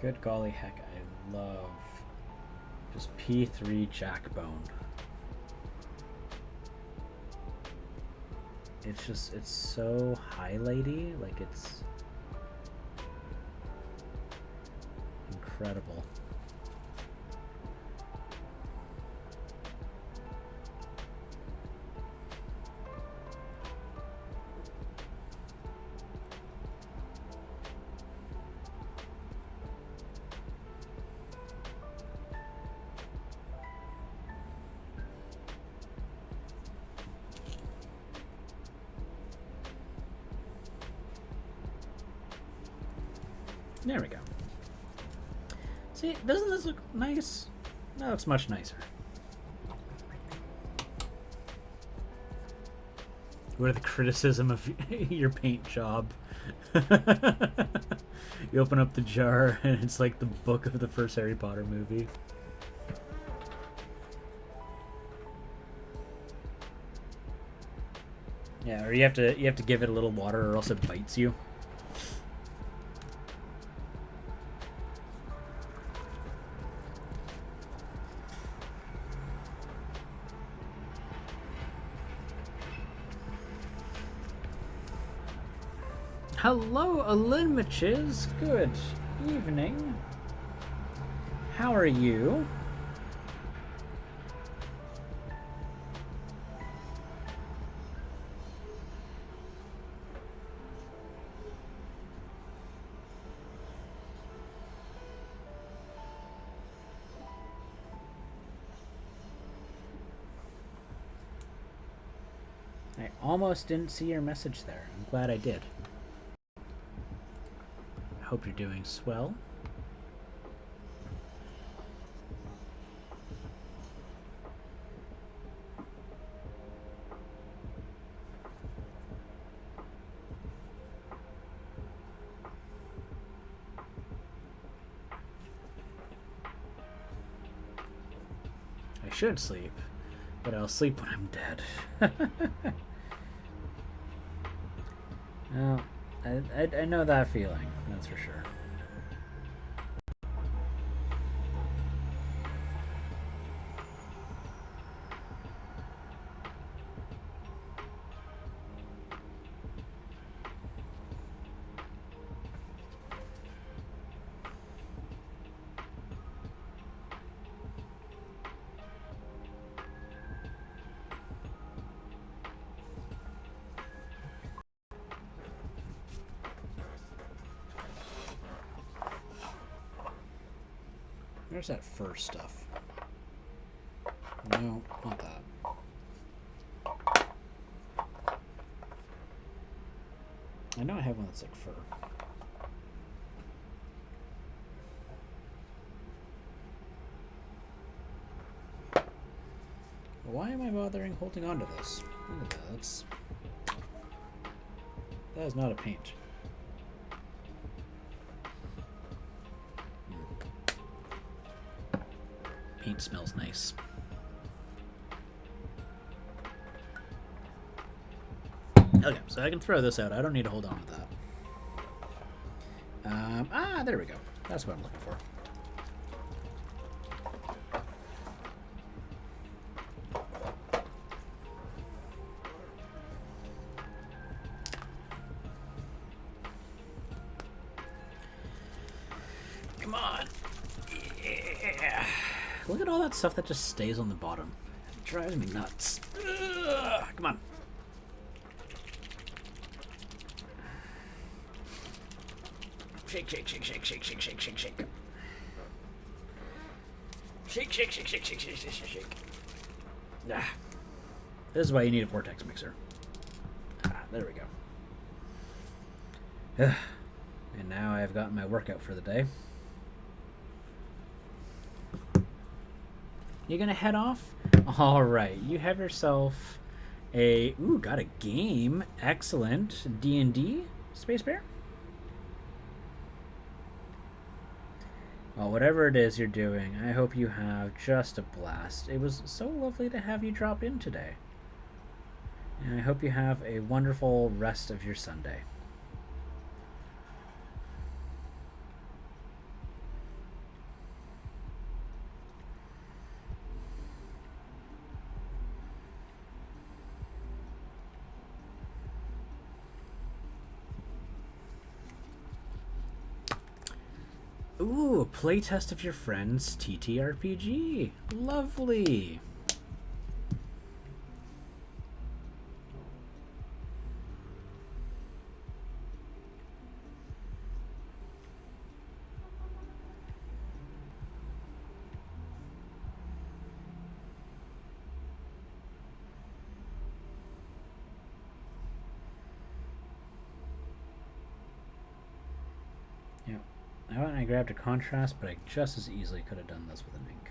Good golly heck, I love just P3 Jackbone. It's so highlighty, like it's incredible. There we go. See, doesn't this look nice? That looks much nicer. What are the criticism of your paint job? You open up the jar and it's like the book of the first Harry Potter movie. Yeah, or you have to give it a little water or else it bites you. Hello, Alinmaches. Good evening. How are you? I almost didn't see your message there. I'm glad I did. Hope you're doing swell. I should sleep, but I'll sleep when I'm dead. Well, I know that feeling, that's for sure. There's that fur stuff. No, not that. I know I have one that's like fur. Why am I bothering holding on to this? Look at that. That is not a paint. Paint smells nice. Okay, so I can throw this out. I don't need to hold on to that. There we go. That's what I'm looking for. Come on. Yeah. Look at all that stuff that just stays on the bottom. It drives me nuts. Ugh, come on. Shake, shake, shake, shake, shake, shake, shake, shake, shake. Shake, shake, shake, shake, shake, shake, shake, shake, shake. Ah. This is why you need a vortex mixer. There we go. And now I've got my workout for the day. You gonna head off? All right, you have yourself a got a game. Excellent. D&D, Space Bear. Well, whatever it is you're doing, I hope you have just a blast. It was so lovely to have you drop in today. And I hope you have a wonderful rest of your Sunday. Ooh, a playtest of your friend's TTRPG. Lovely. Yeah. I went and I grabbed a contrast, but I just as easily could have done this with an ink.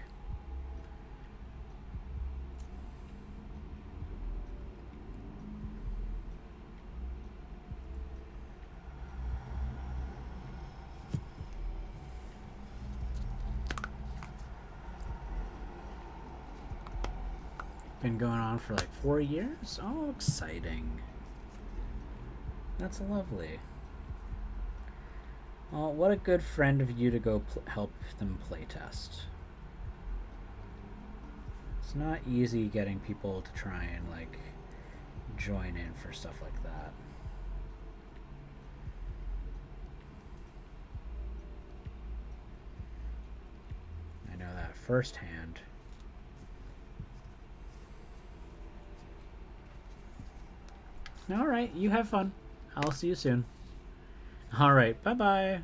Been going on for like 4 years? Oh, exciting. That's lovely. Well, what a good friend of you to go help them playtest. It's not easy getting people to try and like join in for stuff like that. I know that firsthand. All right, you have fun. I'll see you soon. All right, bye-bye.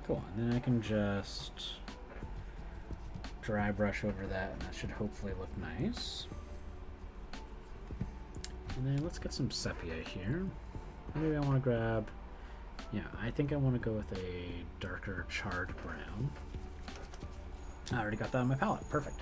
Cool, and then I can just dry brush over that, and that should hopefully look nice. And then let's get some sepia here. Maybe I want to grab, yeah, I think I want to go with a darker charred brown. I already got that on my palette, perfect.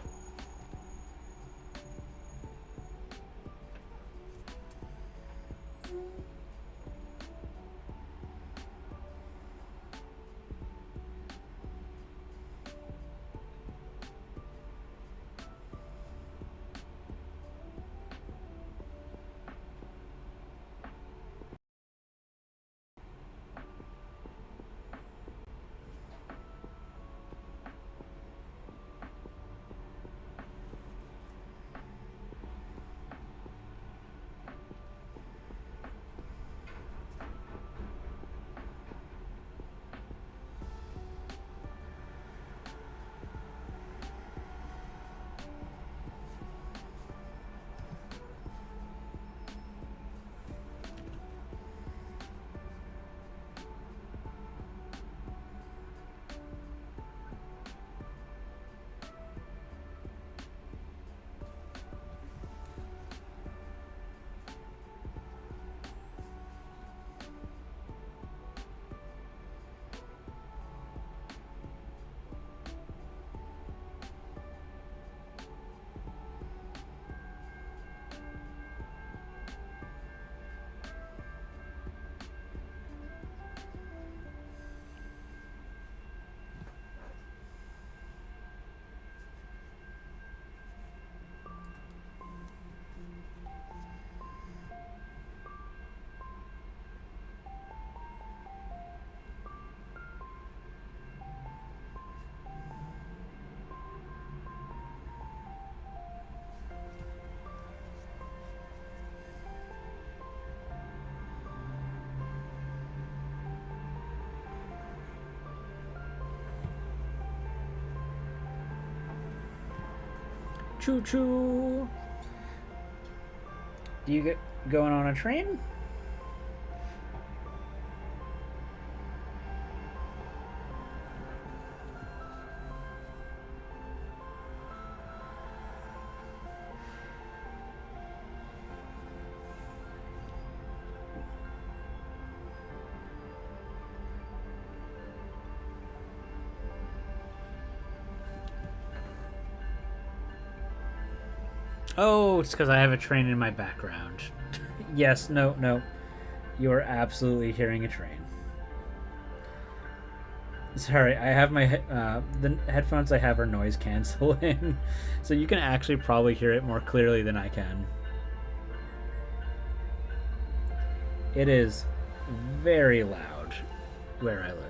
Choo choo. Do you get going on a train? Oh, it's because I have a train in my background. Yes, no. You are absolutely hearing a train. Sorry, I have my the headphones I have are noise canceling, so you can actually probably hear it more clearly than I can. It is very loud where I live.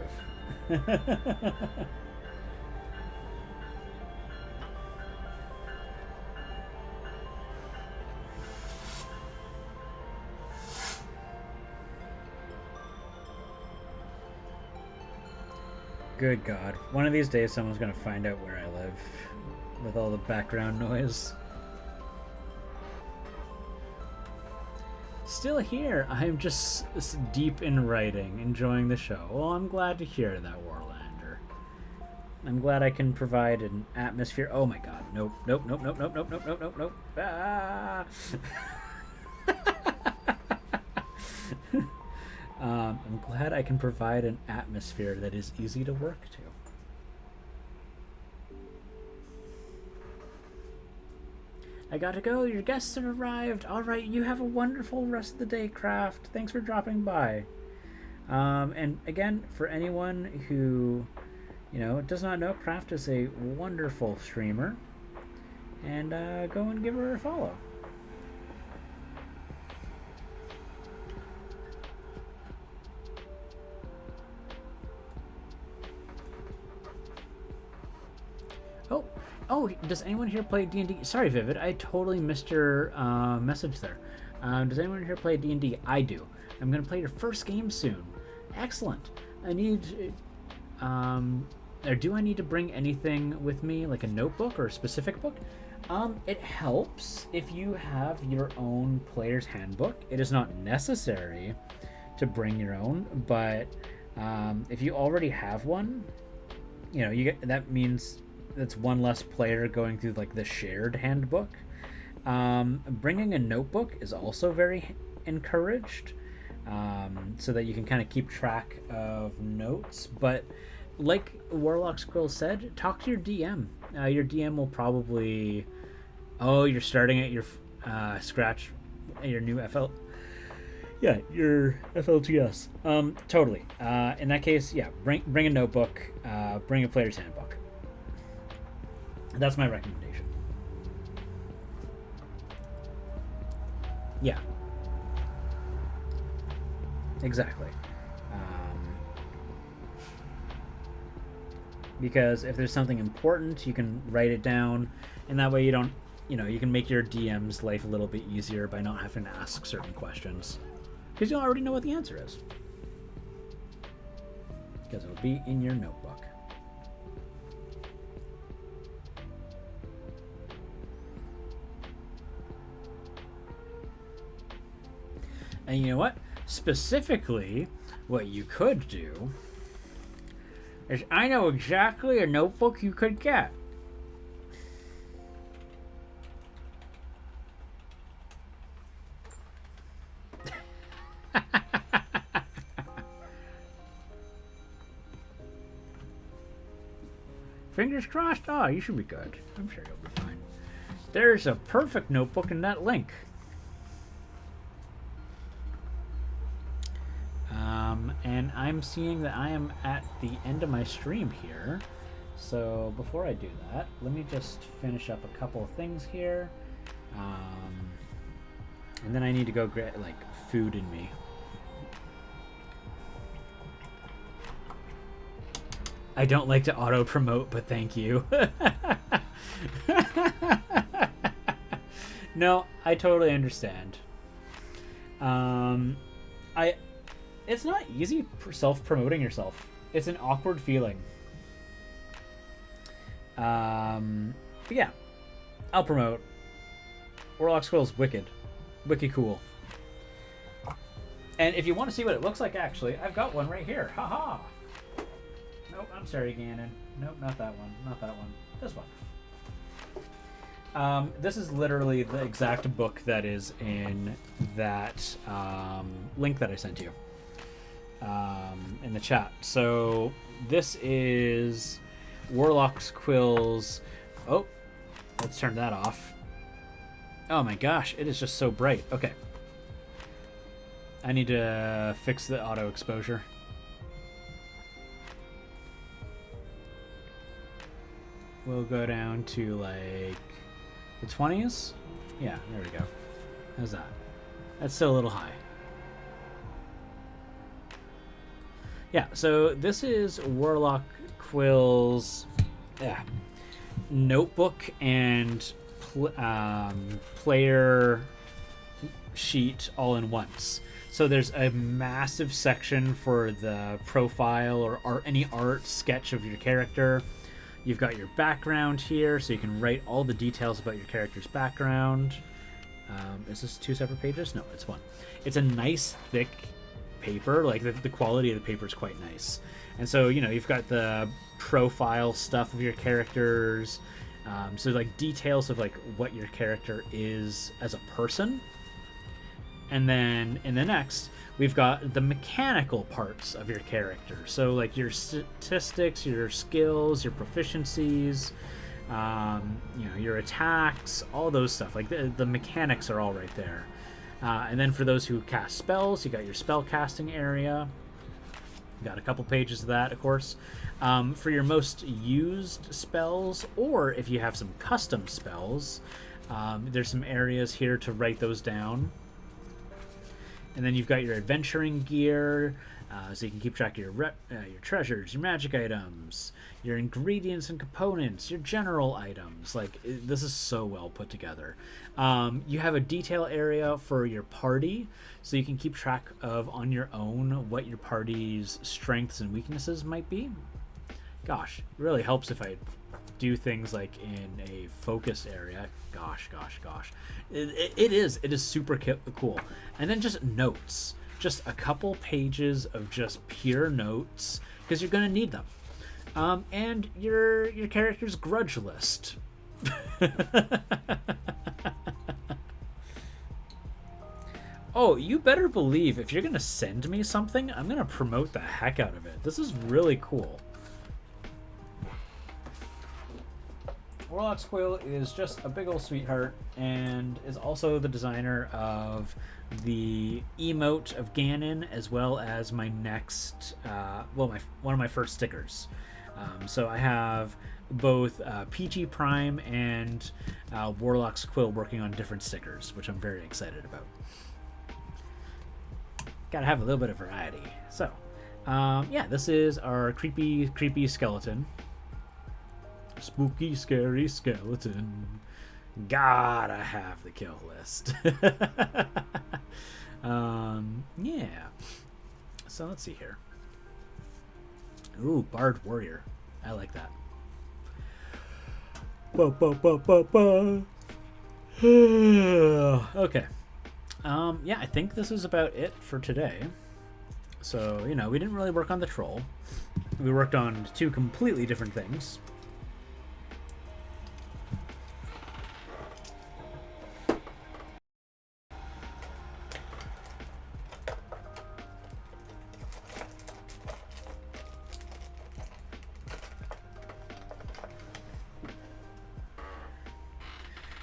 Good God. One of these days someone's going to find out where I live with all the background noise. Still here. I'm just deep in writing, enjoying the show. Well, I'm glad to hear that, Warlander. I'm glad I can provide an atmosphere. Oh my God. Nope. Nope. Nope. Nope. Nope. Nope. Nope. Nope. Nope. Nope. Ah! I'm glad I can provide an atmosphere that is easy to work to. I gotta go. Your guests have arrived. All right, you have a wonderful rest of the day, Craft. Thanks for dropping by. And again, for anyone who, does not know, Craft is a wonderful streamer. And go and give her a follow. Oh, does anyone here play D&D? Sorry, Vivid, I totally missed your message there. Does anyone here play D&D? I do. I'm going to play your first game soon. Excellent. I need... or do I need to bring anything with me, like a notebook or a specific book? It helps if you have your own player's handbook. It is not necessary to bring your own, but if you already have one, that means... that's one less player going through like the shared handbook. Bringing a notebook is also very encouraged, so that you can kind of keep track of notes. But like Warlock's Quill said, talk to your DM. Your DM will probably... Oh, you're starting at your scratch, your new FL... Yeah, your FLGS. Totally. In that case, yeah, bring a notebook, bring a player's handbook. That's my recommendation. Yeah. Exactly. Because if there's something important, you can write it down, and that way you don't, you can make your DM's life a little bit easier by not having to ask certain questions. Because you already know what the answer is. Because it'll be in your notebook. And you know what? Specifically, what you could do is I know exactly a notebook you could get. Fingers crossed. Oh, you should be good. I'm sure you'll be fine. There's a perfect notebook in that link. And I'm seeing that I am at the end of my stream here. So before I do that, let me just finish up a couple of things here. And then I need to go get like food in me. I don't like to auto promote, but thank you. No, I totally understand. It's not easy self-promoting yourself. It's an awkward feeling. But yeah, I'll promote. Warlock's Quill's wicked. Wicked cool. And if you want to see what it looks like, actually, I've got one right here. Haha! Nope, I'm sorry, Ganon. Nope, not that one. Not that one. This one. This is literally the exact book that is in that link that I sent you in the chat. So this is Warlock's Quill's... Oh, let's turn that off. Oh my gosh, it is just so bright. Okay. I need to fix the auto exposure. We'll go down to like the 20s. Yeah, there we go. How's that? That's still a little high. Yeah, so this is Warlock Quill's notebook and player sheet all in once. So there's a massive section for the profile or any art sketch of your character. You've got your background here, so you can write all the details about your character's background. Is this 2 separate pages? No, it's 1. It's a nice, thick paper. Like, the quality of the paper is quite nice. And so, you know, you've got the profile stuff of your characters. So, like, details of, like, what your character is as a person. And then in the next, we've got the mechanical parts of your character. So, like, your statistics, your skills, your proficiencies, you know, your attacks, all those stuff. Like, the mechanics are all right there. And then for those who cast spells, you got your spell casting area. Got a couple pages of that, of course. For your most used spells, or if you have some custom spells, there's some areas here to write those down. And then you've got your adventuring gear, so you can keep track of your treasures, your magic items, your ingredients and components, your general items. Like, this is so well put together. You have a detail area for your party, so you can keep track of on your own what your party's strengths and weaknesses might be. Gosh, it really helps if I do things like in a focus area. Gosh. It is super cool. And then just notes. Just a couple pages of just pure notes, because you're going to need them. And your character's grudge list. Oh, you better believe if you're going to send me something, I'm going to promote the heck out of it. This is really cool. Warlock's Quill is just a big old sweetheart and is also the designer of the emote of Ganon, as well as my next, one of my first stickers. So I have both PG Prime and Warlock's Quill working on different stickers, which I'm very excited about. Gotta have a little bit of variety. So, yeah, this is our creepy skeleton. Spooky, scary skeleton. Gotta have the kill list. Yeah. So let's see here. Ooh, Bard Warrior. I like that. Okay. Yeah, I think this is about it for today. So, you know, we didn't really work on the troll. We worked on 2 completely different things.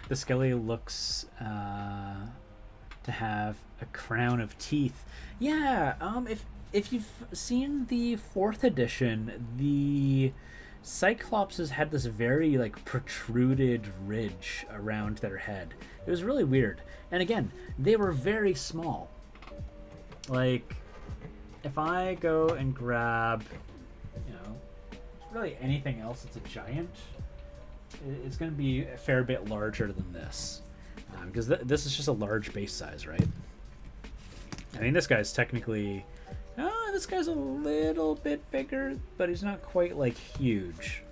The Skelly looks to have a crown of teeth. Yeah, if you've seen the 4th edition, the Cyclopses had this very, like, protruded ridge around their head. It was really weird. And again, they were very small. Like, if I go and grab, you know, really anything else that's a giant, it's going to be a fair bit larger than this, because this is just a large base size, right? I mean, this guy's technically, this guy's a little bit bigger, but he's not quite, like, huge.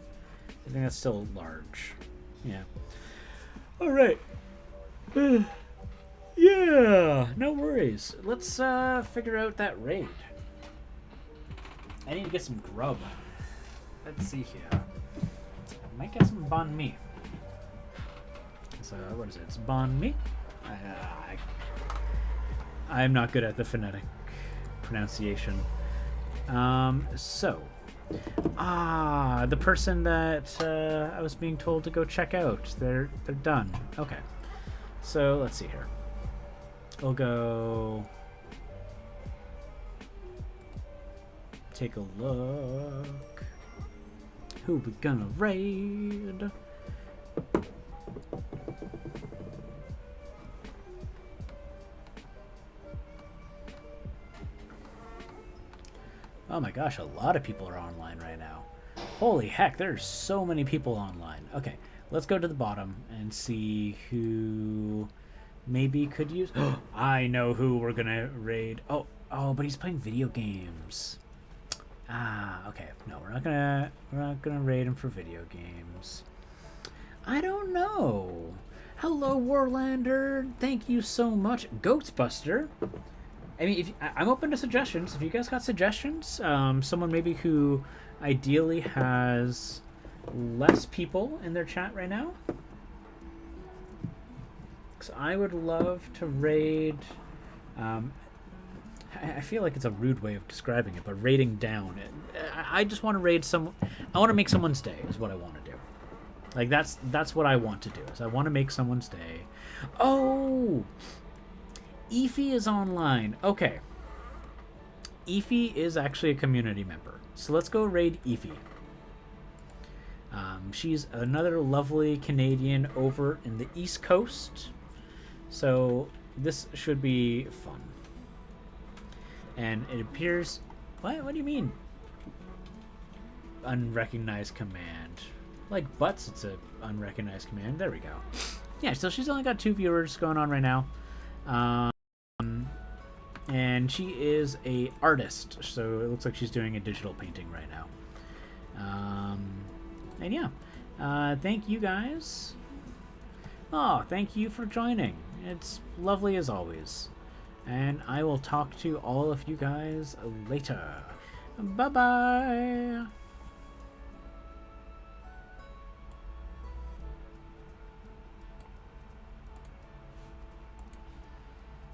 I think that's still large. Yeah. All right. Yeah, no worries. Let's figure out that raid. I need to get some grub. Let's see here. Might get some banh mi. So what is it? It's banh mi. I'm not good at the phonetic pronunciation. So, the person that I was being told to go check out, they're done. Okay. So let's see here. We'll go take a look. Who we gonna raid? Oh my gosh, a lot of people are online right now. Holy heck, there's so many people online. Okay, let's go to the bottom and see who maybe could use... I know who we're gonna raid. Oh, but he's playing video games. Ah, okay. No, we're not gonna raid him for video games. I don't know. Hello, Warlander. Thank you so much. Ghostbuster. I mean, I'm open to suggestions. If you guys got suggestions, someone maybe who ideally has less people in their chat right now. Because I would love to raid. I feel like it's a rude way of describing it, but raiding down. I just want to raid some. I want to make someone's day. Is what I want to do. Like that's what I want to do. Is I want to make someone's day. Oh. Efi is online. Okay. Efi is actually a community member. So let's go raid Efi. She's another lovely Canadian over in the East Coast. So this should be fun. And it appears... What do you mean? Unrecognized command. Like butts, it's a unrecognized command. There we go. Yeah, so she's only got 2 viewers going on right now. And she is a artist, so it looks like she's doing a digital painting right now. And yeah, thank you guys. Oh, thank you for joining. It's lovely as always. And I will talk to all of you guys later. Bye-bye.